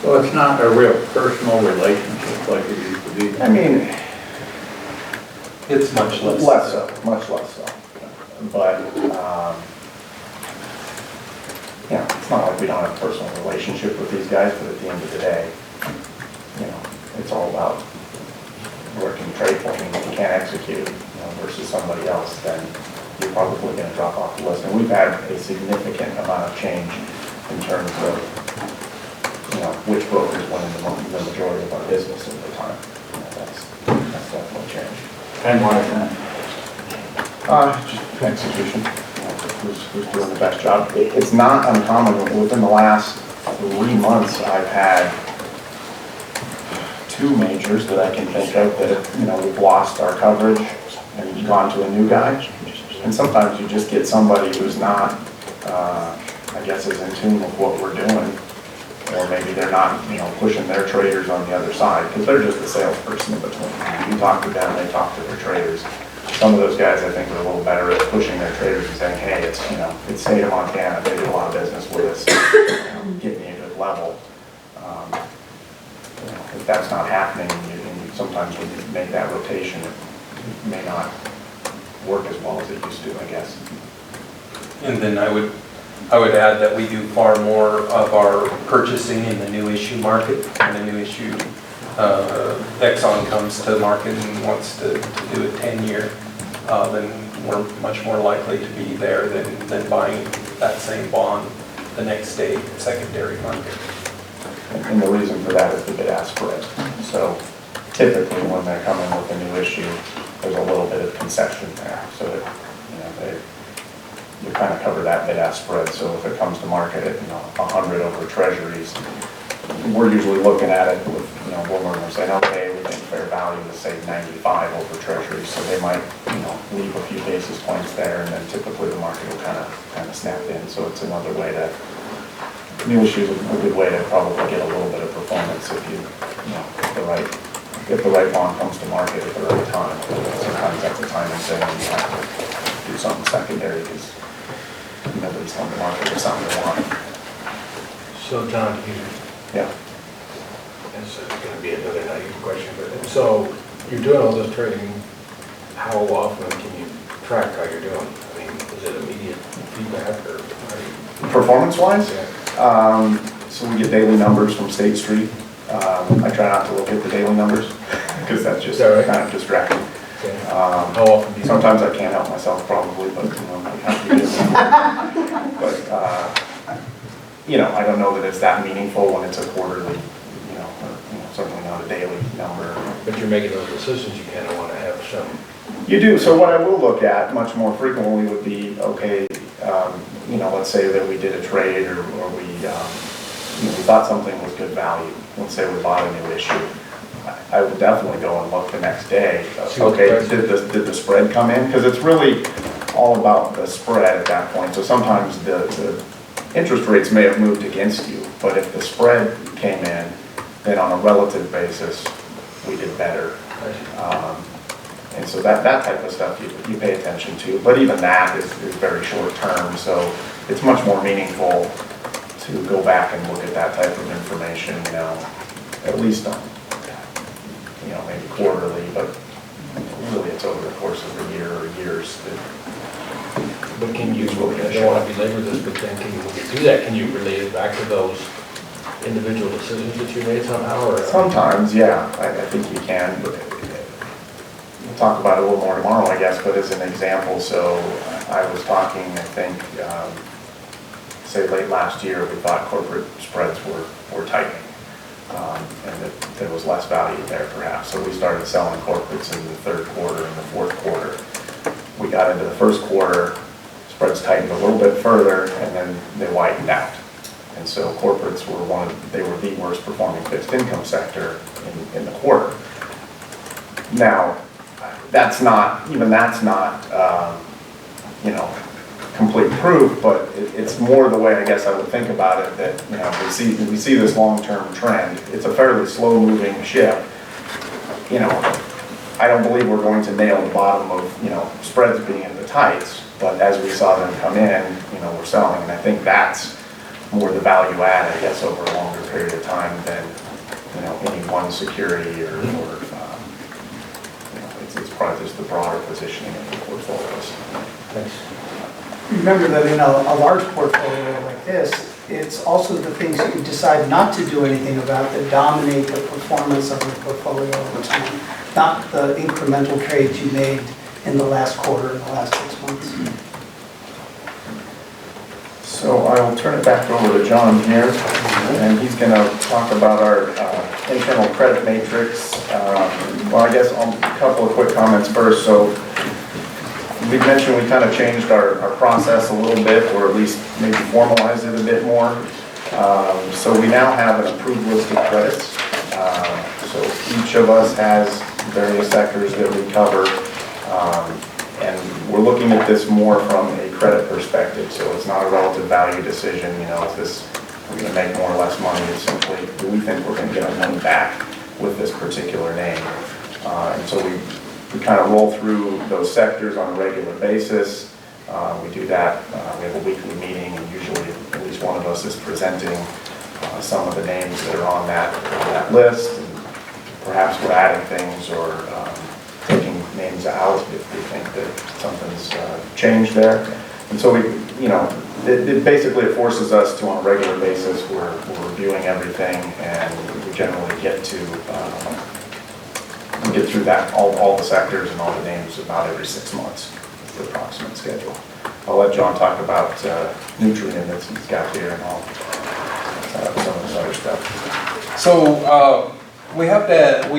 So it's not a real personal relationship like it used to be? I mean, it's much less. Much less so. But, it's not like we don't have a personal relationship with these guys, but at the end of the day, it's all about working trade for me. If you can't execute, versus somebody else, then you're probably going to drop off the list. And we've had a significant amount of change in terms of, which brokers win the majority of our business over time. That's definitely changed. And why is that? Just execution. Who's doing the best job? It's not uncommon. Within the last 3 months, I've had 2 majors that I can think of that, we've lost our coverage and gone to a new guy. And sometimes you just get somebody who's not, I guess, as in tune with what we're doing. Or maybe they're not, pushing their traders on the other side, because they're just a salesperson in between. You talk to them, they talk to their traders. Some of those guys, I think, are a little better at pushing their traders and saying, hey, it's state of Montana, they do a lot of business with us, get me a good level. If that's not happening, and sometimes when you make that rotation, it may not work as well as it used to, I guess. And then I would add that we do far more of our purchasing in the new issue market. In the new issue, Exxon comes to market and wants to do a 10-year, then we're much more likely to be there than buying that same bond the next day in secondary market. And the reason for that is the bid-ask spread. So typically when they're coming with a new issue, there's a little bit of concession there. So that, you kind of cover that bid-ask spread. So if it comes to market at 100 over treasuries, we're usually looking at it with, we're saying, okay, we think fair value is say 95 over treasuries. So they might, leave a few basis points there, and then typically the market will kind of snap in. So it's another way to, new issue is a good way to probably get a little bit of performance if if the right bond comes to market at the right time. Sometimes that's a timing thing, and you have to do something secondary because nobody's on the market with something they want. So John, Yeah. This is going to be another naive question, but so you're doing all this trading, how often can you track how you're doing? I mean, is it immediate feedback or how do you? Performance-wise? Yeah. So we get daily numbers from State Street. I try not to look at the daily numbers because that's just kind of distracting. Okay. How often do you? Sometimes I can't help myself probably, but I have to do it. But I don't know that it's that meaningful when it's a quarterly, or certainly not a daily number. But you're making those decisions, you kind of want to have some. You do. So what I will look at much more frequently would be, okay, let's say that we did a trade or we thought something was good value. Let's say we bought a new issue. I would definitely go and look the next day. Okay, did the spread come in? Because it's really all about the spread at that point. So sometimes the interest rates may have moved against you, but if the spread came in, then on a relative basis, we did better. And so that type of stuff you pay attention to. But even that is very short term, so it's much more meaningful to go back and look at that type of information, at least on, maybe quarterly, but really it's over the course of a year or years. But can you, I don't want to belabor this, but then can you do that? Can you relate it back to those individual decisions that you made somehow? Or? Sometimes, yeah, I think you can. But we'll talk about it a little more tomorrow, I guess, but as an example, so I was talking, I think, say late last year, we thought corporate spreads were tightening. And that there was less value there perhaps. So we started selling corporates in the third quarter and the fourth quarter. We got into the first quarter, spreads tightened a little bit further, and then they widened out. And so corporates were they were the worst performing fixed income sector in the quarter. Now, that's not complete proof, but it's more the way I guess I would think about it, that we see this long-term trend. It's a fairly slow-moving ship. I don't believe we're going to nail the bottom of spreads being in the tights, but as we saw them come in, we're selling, and I think that's more the value add, I guess, over a longer period of time than any one security or it's probably just the broader positioning of the portfolios. Thanks. Remember that in a large portfolio like this, it's also the things that you decide not to do anything about that dominate the performance of the portfolio over time, not the incremental trades you made in the last quarter, in the last 6 months. So I will turn it back over to John here, and he's going to talk about our internal credit matrix. Well, I guess a couple of quick comments first. So we mentioned we kind of changed our process a little bit, or at least maybe formalized it a bit more. So we now have an approved list of credits. So each of us has various sectors that we cover. And we're looking at this more from a credit perspective, so it's not a relative value decision, you know, we're going to make more or less money. It's simply, do we think we're going to get our money back with this particular name? And so we kind of roll through those sectors on a regular basis. We do that, we have a weekly meeting, and usually at least one of us is presenting some of the names that are on that list. And perhaps we're adding things or taking names out if we think that something's changed there. And so we, you know, it basically forces us to, on a regular basis, we're reviewing everything, and we generally get to we get through that, all the sectors and all the names about every 6 months, the approximate schedule. I'll let John talk about Nutrien that he's got here, and all some of this other stuff. So we have that,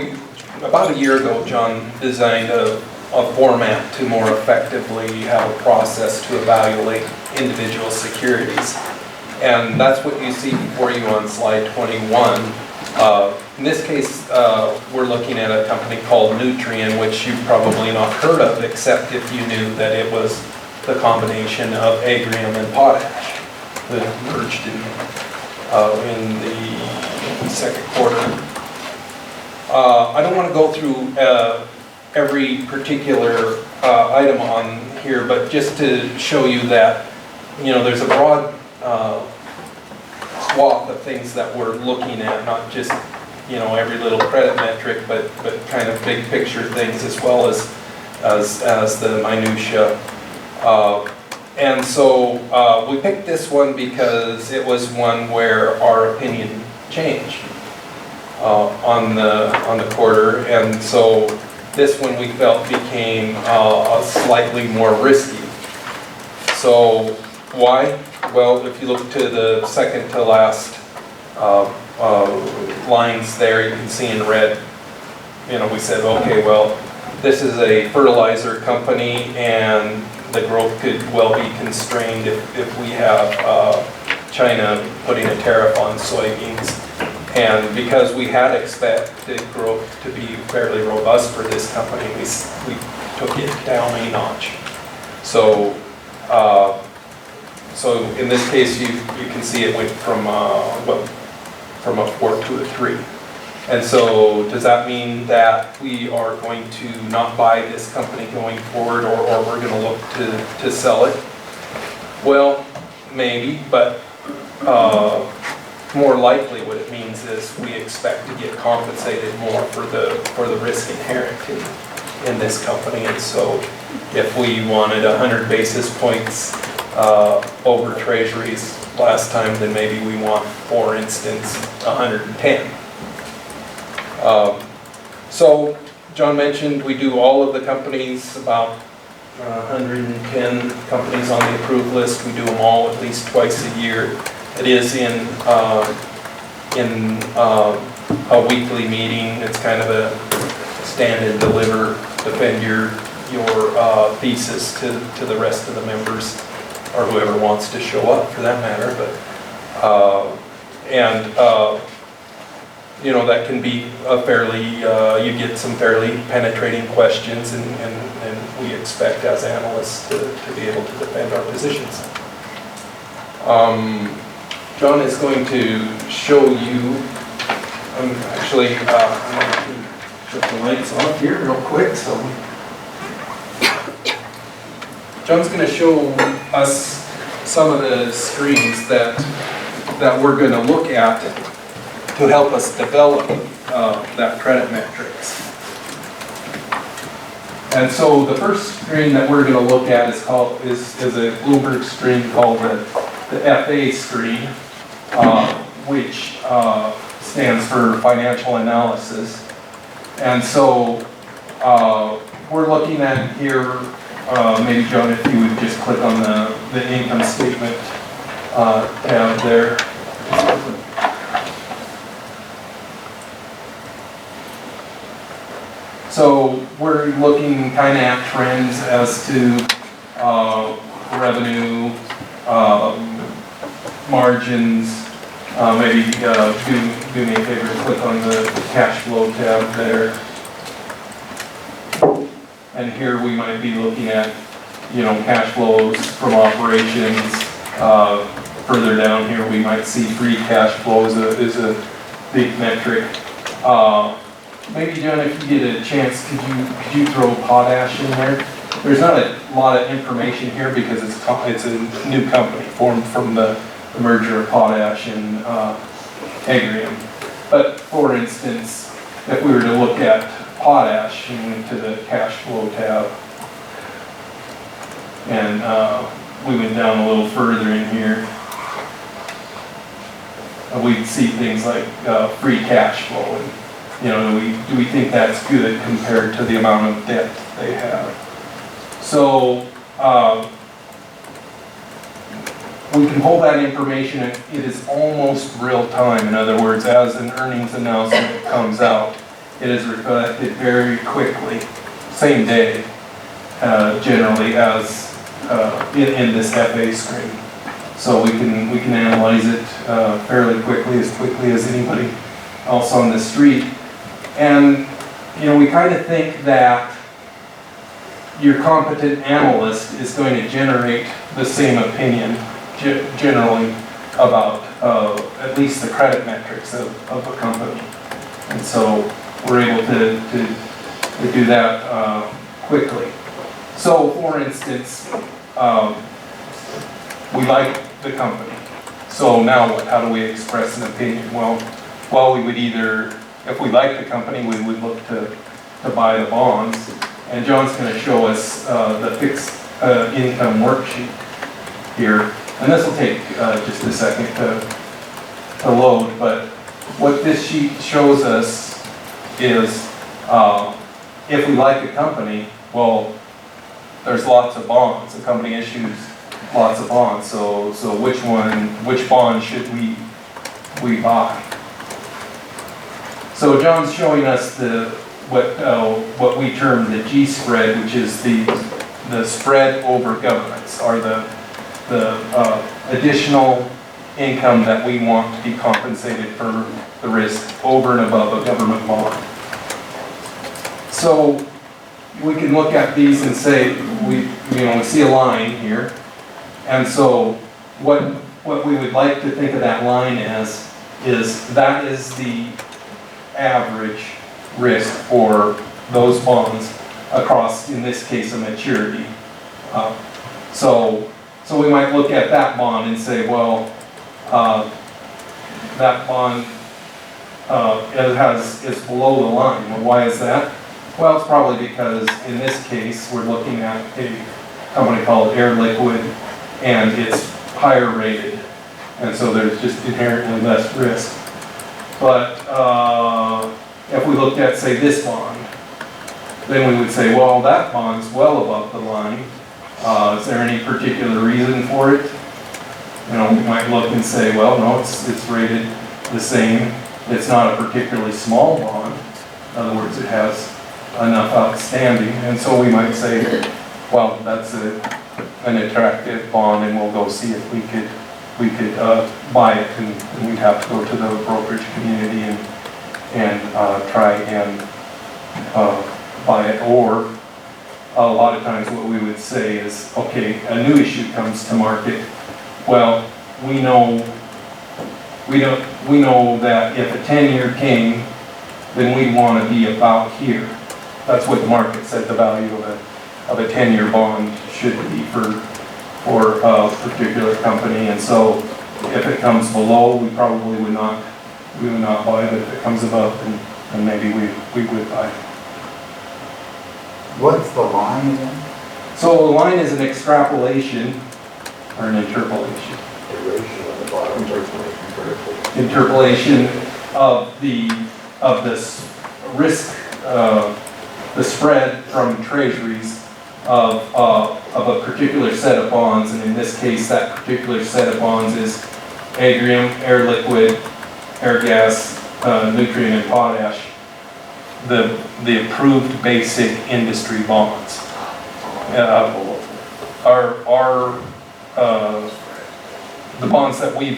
about a year ago, John designed a format to more effectively have a process to evaluate individual securities. And that's what you see before you on slide 21. In this case, we're looking at a company called Nutrien, which you've probably not heard of, except if you knew that it was the combination of Agrium and Potash that merged in the second quarter. I don't want to go through every particular item on here, but just to show you that, you know, there's a broad swath of things that we're looking at, not just, you know, every little credit metric, but kind of big picture things as well as the minutia. And so we picked this one because it was one where our opinion changed on the quarter, and so this one we felt became slightly more risky. So why? Well, if you look to the second to last lines there, you can see in red, you know, we said, okay, well, this is a fertilizer company, and the growth could well be constrained if we have China putting a tariff on soybeans. And because we had expected growth to be fairly robust for this company, we took it down a notch. So, so in this case, you can see it went from a 4 to a 3. And so does that mean that we are going to not buy this company going forward, or we're going to look to sell it? Well, maybe, but more likely what it means is we expect to get compensated more for the risk inherent in this company. And so if we wanted 100 basis points over treasuries last time, then maybe we want, for instance, 110. So John mentioned we do all of the companies, about 110 companies on the approved list. We do them all at least twice a year. It is in a weekly meeting. It's kind of a stand and deliver, defend your thesis to the rest of the members, or whoever wants to show up for that matter. But you know, that can be a fairly, you get some fairly penetrating questions, and we expect as analysts to be able to defend our positions. John is going to show you, actually, I'm going to put the lights off here real quick. So John's going to show us some of the screens that we're going to look at to help us develop that credit metrics. And so the first screen that we're going to look at is a Bloomberg screen called the FA screen, which stands for financial analysis. And so we're looking at here, maybe John, if you would just click on the income statement tab there. So we're looking kind of at trends as to revenue, margins. Maybe do me a favor, click on the cash flow tab there. And here we might be looking at, you know, cash flows from operations. Further down here, we might see free cash flows is a big metric. Maybe John, if you get a chance, could you throw potash in there? There's not a lot of information here because it's a new company formed from the merger of Potash and Agrium. But for instance, if we were to look at potash and went to the cash flow tab, and we went down a little further in here, we'd see things like free cash flow. And, you know, do we think that's good compared to the amount of debt they have? So we can hold that information, and it is almost real time. In other words, as an earnings announcement comes out, it is reflected very quickly, same day, generally, as in this FA screen. So we can analyze it fairly quickly as anybody else on the street. And you know, we kind of think that your competent analyst is going to generate the same opinion generally about at least the credit metrics of a company. And so we're able to do that quickly. So for instance, we like the company. So now what? How do we express an opinion? Well, we would either, if we like the company, we would look to buy the bonds. And John's going to show us the fixed income worksheet here. And this will take just a second to load. But what this sheet shows us is if we like a company, well, there's lots of bonds. The company issues lots of bonds. So which bond should we buy? So John's showing us what we term the G spread, which is the spread over governments, or the additional income that we want to be compensated for the risk over and above a government bond. So we can look at these and say we see a line here, and so what we would like to think of that line as is that is the average risk for those bonds across, in this case, a maturity. So we might look at that bond and say, well, that bond is below the line. Well, why is that? Well, it's probably because in this case we're looking at a company called Air Liquid, and it's higher rated, and so there's just inherently less risk. But if we looked at, say, this bond, then we would say, well, that bond's well above the line. Is there any particular reason for it? You know, we might look and say, well, no, it's rated the same. It's not a particularly small bond. In other words, it has enough outstanding. And so we might say, well, that's an attractive bond, and we'll go see if we could buy it, and we'd have to go to the brokerage community and try and buy it. Or a lot of times what we would say is, okay, a new issue comes to market. Well, we know that if a 10-year came, then we'd want to be about here. That's what the market said the value of a 10-year bond should be for a particular company. And so if it comes below, we probably would not buy it. If it comes above, then maybe we would buy it. What's the line again? So a line is an extrapolation or an interpolation. Interpolation of this risk, the spread from treasuries of a particular set of bonds, and in this case, that particular set of bonds is Agrium, Air Liquid, Airgas, Nutrien, and Potash. The approved basic industry bonds. The bonds that we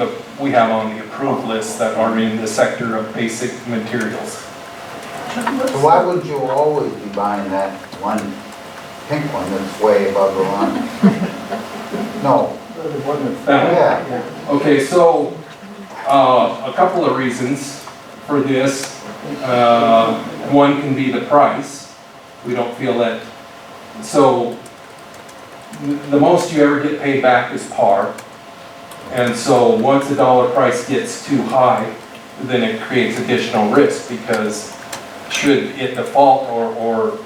have on the approved list that are in the sector of basic materials. So why would you always be buying that one pink one that's way above the line. No, yeah. Okay, so, a couple of reasons for this. One can be the price. We don't feel that, so the most you ever get paid back is par. And so once the dollar price gets too high, then it creates additional risk, because should it default or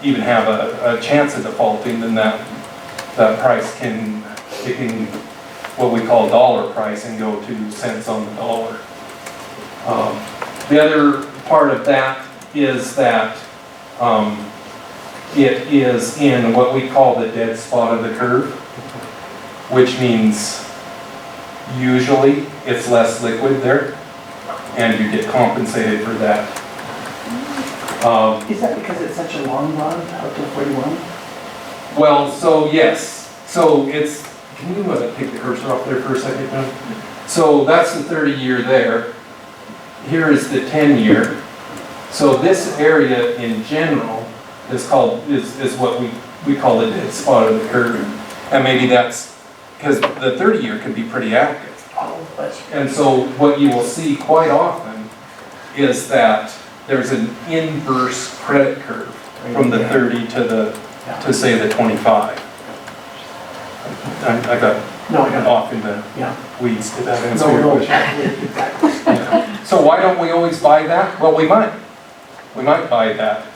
even have a chance of defaulting, then that price can what we call dollar price and go to cents on the dollar. The other part of that is that it is in what we call the dead spot of the curve, which means usually it's less liquid there, and you get compensated for that. Is that because it's such a long run out to 41? Well, so yes, so it's, can you take the cursor off there for a second, John? So that's the 30-year there. Here is the 10-year. So this area in general is called, is what we call the dead spot of the curve. And maybe that's, because the 30-year can be pretty active. And so what you will see quite often is that there's an inverse credit curve from the 30 to say the 25. I got off in the weeds. Did that answer your question? So why don't we always buy that? Well, we might. We might buy that.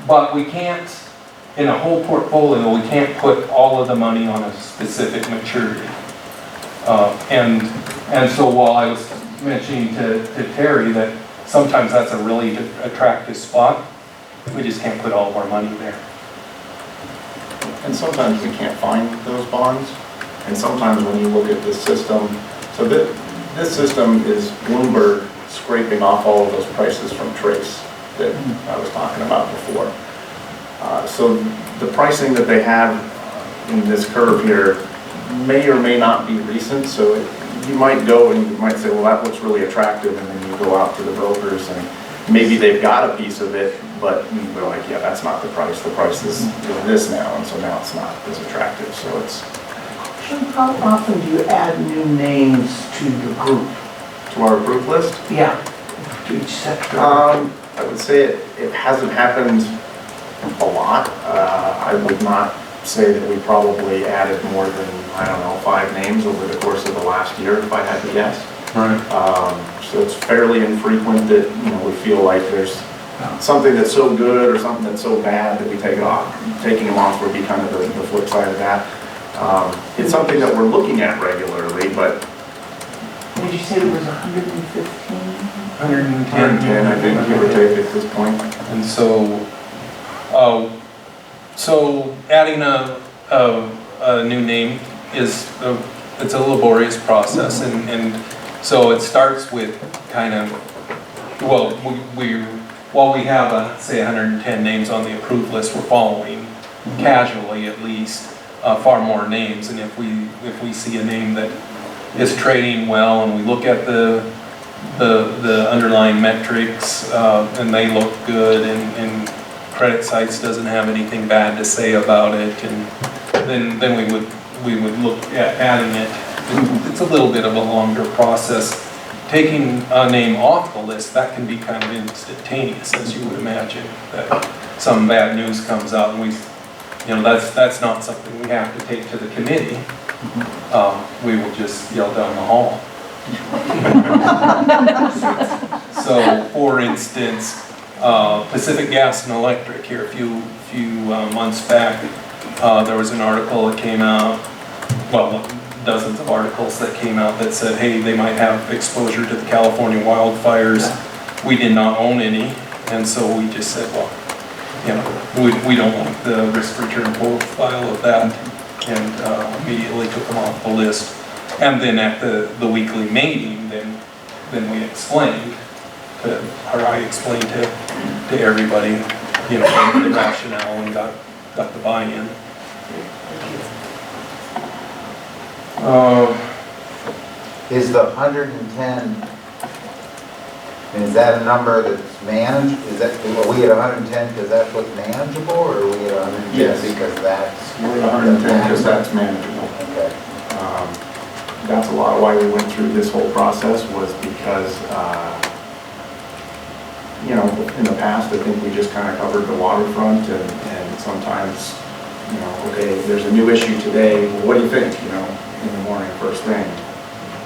But we can't, in a whole portfolio, we can't put all of the money on a specific maturity. And so while I was mentioning to Terry that sometimes that's a really attractive spot, we just can't put all of our money there. And sometimes we can't find those bonds. And sometimes when you look at this system, so this system is Bloomberg scraping off all of those prices from Trace that I was talking about before. So the pricing that they have in this curve here may or may not be recent. So you might go and you might say, well, that looks really attractive, and then you go out to the brokers and maybe they've got a piece of it, but they're like, yeah, that's not the price. The price is this now, and so now it's not as attractive. So it's. How often do you add new names to your group? To our group list? Yeah, to each sector. I would say it hasn't happened a lot. I would not say that we probably added more than, I don't know, 5 names over the course of the last year, if I had to guess. Right. So it's fairly infrequent that, we feel like there's something that's so good or something that's so bad that we take it off. Taking them off would be kind of the flip side of that. It's something that we're looking at regularly, but... Did you say there was 115? 110, I think, give or take at this point. And so adding a new name it's a laborious process, and so it starts with kind of, well, while we have say 110 names on the approved list, we're following casually at least far more names, and if we see a name that is trading well and we look at the underlying metrics and they look good, and Credit Sites doesn't have anything bad to say about it, and then we would look at adding it. It's a little bit of a longer process. Taking a name off the list, that can be kind of instantaneous, as you would imagine. That some bad news comes out, and that's not something we have to take to the committee. We will just yell down the hall. So, for instance, Pacific Gas and Electric here a few months back, there was an article that came out, well, dozens of articles that came out that said, hey, they might have exposure to the California wildfires. We did not own any, and so we just said, well, we don't want the risk return profile of that, and immediately took them off the list. And then at the weekly meeting, then we explained, or I explained to everybody, the rationale, and got the buy-in. Is the 110 And is that a number that's managed, are we at 110 because that's what's manageable, or are we at 110 Yes. because that's? We're at 110 because that's manageable. Okay. That's a lot of why we went through this whole process, was because, you know, in the past, I think we just kind of covered the waterfront, and sometimes, you know, okay, there's a new issue today, well, what do you think, you know, in the morning, first thing?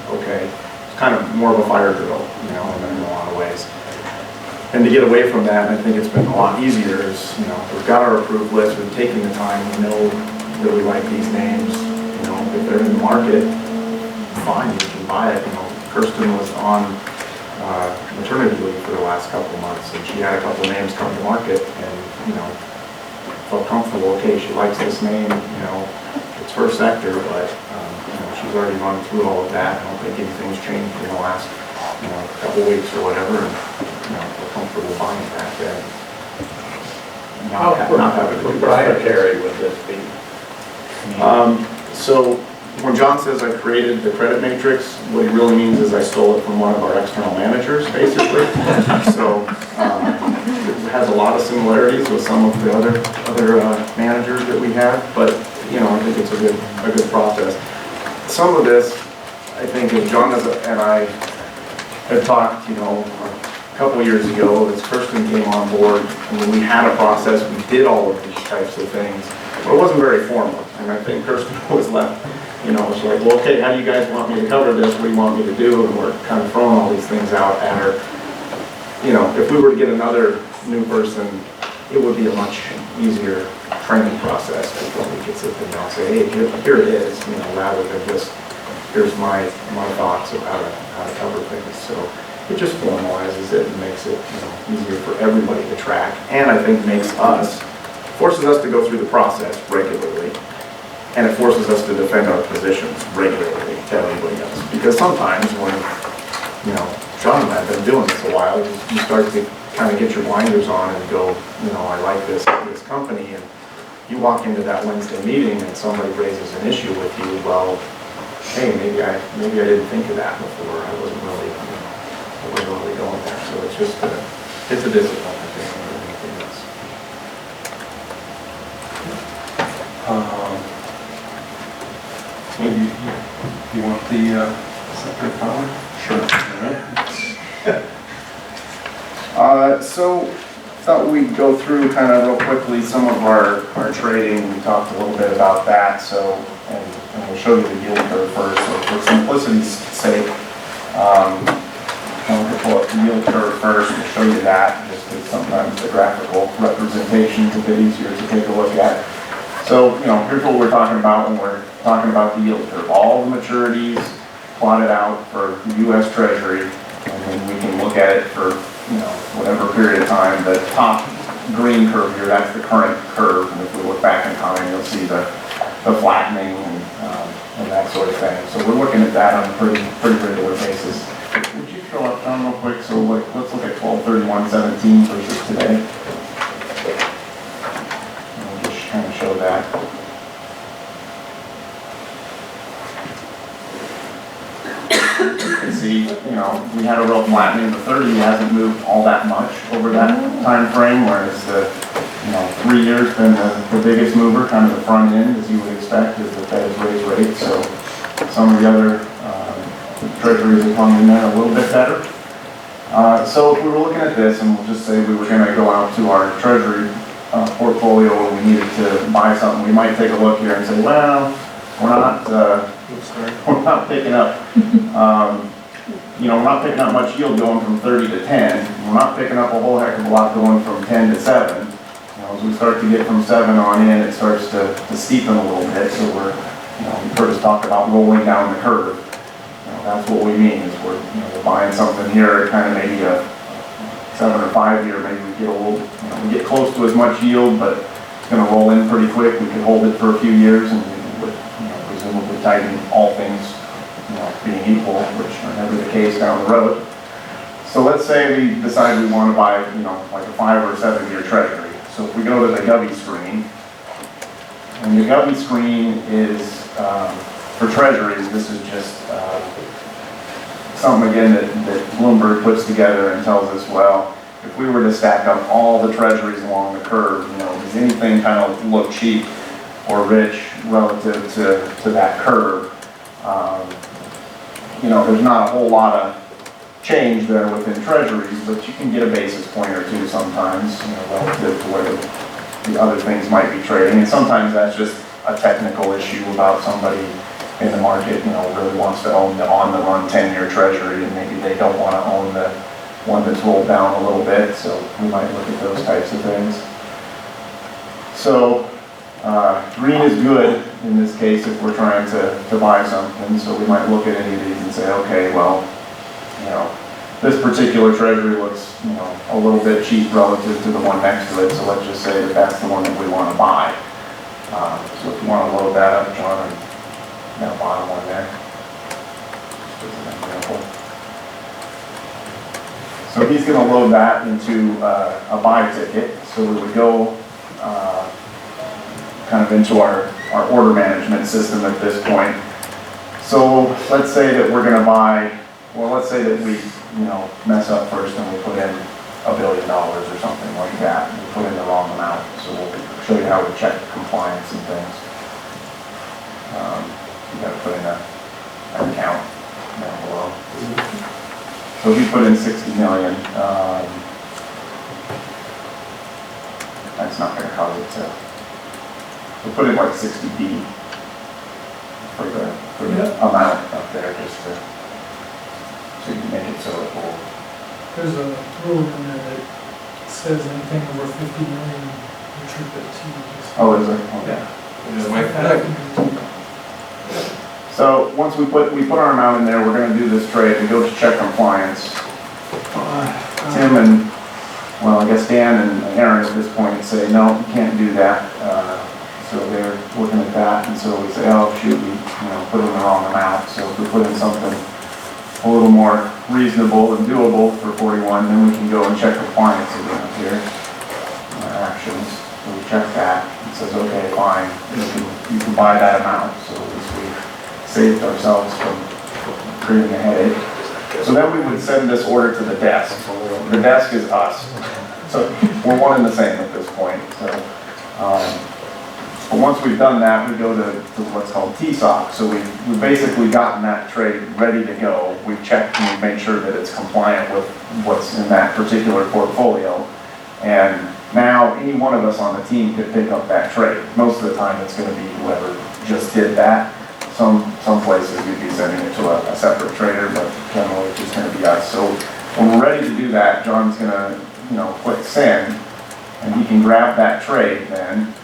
Okay, it's kind of more of a fire drill, you know, in a lot of ways. And to get away from that, I think it's been a lot easier, is, you know, we've got our approved list, we've taken the time, we know that we like these names, you know, if they're in the market, fine, you can buy it, you know. Kirsten was on maternity leave for the last couple of months, and she had a couple of names come to market, and, you know, felt comfortable, okay, she likes this name, you know, it's her sector, but, you know, she's already run through all of that. I don't think anything's changed in the last, you know, couple of weeks or whatever, and, you know, feel comfortable buying that then. Not having to do proprietary would this be? So when John says I created the credit matrix, what he really means is I stole it from one of our external managers, basically. So it has a lot of similarities with some of the other managers that we have, but, you know, I think it's a good process. Some of this, I think, as John and I had talked, you know, a couple of years ago, as Kirsten came on board, and when we had a process, we did all of these types of things, but it wasn't very formal. And I think Kirsten was left, you know, it's like, well, okay, how do you guys want me to cover this? What do you want me to do? And we're kind of throwing all these things out at her. You know, if we were to get another new person, it would be a much easier training process before we could sit there and say, hey, here it is, you know, rather than just, here's my thoughts of how to cover things. So it just formalizes it and makes it, you know, easier for everybody to track. And I think forces us to go through the process regularly. And it forces us to defend our positions regularly to everybody else. Because sometimes when, you know, John and I have been doing this a while, you start to kind of get your blinders on and go, you know, I like this company, and you walk into that Wednesday meeting and somebody raises an issue with you, well, hey, maybe I didn't think of that before. I wasn't really going there. So it's just it's a discipline, I think, more than anything else. Maybe you want the separate comment? Sure. All right. So thought we'd go through kind of real quickly some of our trading. We talked a little bit about that. So, and we'll show you the yield curve first. So for simplicity's sake, I'm going to pull up the yield curve first and show you that, just because sometimes the graphical representation is a bit easier to take a look at. So, you know, here's what we're talking about when we're talking about the yield curve. All the maturities plotted out for the U.S. Treasury, and then we can look at it for, you know, whatever period of time. The top green curve here, that's the current curve, and if we look back in time, you'll see the flattening and that sort of thing. So we're looking at that on a pretty regular basis. Would you throw up, John, real quick? So let's look at 12/31/17 versus today. Kind of show that. You can see, you know, we had a real flattening. The 30 hasn't moved all that much over that time frame, whereas the, you know, 3 years been the biggest mover, kind of the front end, as you would expect, as the Fed has raised rates. So some of the other treasuries have hung in there a little bit better. So if we were looking at this, and we'll just say we were going to go out to our treasury portfolio and we needed to buy something, we might take a look here and say, well, we're not picking up, you know, we're not picking up much yield going from 30 to 10. We're not picking up a whole heck of a lot going from 10 to 7. You know, as we start to get from 7 on in, it starts to steepen a little bit. So we're, you know, you've heard us talk about rolling down the curve. You know, that's what we mean, is we're buying something here at kind of maybe a 7 or 5 year, maybe we get a little, you know, we get close to as much yield, but it's going to roll in pretty quick. We could hold it for a few years, and we would, you know, presumably tighten all things, you know, being equal, which are never the case down the road. So let's say we decide we want to buy, you know, like a 5 or 7 year treasury. So if we go to the Govy screen, and the Govy screen is for treasuries, this is just something again that Bloomberg puts together and tells us, well, if we were to stack up all the treasuries along the curve, does anything kind of look cheap or rich relative to that curve? There's not a whole lot of change there within treasuries, but you can get a basis point or two sometimes, relative to where the other things might be trading. And sometimes that's just a technical issue about somebody in the market, really wants to own the on-the-run 10-year treasury, and maybe they don't want to own the one that's rolled down a little bit, so we might look at those types of things. So green is good in this case if we're trying to buy something, so we might look at any of these and say, okay, well, this particular treasury looks, a little bit cheap relative to the one next to it, so let's just say that that's the one that we want to buy. So if you want to load that up, John, and that bottom one there, just as an example. So he's going to load that into a buy ticket, so we would go kind of into our order management system at this point. So let's say that we're going to buy, well, let's say that we mess up first and we put in $1 billion or something like that. We put in the wrong amount, so we'll show you how we check compliance and things. You got to put in an account down below. So if you put in 60 million, that's not going to cause it to. We'll put in like 60B for the amount up there, just to, so you can make it so it will. There's a rule in there that says anything over 50 million, you trip it to. Oh, is there? Oh, yeah. So once we put our amount in there, we're going to do this trade. We go to check compliance. Tim and, well, I guess Dan and Aaron at this point say, no, you can't do that. So they're looking at that, and so we say, oh, shoot, we put in the wrong amount. So if we put in something a little more reasonable and doable for 41, then we can go and check compliance again up here. Actions. So we check that. It says, okay, fine. You can buy that amount. So at least we saved ourselves from creating a headache. So then we would send this order to the desk. The desk is us. So we're one and the same at this point. So, but once we've done that, we go to what's called TSOC. So we've basically gotten that trade ready to go. We've checked and we've made sure that it's compliant with what's in that particular portfolio. And now any one of us on the team could pick up that trade. Most of the time it's going to be whoever just did that. Some places we'd be sending it to a separate trader, but generally it's just going to be us. So when we're ready to do that, John's going to click send, and he can grab that trade then.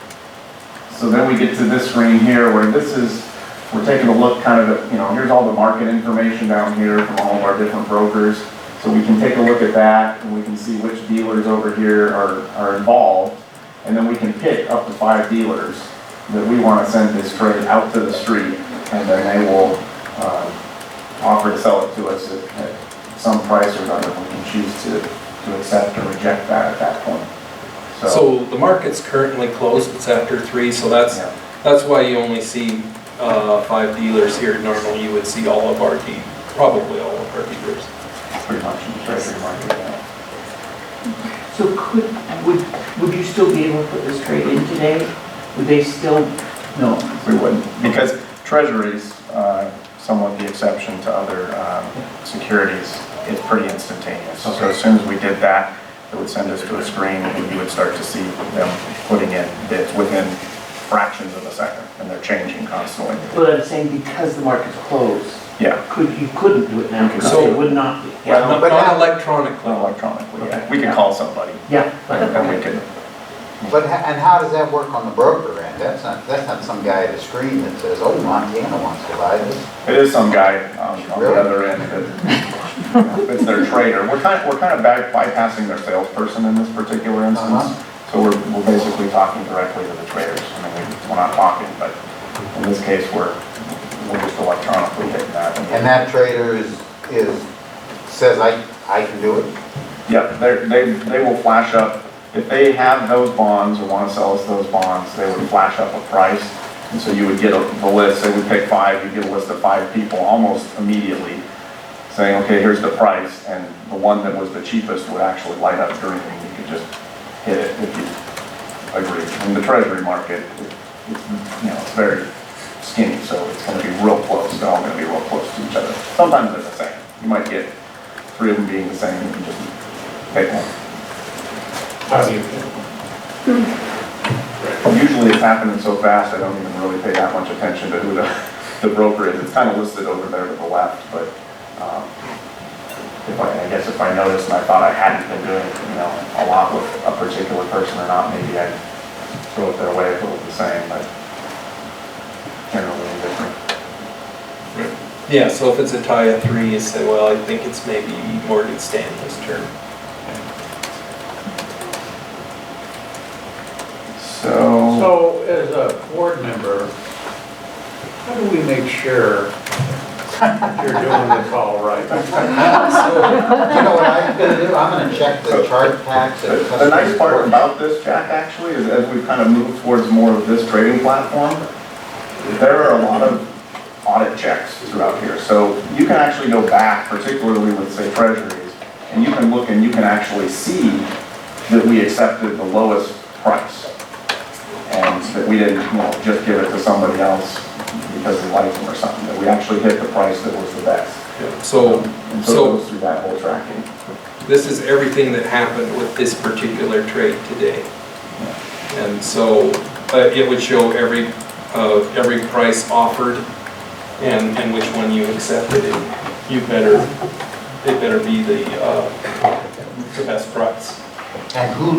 So then we get to this screen here where we're taking a look kind of at, here's all the market information down here from all of our different brokers. So we can take a look at that and we can see which dealers over here are involved. And then we can pick up to 5 dealers that we want to send this trade out to the street, and then they will offer to sell it to us at some price or another. We can choose to accept or reject that at that point. So the market's currently closed, it's after 3, so that's why you only see 5 dealers here. Normally you would see all of our probably all of our dealers. Pretty much in the treasury market, So would you still be able to put this trade in today? Would they still? No, we wouldn't, because treasuries, somewhat the exception to other securities, is pretty instantaneous. So as soon as we did that, it would send us to a screen and you would start to see them putting in bids within fractions of a second, and they're changing constantly. Well, I'm saying because the market's closed. Yeah. You couldn't do it now, because So- it would not be. Well, not electronically. Not electronically, yeah. We could call somebody. Yeah. And we could. And how does that work on the broker end? That's not some guy at the screen that says, oh, Montana wants to buy this. It is some guy on the other end that it's their trader. We're kind of bypassing their salesperson in this particular instance. So we're basically talking directly to the traders. I mean, we're not talking, but in this case, we're just electronically hitting that. And that trader says I can do it? Yeah, they will flash up. If they have those bonds or want to sell us those bonds, they would flash up a price. And so you would get the list, say we pick 5, you get a list of 5 people almost immediately saying, okay, here's the price, and the one that was the cheapest would actually light up green, and you could just hit it if you agree. In the treasury market, it's very skinny, so it's going to be real close. They're all going to be real close to each other. Sometimes they're the same. You might get 3 of them being the same, and you can just pick one. Usually it's happening so fast, I don't even really pay that much attention to who the broker is. It's kind of listed over there to the left, but I guess if I noticed and I thought I hadn't been doing a lot with a particular person or not, maybe I'd throw it their way if it was the same, but generally indifferent. Yeah, so if it's a tie of 3, you say, well, I think it's maybe Morgan Stanley's turn. So as a board member, how do we make sure you're doing this all right? You know what I'm gonna do? I'm gonna check the chart packs. The nice part about this, Jack, actually, is as we've kind of moved towards more of this trading platform, there are a lot of audit checks throughout here. So you can actually go back, particularly with, say, treasuries, and you can look and you can actually see that we accepted the lowest price. And that we didn't, just give it to somebody else because we liked them or something. That we actually hit the price that was the best. Yeah. So it goes through that whole tracking. This is everything that happened with this particular trade today. And so it would show every price offered and which one you accepted. It better be the best price. And who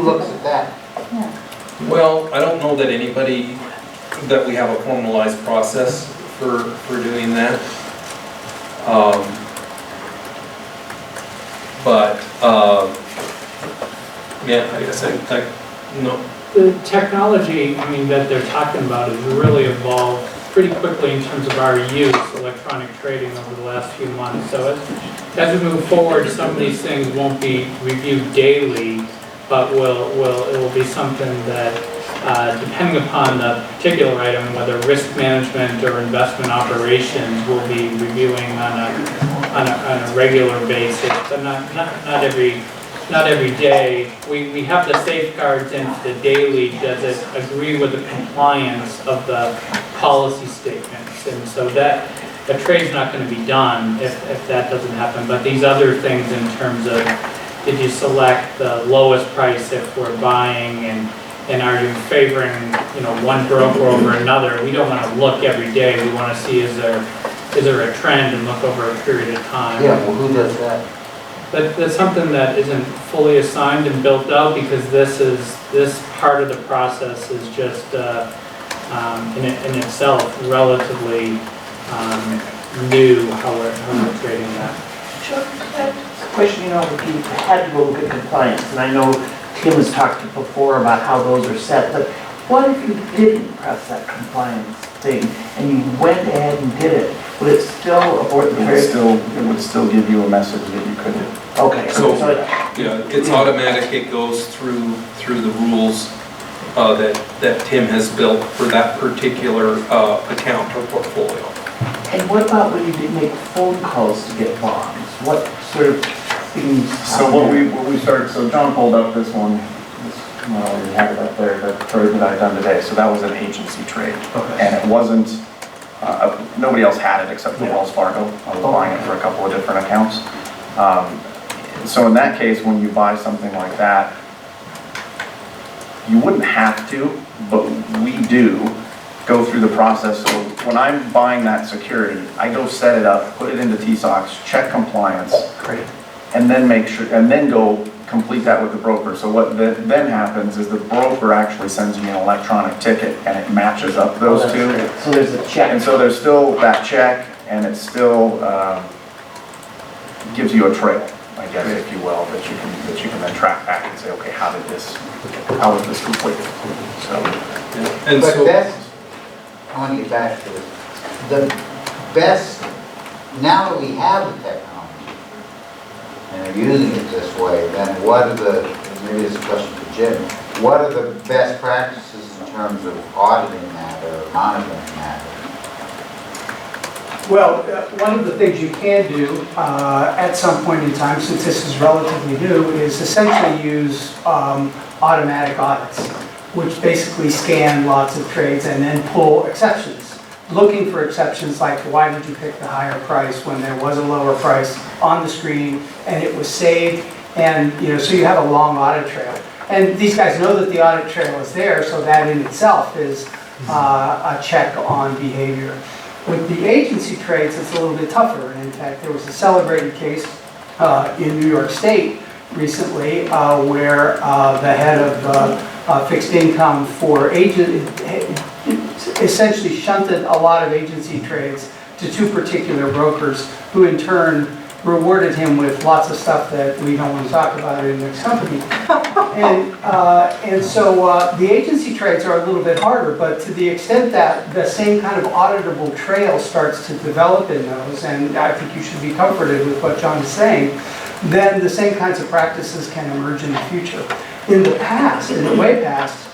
looks at that? Well, I don't know that that we have a formalized process for doing that. Yeah, I guess no. The technology, that they're talking about has really evolved pretty quickly in terms of our use, electronic trading over the last few months. So as we move forward, some of these things won't be reviewed daily, but it will be something that, depending upon the particular item, whether risk management or investment operations, will be reviewing on a regular basis, but not every day. We have the safeguards into the daily. Does it agree with the compliance of the policy statements? And so that the trade's not going to be done if that doesn't happen. But these other things in terms of, did you select the lowest price if we're buying, and are you favoring one broker over another? We don't want to look every day. We want to see is there a trend and look over a period of time. Yeah, well, who does that? That's something that isn't fully assigned and built out, because this part of the process is just in itself relatively new how we're trading that. Question, if you had to go look at compliance, and I know Tim has talked before about how those are set, but what if you didn't press that compliance thing and you went ahead and did it? Would it still abort the trade? It would still give you a message that you couldn't. Okay. So yeah, it's automatic. It goes through the rules that Tim has built for that particular account or portfolio. And what about when you did make phone calls to get bonds? What sort of things? So what we started, so John pulled up this one, we have it up there, the trade that I've done today. So that was an agency trade. Okay. And it wasn't, nobody else had it except for Wells Fargo. I was buying it for a couple of different accounts. So in that case, when you buy something like that, you wouldn't have to, but we do go through the process. So when I'm buying that security, I go set it up, put it into TSOX, check compliance, and then make sure, and then go complete that with the broker. So what then happens is the broker actually sends me an electronic ticket and it matches up those two. Great. So there's a check. And so there's still that check, and it still gives you a trail, I guess, if you will, that you can then track back and say, okay, how was this completed? So, and but so that's, I want to get back to this. The best, now that we have the technology and are using it this way, then what are maybe this is a question for Jim, what are the best practices in terms of auditing that or monitoring that? Well, one of the things you can do at some point in time, since this is relatively new, is essentially use automatic audits, which basically scan lots of trades and then pull exceptions. Looking for exceptions like, why did you pick the higher price when there was a lower price on the screen and it was saved? And, so you have a long audit trail. And these guys know that the audit trail is there, so that in itself is a check on behavior. With the agency trades, it's a little bit tougher. And in fact, there was a celebrated case in New York State recently where the head of fixed income for essentially shunted a lot of agency trades to two particular brokers who in turn rewarded him with lots of stuff that we don't want to talk about in this company. And so the agency trades are a little bit harder, but to the extent that the same kind of auditable trail starts to develop in those, and I think you should be comforted with what John is saying, then the same kinds of practices can emerge in the future. In the past, in the way past,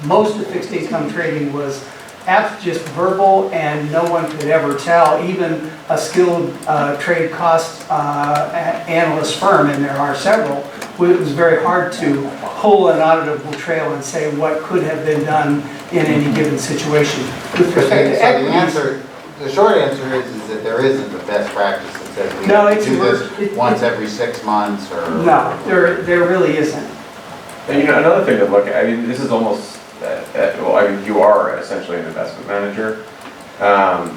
most of fixed income trading was just verbal, and no one could ever tell, even a skilled trade cost analyst firm, and there are several, it was very hard to pull an auditable trail and say what could have been done in any given situation. With respect to equities, the short answer is that there isn't a best practice that says we No, do this once every 6 months or... No, there really isn't. And another thing to look at, this is almost, you are essentially an investment manager.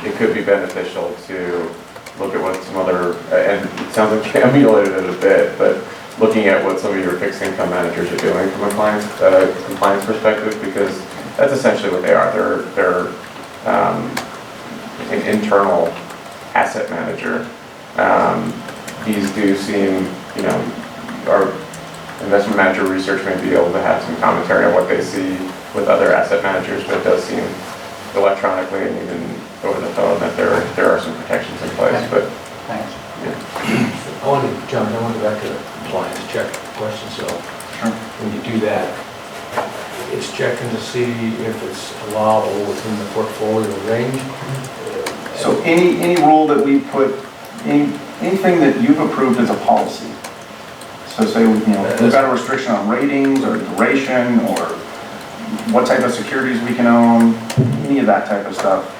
It could be beneficial to look at what some other, and it sounds like you emulated it a bit, but looking at what some of your fixed income managers are doing from a compliance perspective, because that's essentially what they are. They're an internal asset manager. These do seem, our investment manager research may be able to have some commentary on what they see with other asset managers, but it does seem electronically and even over the phone that there are some protections in place. But thanks. Yeah. I want to, John, I want to go back to the compliance check question. So when you do that, it's checking to see if it's allowable within the portfolio range. So any rule that we put, anything that you've approved as a policy. So say, we've got a restriction on ratings or duration or what type of securities we can own, any of that type of stuff.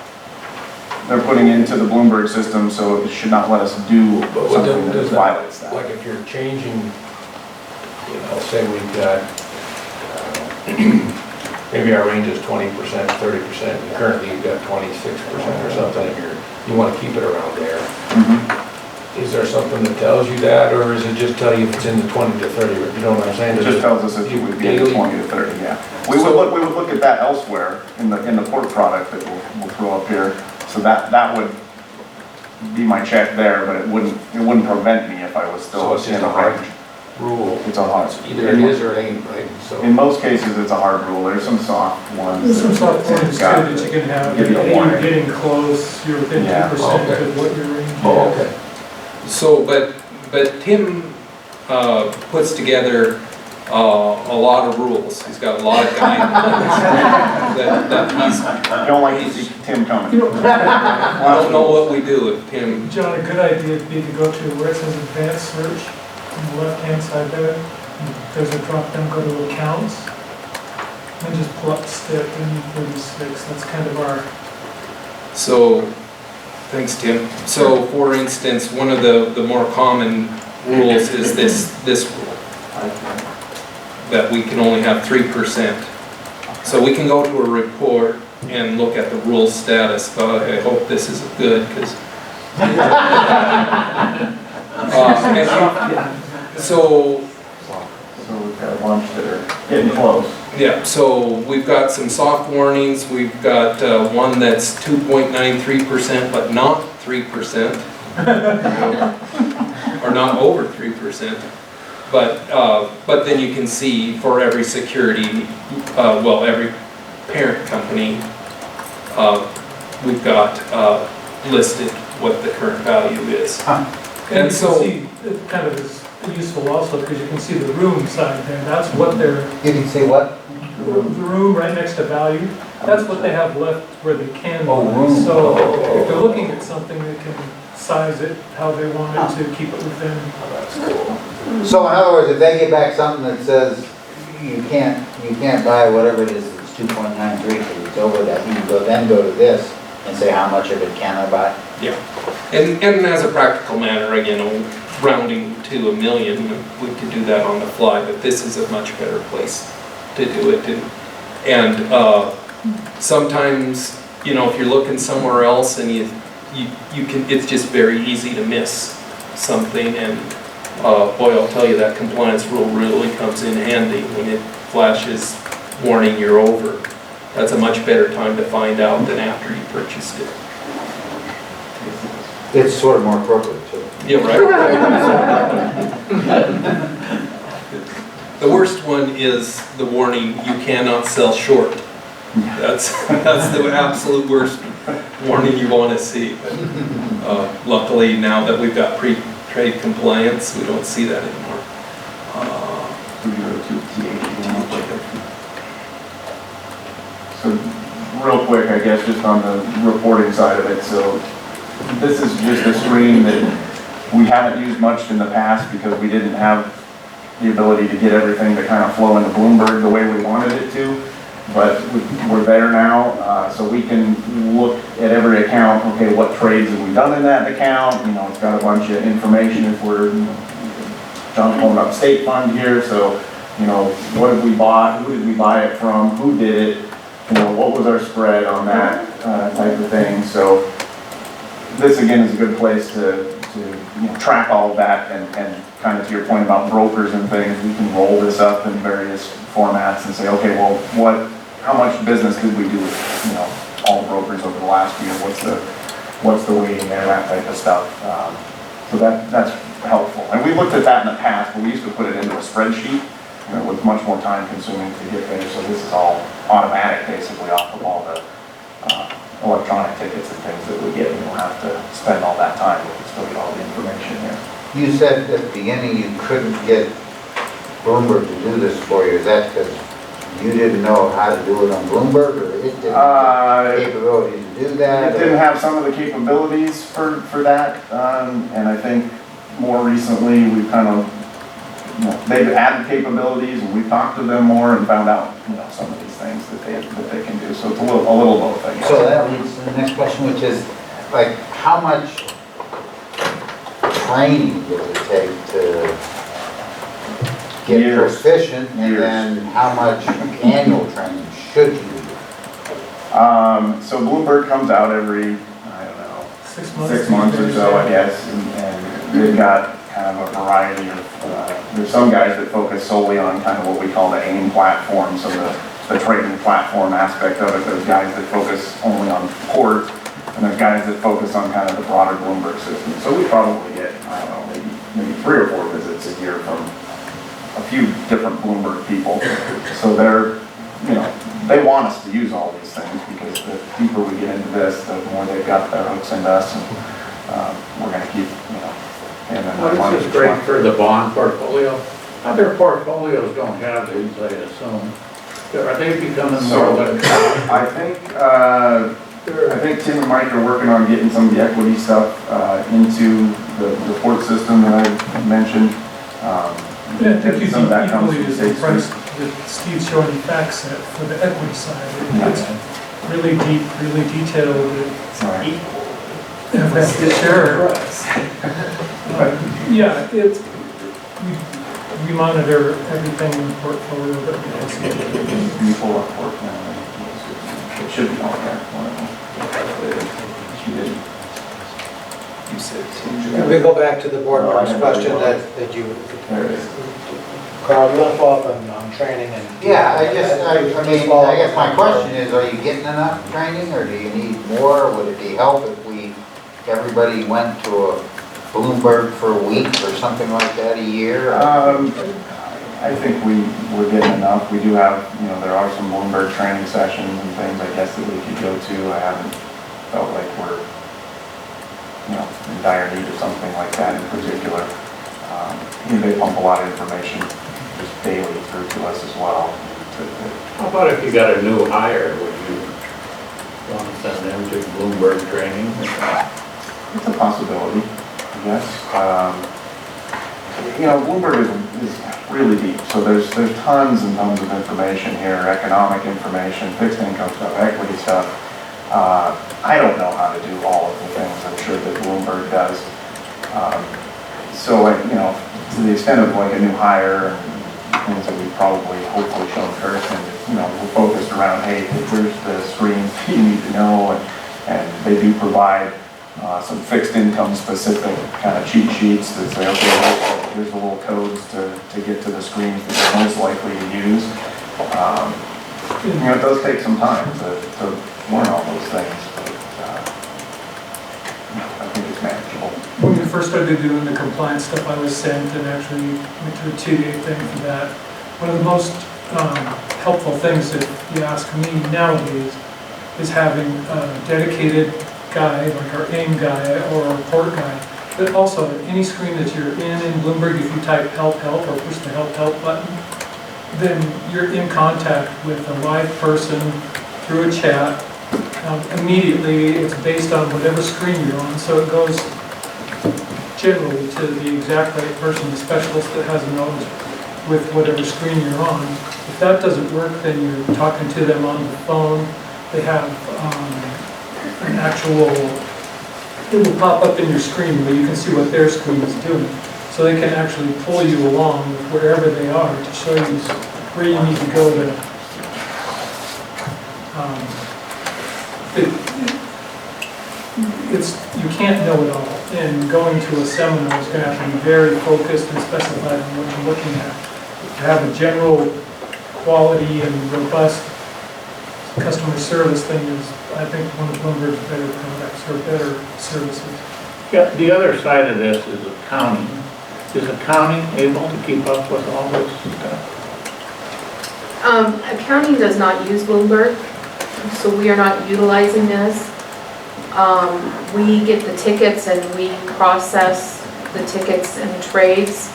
They're putting into the Bloomberg system, so it should not let us do something that violates that. Like if you're changing, say we've got, maybe our range is 20%, 30%, and currently you've got 26% or something, and you want to keep it around there. Is there something that tells you that, or is it just tell you if it's in the 20 to 30, you know what I'm saying? It just tells us if it would be in the 20 to 30, yeah. We would look at that elsewhere in the port product that we'll throw up here. So that would be my check there, but it wouldn't prevent me if I was still in the range. Rule. It's a hard. Either it is or it ain't, right? So in most cases, it's a hard rule. There's some soft ones. There's some soft ones too that you can have. Give you a warning. You're getting close, you're within 2% of what your range is. Oh, okay. So, but Tim puts together a lot of rules. He's got a lot of guidelines that he's. I don't like to see Tim coming. I don't know what we do if Tim. John, a good idea would be to go to where it says advanced search on the left-hand side there. There's a drop-down, go to accounts, and just pull up step N36. That's kind of our. So, thanks, Tim. So, for instance, one of the more common rules is this rule, that we can only have 3%. So we can go to a report and look at the rule status. But I hope this is good, because so we've got a bunch that are getting close. Yeah, so we've got some soft warnings. We've got one that's 2.93%, but not 3%, or not over 3%. But then you can see for every security, every parent company, we've got listed what the current value is. And so it kind of is useful also because you can see the room side there. That's what they're. You can see what? The room right next to value. That's what they have left where they can Oh, buy. room. So if they're looking at something, they can size it how they want it to keep it within. So in other words, if they get back something that says you can't buy whatever it is, it's 2.93 because it's over that, you can then go to this and say how much of it can I buy? Yeah, and as a practical matter, you know, rounding to $1 million, we could do that on the fly, but this is a much better place to do it. And sometimes, you know, if you're looking somewhere else and you can, it's just very easy to miss something. And boy, I'll tell you, that compliance rule really comes in handy when it flashes warning you're over. That's a much better time to find out than after you purchased it. It's sort of more appropriate too. Yeah, right. The worst one is the warning, you cannot sell short. That's the absolute worst warning you want to see. But luckily, now that we've got pre-trade compliance, we don't see that anymore. So real quick, I guess, just on the reporting side of it, so this is just a screen that we haven't used much in the past because we didn't have the ability to get everything to kind of flow into Bloomberg the way we wanted it to. But we're there now, so we can look at every account, okay, what trades have we done in that account? You know, it's got a bunch of information if we're, John's pulling up state fund here, so, you know, what have we bought, who did we buy it from, who did it, you know, what was our spread on that type of thing. So this again is a good place to you know, track all of that and kind of to your point about brokers and things, we can roll this up in various formats and say, okay, well, how much business did we do with, you know, all the brokers over the last year? What's the weighting there, that type of stuff. So that's helpful. And we looked at that in the past, but we used to put it into a spreadsheet. You know, it was much more time consuming to get there. So this is all automatic, basically, off of all the electronic tickets and things that we get. We don't have to spend all that time. We can still get all the information here. You said at the beginning you couldn't get Bloomberg to do this for you. Is that because you didn't know how to do it on Bloomberg, or it didn't have the capability to do that? It didn't have some of the capabilities for that, and I think more recently we've kind of, you know, they've added capabilities and we've talked to them more and found out, you know, some of these things that they can do. So it's a little both, I guess. So that leads to the next question, which is, like, how much training would it take to get proficient, and then how much annual training should you do? So Bloomberg comes out every, I don't know, 6 months or so, I guess, and they've got kind of a variety of, there's some guys that focus solely on kind of what we call the AIM platform, so the trading platform aspect of it. There's guys that focus only on port, and there's guys that focus on kind of the broader Bloomberg system. So we probably get, I don't know, maybe 3 or 4 visits a year from a few different Bloomberg people. So they're, you know, they want us to use all these things because the deeper we get into this, the more they've got their hooks into us, and we're going to keep, you know, paying them Well, money. this is great for the bond portfolio. Other portfolios don't have these, I assume. Are they becoming more electronic? I think Tim and Mike are working on getting some of the equity stuff into the port system that I mentioned. Yeah, I think Some of that comes equally from is the state price street. that Steve's showing you fact set for the equity side. It's really deep, really detailed. Right. Sure. Yeah, we monitor everything in the portfolio that we can see. Can you pull up port now? It should be on there. You didn't. You said Can we go back to the board members' question that you, There it is. Carl, you left off on training and... Yeah, I guess my question is, are you getting enough training, or do you need more? Would it be help if everybody went to a Bloomberg for a week or something like that a year? I think we're getting enough. We do have, you know, there are some Bloomberg training sessions and things, I guess, that we could go to. I haven't felt like we're, you know, in dire need of something like that in particular. They pump a lot of information just daily through to us as well. How about if you got a new hire, would you send them to Bloomberg training? It's a possibility, I guess. You know, Bloomberg is really deep, so there's tons and tons of information here, economic information, fixed income stuff, equity stuff. I don't know how to do all of the things I'm sure that Bloomberg does. So, like, you know, to the extent of like a new hire and things that we've probably, hopefully shown Kirsten, you know, we're focused around, hey, here's the screens you need to know, and they do provide some fixed income specific kind of cheat sheets that say, okay, well, here's the little codes to get to the screens that you're most likely to use. You know, it does take some time to learn all those things, but I think it's manageable. When we first started doing the compliance stuff, I was sent and actually went to a 2-day thing for that. One of the most helpful things, if you ask me nowadays, is having a dedicated guy, like our AIM guy or a report guy, but also any screen that you're in Bloomberg, if you type help or push the help button, then you're in contact with a live person through a chat. Immediately, it's based on whatever screen you're on, so it goes generally to the exact right person, the specialist that has a knowledge with whatever screen you're on. If that doesn't work, then you're talking to them on the phone. They have an actual, it will pop up in your screen where you can see what their screen is doing. So they can actually pull you along with wherever they are to show you where you need to go to. You can't know it all, and going to a seminar is going to have to be very focused and specified on what you're looking at. To have a general quality and robust customer service thing is, I think, one of Bloomberg's better products or better services. Yeah, the other side of this is accounting. Is accounting able to keep up with all this stuff? Accounting does not use Bloomberg, so we are not utilizing this. We get the tickets and we process the tickets and trades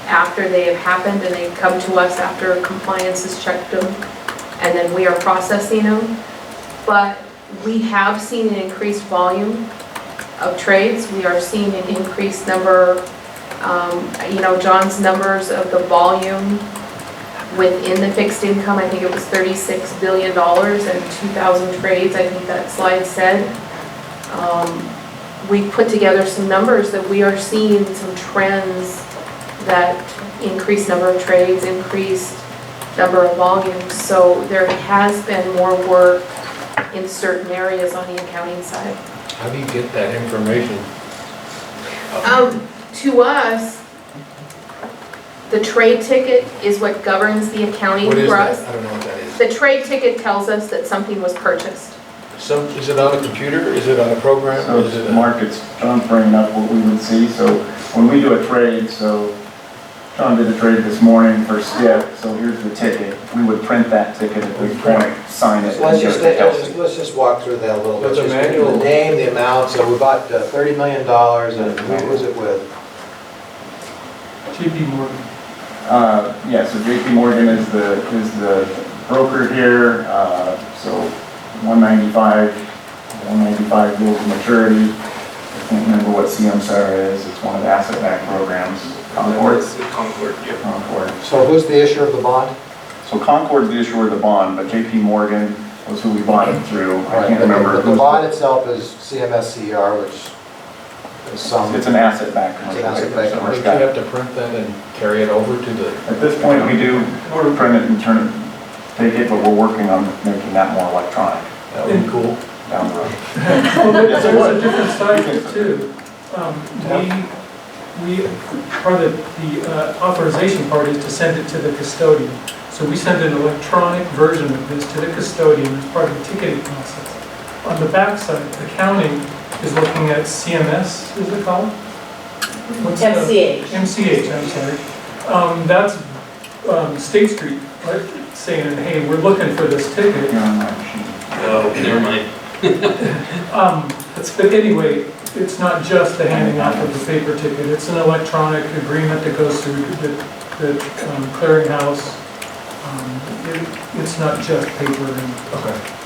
after they have happened, and they come to us after compliance has checked them, and then we are processing them. But we have seen an increased volume of trades. We are seeing an increased number, you know, John's numbers of the volume within the fixed income, I think it was $36 billion and 2,000 trades, I think that slide said. We put together some numbers that we are seeing some trends that increased number of trades, increased number of volumes. So there has been more work in certain areas on the accounting side. How do you get that information? To us, the trade ticket is what governs the accounting What is for that? us. I don't know what that is. The trade ticket tells us that something was purchased. Is it on a computer? Is it on a program? So Is it markets, John's bringing up what we would see. So when we do a trade, so John did a trade this morning for Skip, so here's the ticket. We would print that ticket at this point, sign it. So let's and give it to Kelsey. just walk through that a little bit. There's a Just manual. The name, the amount, so we bought $30 million, and who was it with? JP Morgan. Yeah, so JP Morgan is the broker here, so 195 rules of maturity. I can't remember what CMSAR is, it's one of the asset-backed programs. Concord? Concord, yeah. Concord. So who's the issuer of the bond? So Concord's the issuer of the bond, but JP Morgan was who we bought it through. I can't remember. But the bond itself is CMSCR, which is some... It's an asset-backed It's an commercial asset-backed paper. Don't you have to print that and carry it over to the... At this point, we do print it and take it, but we're working on making that more electronic. That would be cool. Down the road. Well, there's a different side to it too. We part of the authorization part is to send it to the custodian. So we send an electronic version of this to the custodian as part of the ticketing process. On the back side, accounting is looking at CMS, is it called? MCH. MCH, I'm sorry. That's State Street, right, saying, hey, we're looking for this ticket. Oh, never mind. But anyway, it's not just the handing out of the paper ticket, it's an electronic agreement that goes through the clearinghouse. it's not just paper and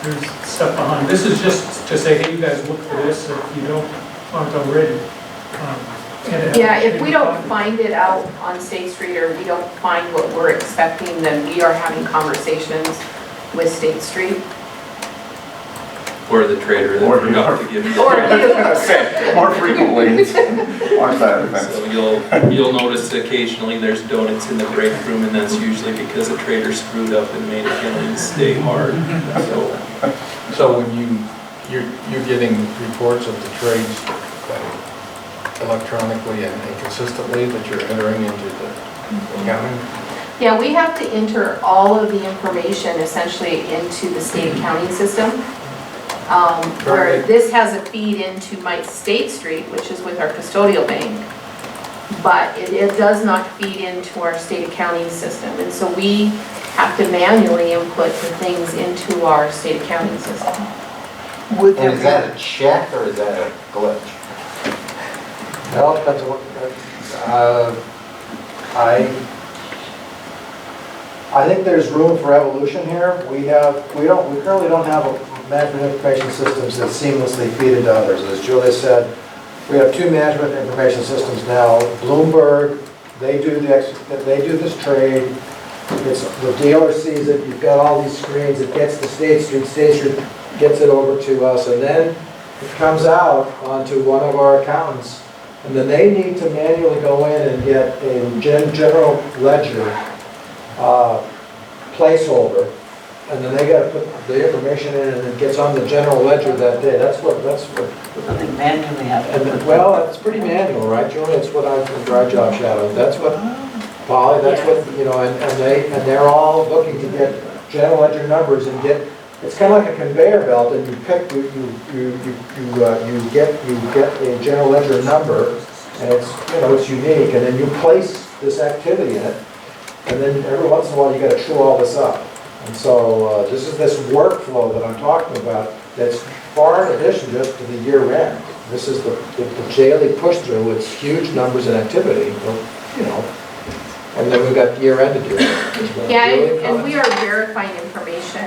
there's stuff behind. This is just to say, hey, you guys look for this if you aren't already. Yeah, if we don't find it out on State Street or we don't find what we're expecting, then we are having conversations with State Street. Or the trader that forgot to give you. Or you. More frequently, on side of the fence. So you'll notice occasionally there's donuts in the break room, and that's usually because a trader screwed up and made accountants stay hard. So when you're getting reports of the trades electronically and consistently that you're entering into the accounting? Yeah, we have to enter all of the information essentially into the state accounting system. Where this has a feed into my State Street, which is with our custodial bank, but it does not feed into our state accounting system. And so we have to manually input the things into our state accounting system. And is that a check or is that a glitch? Well, it depends on what, I think there's room for evolution here. We currently don't have a management information systems that seamlessly feed into others. As Julia said, we have two management information systems now. Bloomberg, they do this trade. The dealer sees it. You've got all these screens. It gets to State Street. State Street gets it over to us, and then it comes out onto one of our accountants, and then they need to manually go in and get a general ledger placeholder, and then they got to put the information in, and it gets on the general ledger that day. That's what. Something manually happens. And well, it's pretty manual, right, Julie? It's what I've been dry job shadowing. That's what, Polly. That's what and they're all looking to get general ledger numbers and get. It's kind of like a conveyor belt, and you get a general ledger number, and it's unique, and then you place this activity in it. And then every once in a while, you got to chew all this up. And so this is this workflow that I'm talking about that's far in addition just to the year end. This is the daily push through with huge numbers and activity, and then we've got year end to do. Yeah, and we are verifying information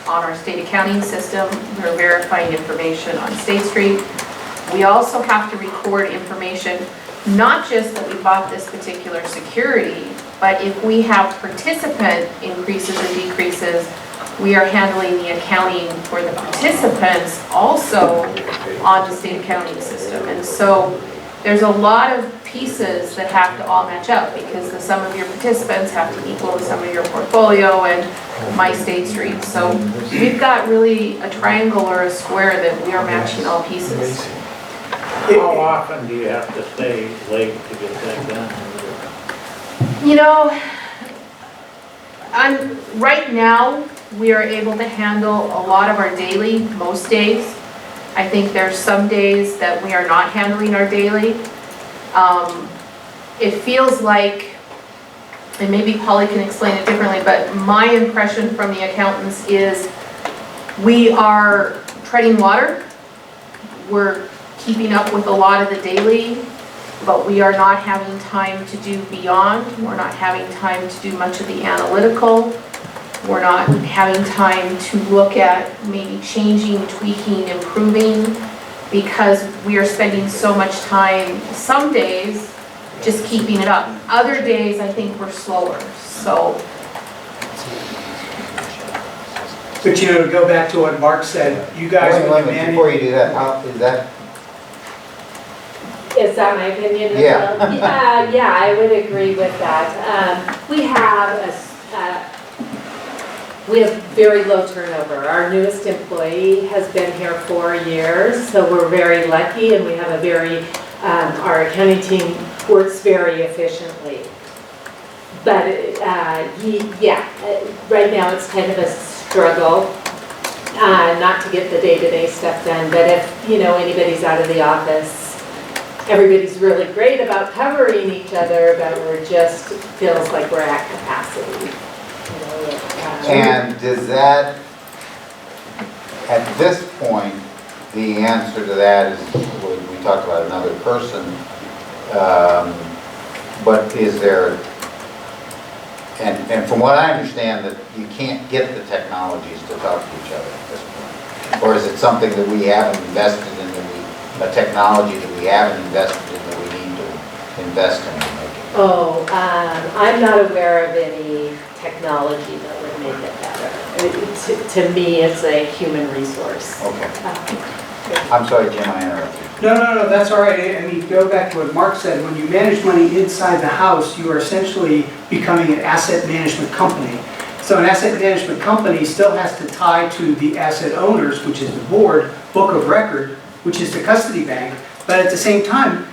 on our state accounting system. We're verifying information on State Street. We also have to record information, not just that we bought this particular security, but if we have participant increases or decreases, we are handling the accounting for the participants also on the state accounting system. And so there's a lot of pieces that have to all match up because the sum of your participants have to equal the sum of your portfolio and my State Street. So we've got really a triangle or a square that we are matching all pieces. How often do you have to stay late to get that done? Right now, we are able to handle a lot of our daily, most days. I think there's some days that we are not handling our daily. It feels like, and maybe Polly can explain it differently, but my impression from the accountants is we are treading water. We're keeping up with a lot of the daily, but we are not having time to do beyond. We're not having time to do much of the analytical. We're not having time to look at maybe changing, tweaking, improving, because we are spending so much time, some days, just keeping it up. Other days, I think we're slower, so. But to go back to what Mark said, you guys. Wait, before you do that, Is that my opinion as Yeah. well? Yeah, I would agree with that. We have very low turnover. Our newest employee has been here 4 years, so we're very lucky, and we have a our accounting team works very efficiently. But right now it's kind of a struggle not to get the day-to-day stuff done. But if anybody's out of the office, everybody's really great about covering each other, but we're just feels like we're at capacity. and does that, at this point, the answer to that is, we talked about another person, but is there And from what I understand, that you can't get the technologies to talk to each other at this point. Or is it something that we haven't invested in, a technology that we haven't invested in that we need to invest in to make it? Oh, I'm not aware of any technology that would make it better. To me, it's a human resource. Okay. I'm sorry, Jim, I interrupted you. No, that's all right. I mean, go back to what Mark said. When you manage money inside the house, you are essentially becoming an asset management company. So an asset management company still has to tie to the asset owners, which is the board, book of record, which is the custody bank. But at the same time,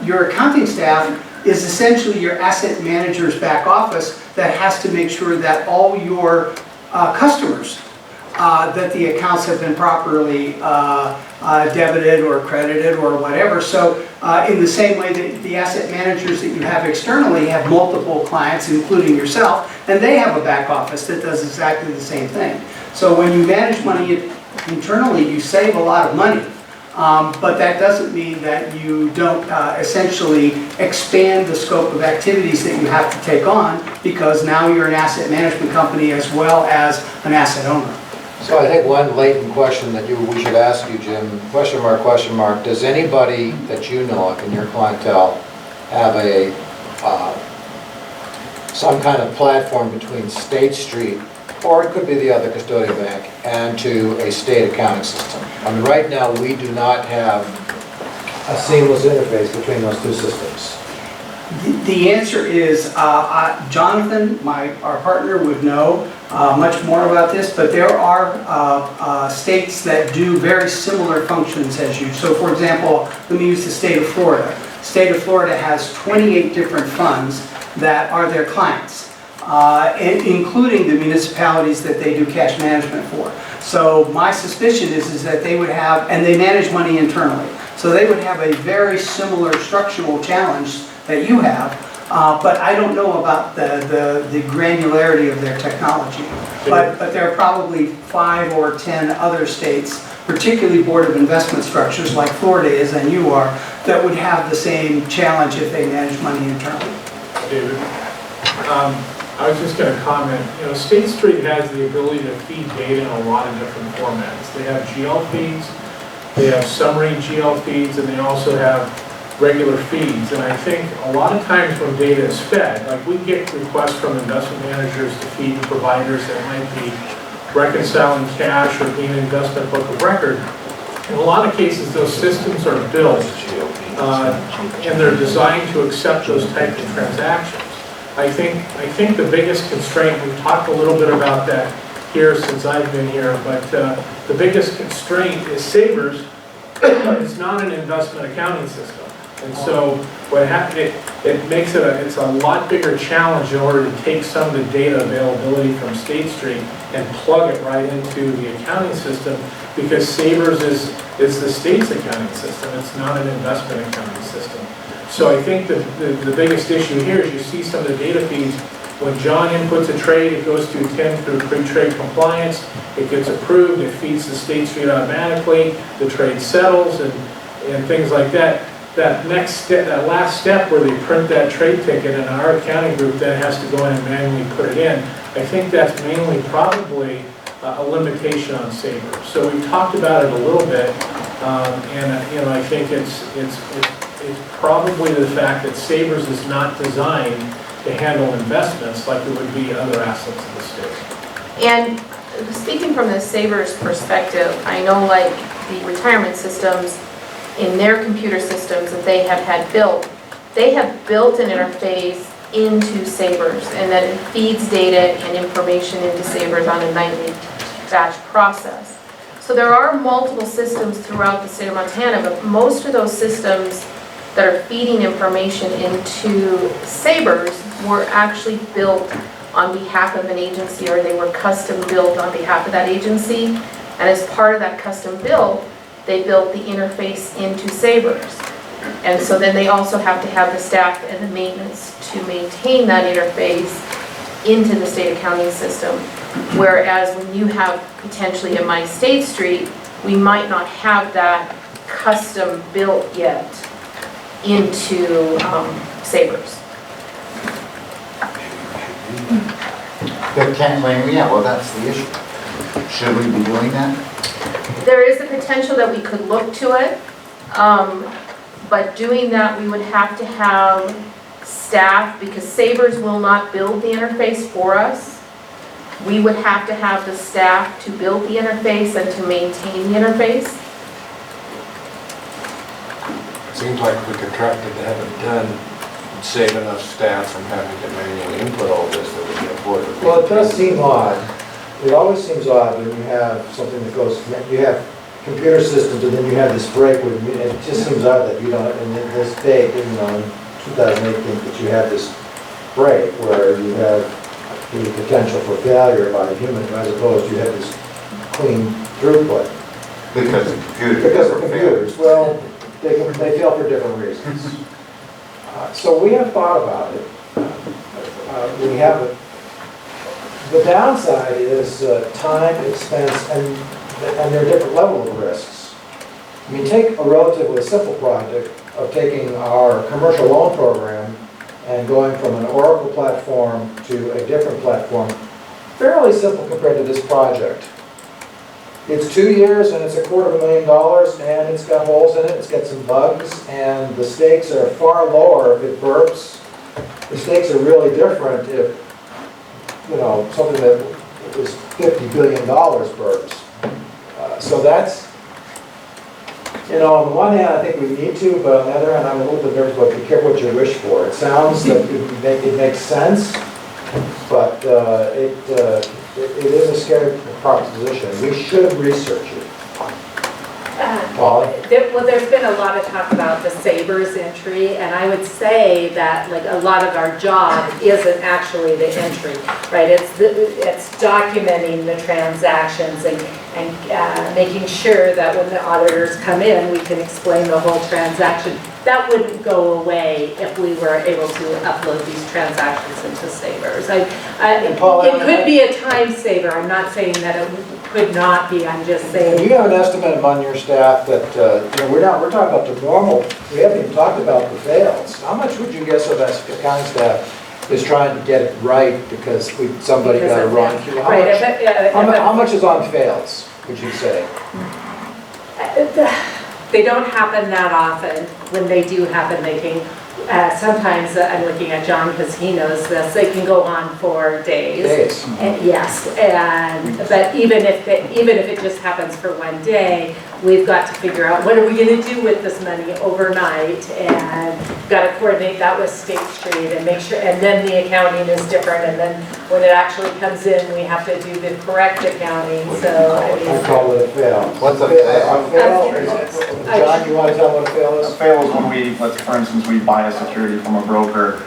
your accounting staff is essentially your asset manager's back office that has to make sure that all your customers, that the accounts have been properly debited or credited or whatever. So in the same way that the asset managers that you have externally have multiple clients, including yourself, and they have a back office that does exactly the same thing. So when you manage money internally, you save a lot of money. But that doesn't mean that you don't essentially expand the scope of activities that you have to take on, because now you're an asset management company as well as an asset owner. So I think one latent question that we should ask you, Jim, question mark, does anybody that you know of in your clientele have some kind of platform between State Street, or it could be the other custodian bank, and to a state accounting system? I mean, right now, we do not have a seamless interface between those two systems. The answer is, Jonathan, our partner, would know much more about this, but there are states that do very similar functions as you. So for example, let me use the state of Florida. The state of Florida has 28 different funds that are their clients, including the municipalities that they do cash management for. So my suspicion is that they would have, and they manage money internally, so they would have a very similar structural challenge that you have, but I don't know about the granularity of their technology. But there are probably 5 or 10 other states, particularly Board of Investment structures like Florida is and you are, that would have the same challenge if they manage money internally. David, I was just going to comment, State Street has the ability to feed data in a lot of different formats. They have GL feeds, they have summary GL feeds, and they also have regular feeds. And I think a lot of times when data is fed, like we get requests from investment managers to feed providers that might be reconciling cash or being an investment book of record. In a lot of cases, those systems are built and they're designed to accept those types of transactions. I think the biggest constraint, we've talked a little bit about that here since I've been here, but the biggest constraint is Savers. It's not an investment accounting system. And so what happens, it makes it's a lot bigger challenge in order to take some of the data availability from State Street and plug it right into the accounting system, because Savers is the state's accounting system. It's not an investment accounting system. So I think the biggest issue here is you see some of the data feeds. When John inputs a trade, it goes through Tim through pre-trade compliance. It gets approved. It feeds to State Street automatically. The trade settles and things like that. That next step, that last step where they print that trade ticket and our accounting group then has to go in and manually put it in, I think that's mainly probably a limitation on Savers. So we've talked about it a little bit, and I think it's probably the fact that Savers is not designed to handle investments like it would be other assets of the state. And speaking from the Savers perspective, I know like the retirement systems, in their computer systems that they have had built, they have built an interface into Savers, and then it feeds data and information into Savers on a nightly batch process. So there are multiple systems throughout the state of Montana, but most of those systems that are feeding information into Savers were actually built on behalf of an agency, or they were custom built on behalf of that agency. And as part of that custom build, they built the interface into Savers. And so then they also have to have the staff and the maintenance to maintain that interface into the state accounting system. Whereas when you have potentially a My State Street, we might not have that custom built yet into Savers. That can't, yeah, well, that's the issue. Should we be doing that? There is a potential that we could look to it, but doing that, we would have to have staff, because Sabres will not build the interface for us. We would have to have the staff to build the interface and to maintain the interface. Seems like if we contracted to have it done, it'd save enough staff from having to manually input all this that we can afford it. Well, it does seem odd. It always seems odd when you have something that goes, you have computer systems and then you have this break with, it just seems odd that you don't, in this day, in 2018, that you have this break where you have the potential for failure by a human as opposed to you have this clean throughput. Because the computers. Because of computers, well, they fail for different reasons. So we have thought about it. We have the downside is time, expense, and there are different levels of risks. I mean, take a relatively simple project of taking our commercial loan program and going from an Oracle platform to a different platform. Fairly simple compared to this project. It's 2 years and it's $250,000 and it's got holes in it, it's got some bugs, and the stakes are far lower if it burps. The stakes are really different if, something that was $50 billion burps. So that's, on the one hand, I think we need to, but on the other hand, I'm a little bit nervous about be careful what you wish for. It sounds that it makes sense, but it is a scary proposition. We should research it. Polly? Well, there's been a lot of talk about the Sabres entry, and I would say that like a lot of our job isn't actually the entry, right? It's documenting the transactions and making sure that when the auditors come in, we can explain the whole transaction. That wouldn't go away if we were able to upload these transactions into Sabres. It could be a time saver. I'm not saying that it could not be. I'm just saying. Do you have an estimate among your staff that, we're talking about the normal, we haven't even talked about the fails. How much would you guess of that accounting staff is trying to get it right because somebody got it wrong? How much is on fails, would you say? They don't happen that often. When they do happen, they can, sometimes, I'm looking at John because he knows this, they can go on for days. Yes, but even if it just happens for one day, we've got to figure out what are we going to do with this money overnight, and got to coordinate that with State Street and make sure, and then the accounting is different, and then when it actually comes in, we have to do the correct accounting, so I mean. I call it a fail. What's a fail? John, you want to tell what a fail is? A fail is when for instance, we buy a security from a broker,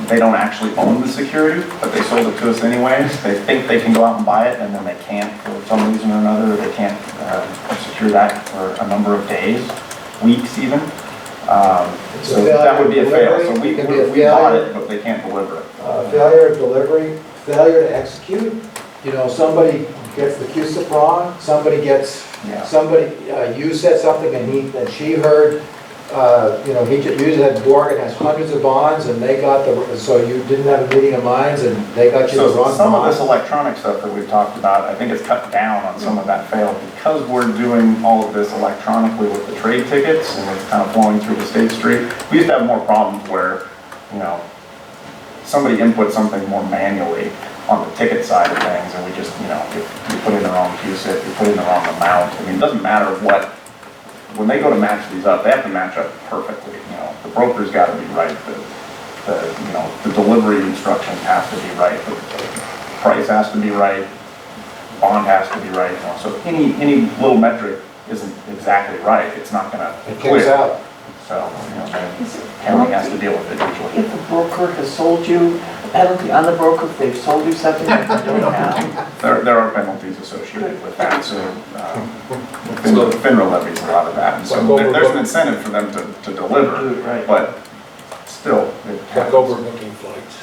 they don't actually own the security, but they sold it to us anyways. They think they can go out and buy it, and then they can't for some reason or another. They can't secure that for a number of days, weeks even. So that would be a fail. So we bought it, but they can't deliver it. Failure of delivery, failure to execute. Somebody gets the QSIP wrong. Somebody you said something and she heard. He usually had Borgen has hundreds of bonds, and they got so you didn't have a meeting of minds, and they got you the wrong some bond. of this electronic stuff that we've talked about, I think it's cut down on some of that fail because we're doing all of this electronically with the trade tickets, and it's kind of flowing through the State Street. We used to have more problems where, somebody input something more manually on the ticket side of things, and we just, you put in the wrong QSIP, you put in the wrong amount. I mean, it doesn't matter what. When they go to match these up, they have to match up perfectly. The broker's got to be right. The delivery instructions have to be right. The price has to be right. Bond has to be right. So any little metric isn't exactly right, it's not going to clear. Out. So county has to deal with it usually. If the broker has sold you, penalty on the broker if they've sold you something that you don't have? There are penalties associated with that, so FINRA levies a lot of that. And so there's an incentive for them to deliver, but still. Like overbooking flights.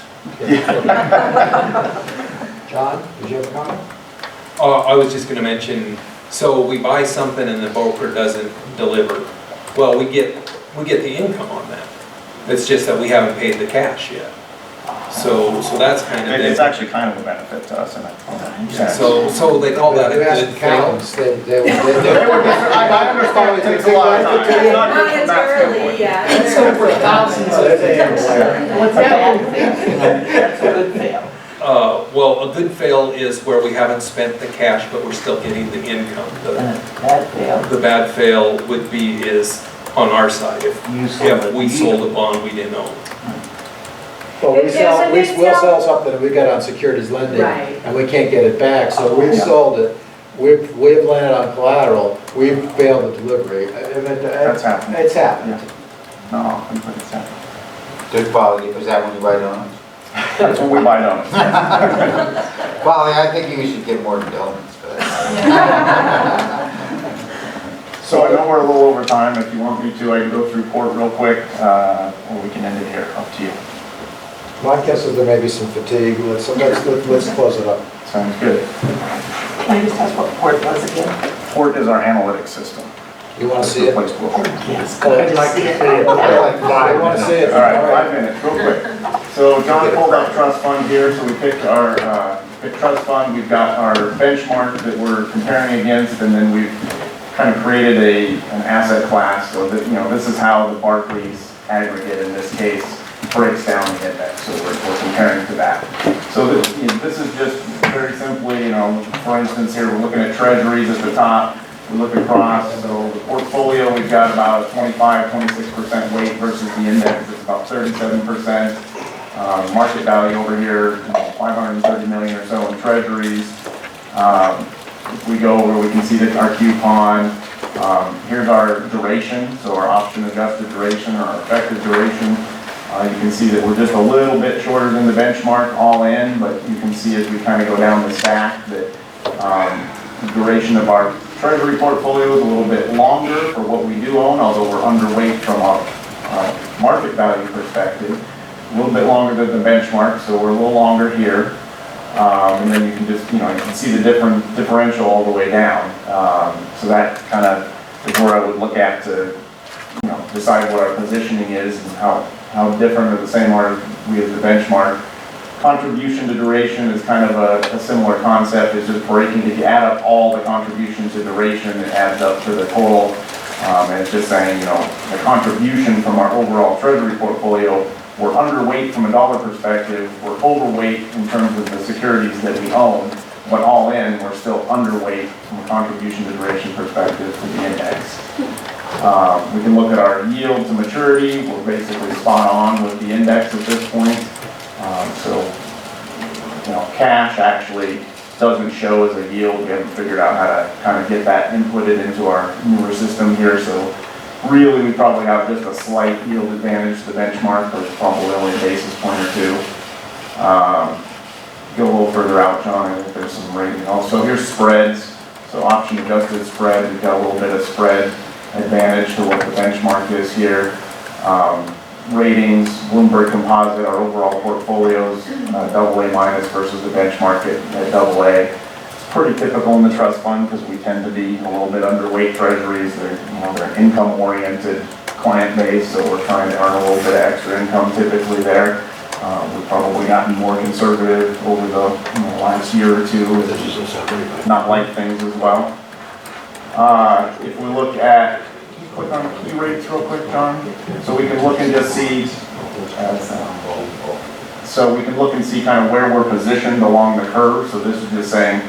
John, did you have a comment? I was just going to mention, so we buy something and the broker doesn't deliver. Well, we get the income on that. It's just that we haven't paid the cash yet. So that's kind of. It's actually kind of a benefit to us in that sense. So they call that a We asked good thing. accountants, they would. I understand, it takes a lot of time. It's not good from that standpoint. yeah. It's over thousands of things. What's that? That's a good fail. Well, a good fail is where we haven't spent the cash, but we're still getting the income. Bad fail. The bad fail would be is on our side, if we sold a bond we didn't own. Well, we will sell something that we got on securities lending, Right. and we can't get it back, so we've sold it. We've landed on collateral, we've failed the delivery. That's happened. It's happened. No, it's happened. Good quality, is that when you buy donuts? That's when we buy donuts. Quality, I think you should get more than donuts, but. So I know we're a little over time. If you want me to, I can go through court real quick, or we can end it here, up to you. My guess is there may be some fatigue, let's close it up. Sounds good. Can I just ask what Port was again? Port is our analytics system. You want to see it? Place to look. Yes. I'd like to see it. I want to see it. All right, 5 minutes, real quick. So John pulled out trust fund here, so we picked our trust fund. We've got our benchmark that we're comparing against, and then we've kind of created an asset class so that, this is how the Barclays aggregate in this case breaks down the index. So we're comparing to that. So this is just very simply, for instance here, we're looking at treasuries at the top. We look across, so the portfolio, we've got about 25-26% weight versus the index, it's about 37%. Market value over here, 530 million or so in treasuries. If we go over, we can see that our coupon, here's our duration, so our option adjusted duration or our effective duration. You can see that we're just a little bit shorter than the benchmark all in, but you can see as we kind of go down the stack that the duration of our treasury portfolio is a little bit longer for what we do own, although we're underweight from a market value perspective. A little bit longer than the benchmark, so we're a little longer here. And then you can just, you can see the differential all the way down. So that kind of is where I would look at to, decide what our positioning is and how different or the same are we as the benchmark. Contribution to duration is kind of a similar concept. It's just breaking, if you add up all the contribution to duration, it adds up to the total. And it's just saying, the contribution from our overall treasury portfolio, we're underweight from a dollar perspective, we're overweight in terms of the securities that we own, but all in, we're still underweight from a contribution to duration perspective to the index. We can look at our yield to maturity. We're basically spot on with the index at this point. Cash actually doesn't show as a yield. We haven't figured out how to kind of get that inputted into our newer system here. So really, we probably have just a slight yield advantage to the benchmark, but it's probably only a basis point or two. Go a little further out, John, I think there's some rating. Also, here's spreads. So option adjusted spread, we've got a little bit of spread advantage to what the benchmark is here. Ratings, Bloomberg Composite, our overall portfolios, AA minus versus the benchmark at AA. It's pretty typical in the trust fund because we tend to be a little bit underweight treasuries. They're an income-oriented client base, so we're trying to earn a little bit of extra income typically there. We've probably gotten more conservative over the last year or two, not like things as well. If we look at, can you click on key rates real quick, John? So we can look and just see, so we can look and see kind of where we're positioned along the curve. So this is just saying,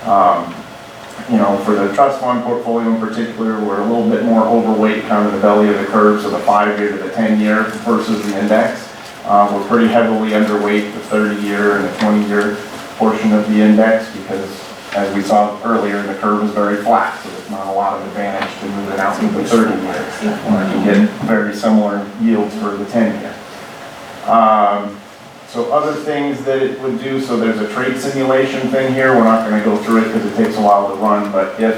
for the trust fund portfolio in particular, we're a little bit more overweight kind of in the belly of the curve, so the 5-year to the 10-year versus the index. We're pretty heavily underweight the 30-year and the 20-year portion of the index because, as we saw earlier, the curve is very flat, so there's not a lot of advantage to move it out to the 30-year. You get very similar yields for the 10-year. So other things that it would do, so there's a trade simulation thing here. We're not going to go through it because it takes a while to run, but if,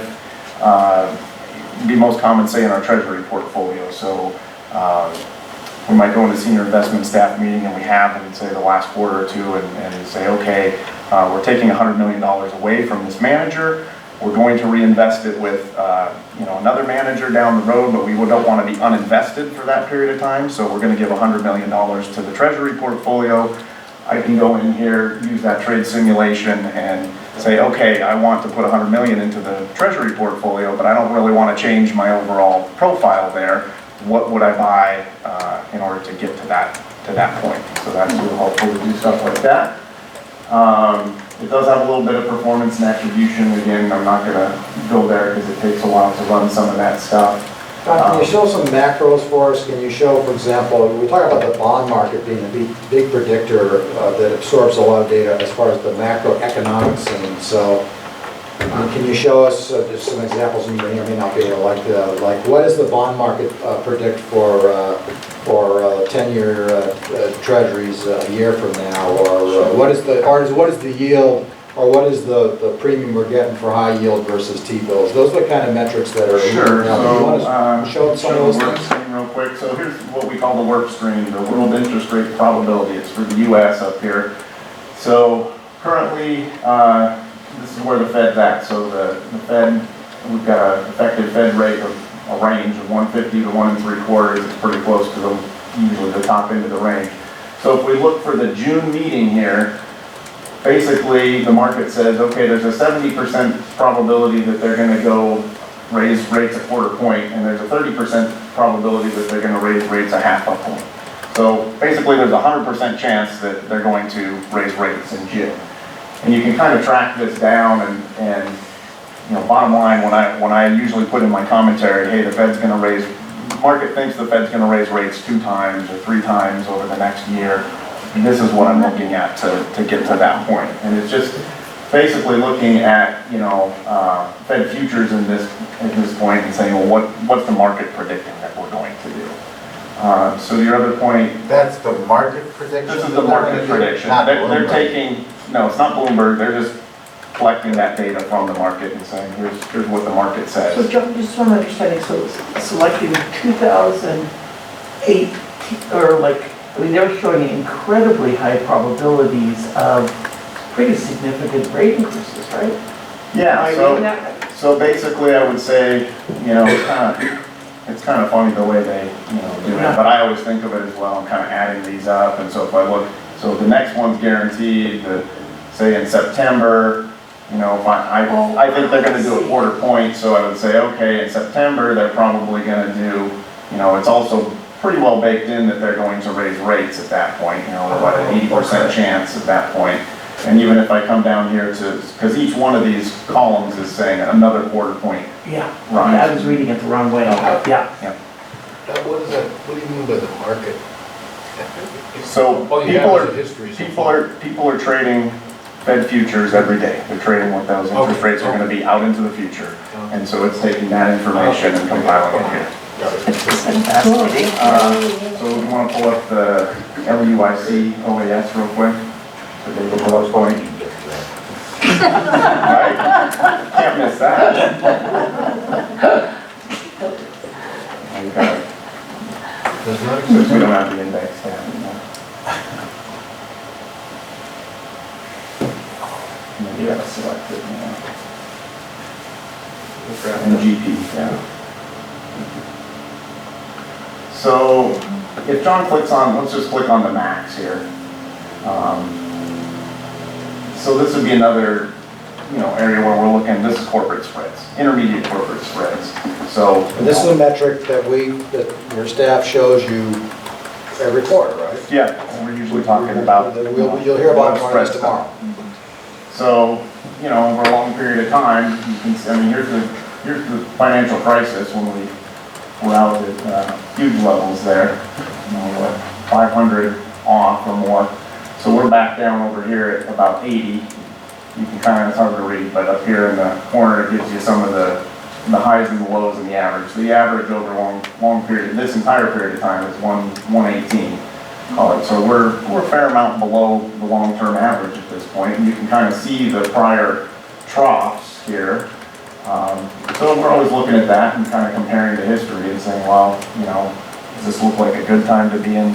it'd be most common, say, in our treasury portfolio. So we might go into senior investment staff meeting, and we have in, say, the last quarter or two, and say, okay, we're taking $100 million away from this manager. We're going to reinvest it with another manager down the road, but we don't want to be uninvested for that period of time. So we're going to give $100 million to the treasury portfolio. I can go in here, use that trade simulation and say, okay, I want to put 100 million into the treasury portfolio, but I don't really want to change my overall profile there. What would I buy in order to get to that point? So that's really helpful to do stuff like that. It does have a little bit of performance and attribution. Again, I'm not going to go there because it takes a while to run some of that stuff. Can you show some macros for us? Can you show, for example, we talk about the bond market being a big predictor that absorbs a lot of data as far as the macroeconomic scene. So can you show us just some examples, and you may or may not be able to, like what does the bond market predict for 10-year treasuries a year from now, or what is the yield, or what is the premium we're getting for high yield versus T-bills? Those are the kind of metrics that are. Sure. So show some of those work things. stream real quick. So here's what we call the work stream, the world interest rate probability. It's for the U.S. up here. So currently, this is where the Fed's at. So the Fed, we've got an effective Fed rate of a range of 150 to 1 3/4. It's pretty close to usually the top end of the range. So if we look for the June meeting here, basically the market says, okay, there's a 70% probability that they're going to go raise rates a 1/4 point, and there's a 30% probability that they're going to raise rates a 1/2 point. So basically there's a 100% chance that they're going to raise rates in June. And you can kind of track this down and you know, bottom line, when I usually put in my commentary, hey, the Fed's going to raise, market thinks the Fed's going to raise rates 2 times or 3 times over the next year. And this is what I'm looking at to get to that point. And it's just basically looking at, you know, Fed futures at this point and saying, well, what's the market predicting that we're going to do? So your other point. That's the market prediction? This is the market prediction. They're taking, no, it's not Bloomberg, they're just collecting that data from the market and saying, here's what the market says. So John, just one understanding, so like in 2008, or like, I mean, they were showing incredibly high probabilities of pretty significant rate increases, right? Yeah, so basically I would say, you know, it's kind of funny the way they, you know, do it, but I always think of it as well, I'm kind of adding these up, and so if I look, so the next one's guaranteed, say in September, you know, I think they're going to do a 1/4 point, so I would say, okay, in September, they're probably going to do, you know, it's also pretty well baked in that they're going to raise rates at that point, you know, about an 80% chance at that point. And even if I come down here to, because each one of these columns is saying another 1/4 point Yeah, rise. I was reading it the wrong way. Okay. Yeah. What do you mean by the market? So people are trading Fed futures every day. They're trading what those interest rates are going to be out into the future. And so it's taking that information and compiling it here. So we want to pull up the LUIC OAS real quick. So they will go point. Right? Can't miss that. You got it. Since we don't have the index yet. You gotta select it now. And GP, yeah. So if John clicks on, let's just click on the max here. So this would be another, you know, area where we're looking. This is corporate spreads, intermediate corporate spreads. So And this is a metric that your staff shows you every quarter, right? yeah, we're usually talking about. You'll hear about it more or less tomorrow. So, you know, over a long period of time, you can see, I mean, here's the financial crisis when we were out at huge levels there, you know, 500 off or more. So we're back down over here at about 80. You can kind of, it's hard to read, but up here in the corner it gives you some of the highs and the lows and the average. The average over a long period, this entire period of time is 118. So we're a fair amount below the long-term average at this point, and you can kind of see the prior troughs here. So we're always looking at that and kind of comparing the history and saying, well, you know, does this look like a good time to be in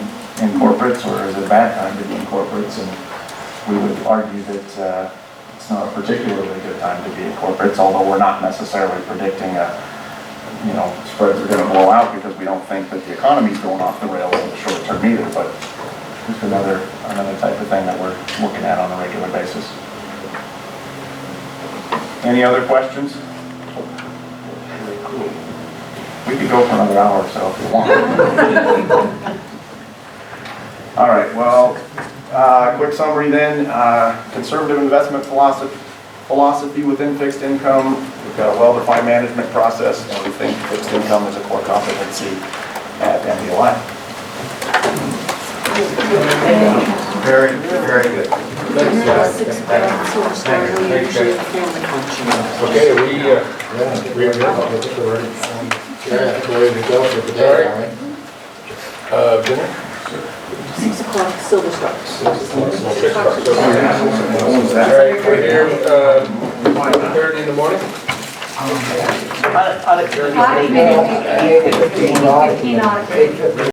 corporates, or is it a bad time to be in corporates? And we would argue that it's not a particularly good time to be in corporates, although we're not necessarily predicting you know, spreads are going to blow out because we don't think that the economy's going off the rails in the short term either. But just another type of thing that we're looking at on a regular basis. Any other questions? We could go for another hour or so if you want. All right, well, quick summary then. Conservative investment philosophy within fixed income. We've got a well-defined management process, and we think fixed income is a core competency at MBLI. Very, very good. Okay, we, We're ready to go for the day, all right? dinner? 6 o'clock, Silver Star. 6 o'clock. All right, we're here, 1:30 in the morning? Audit committee. 8:15.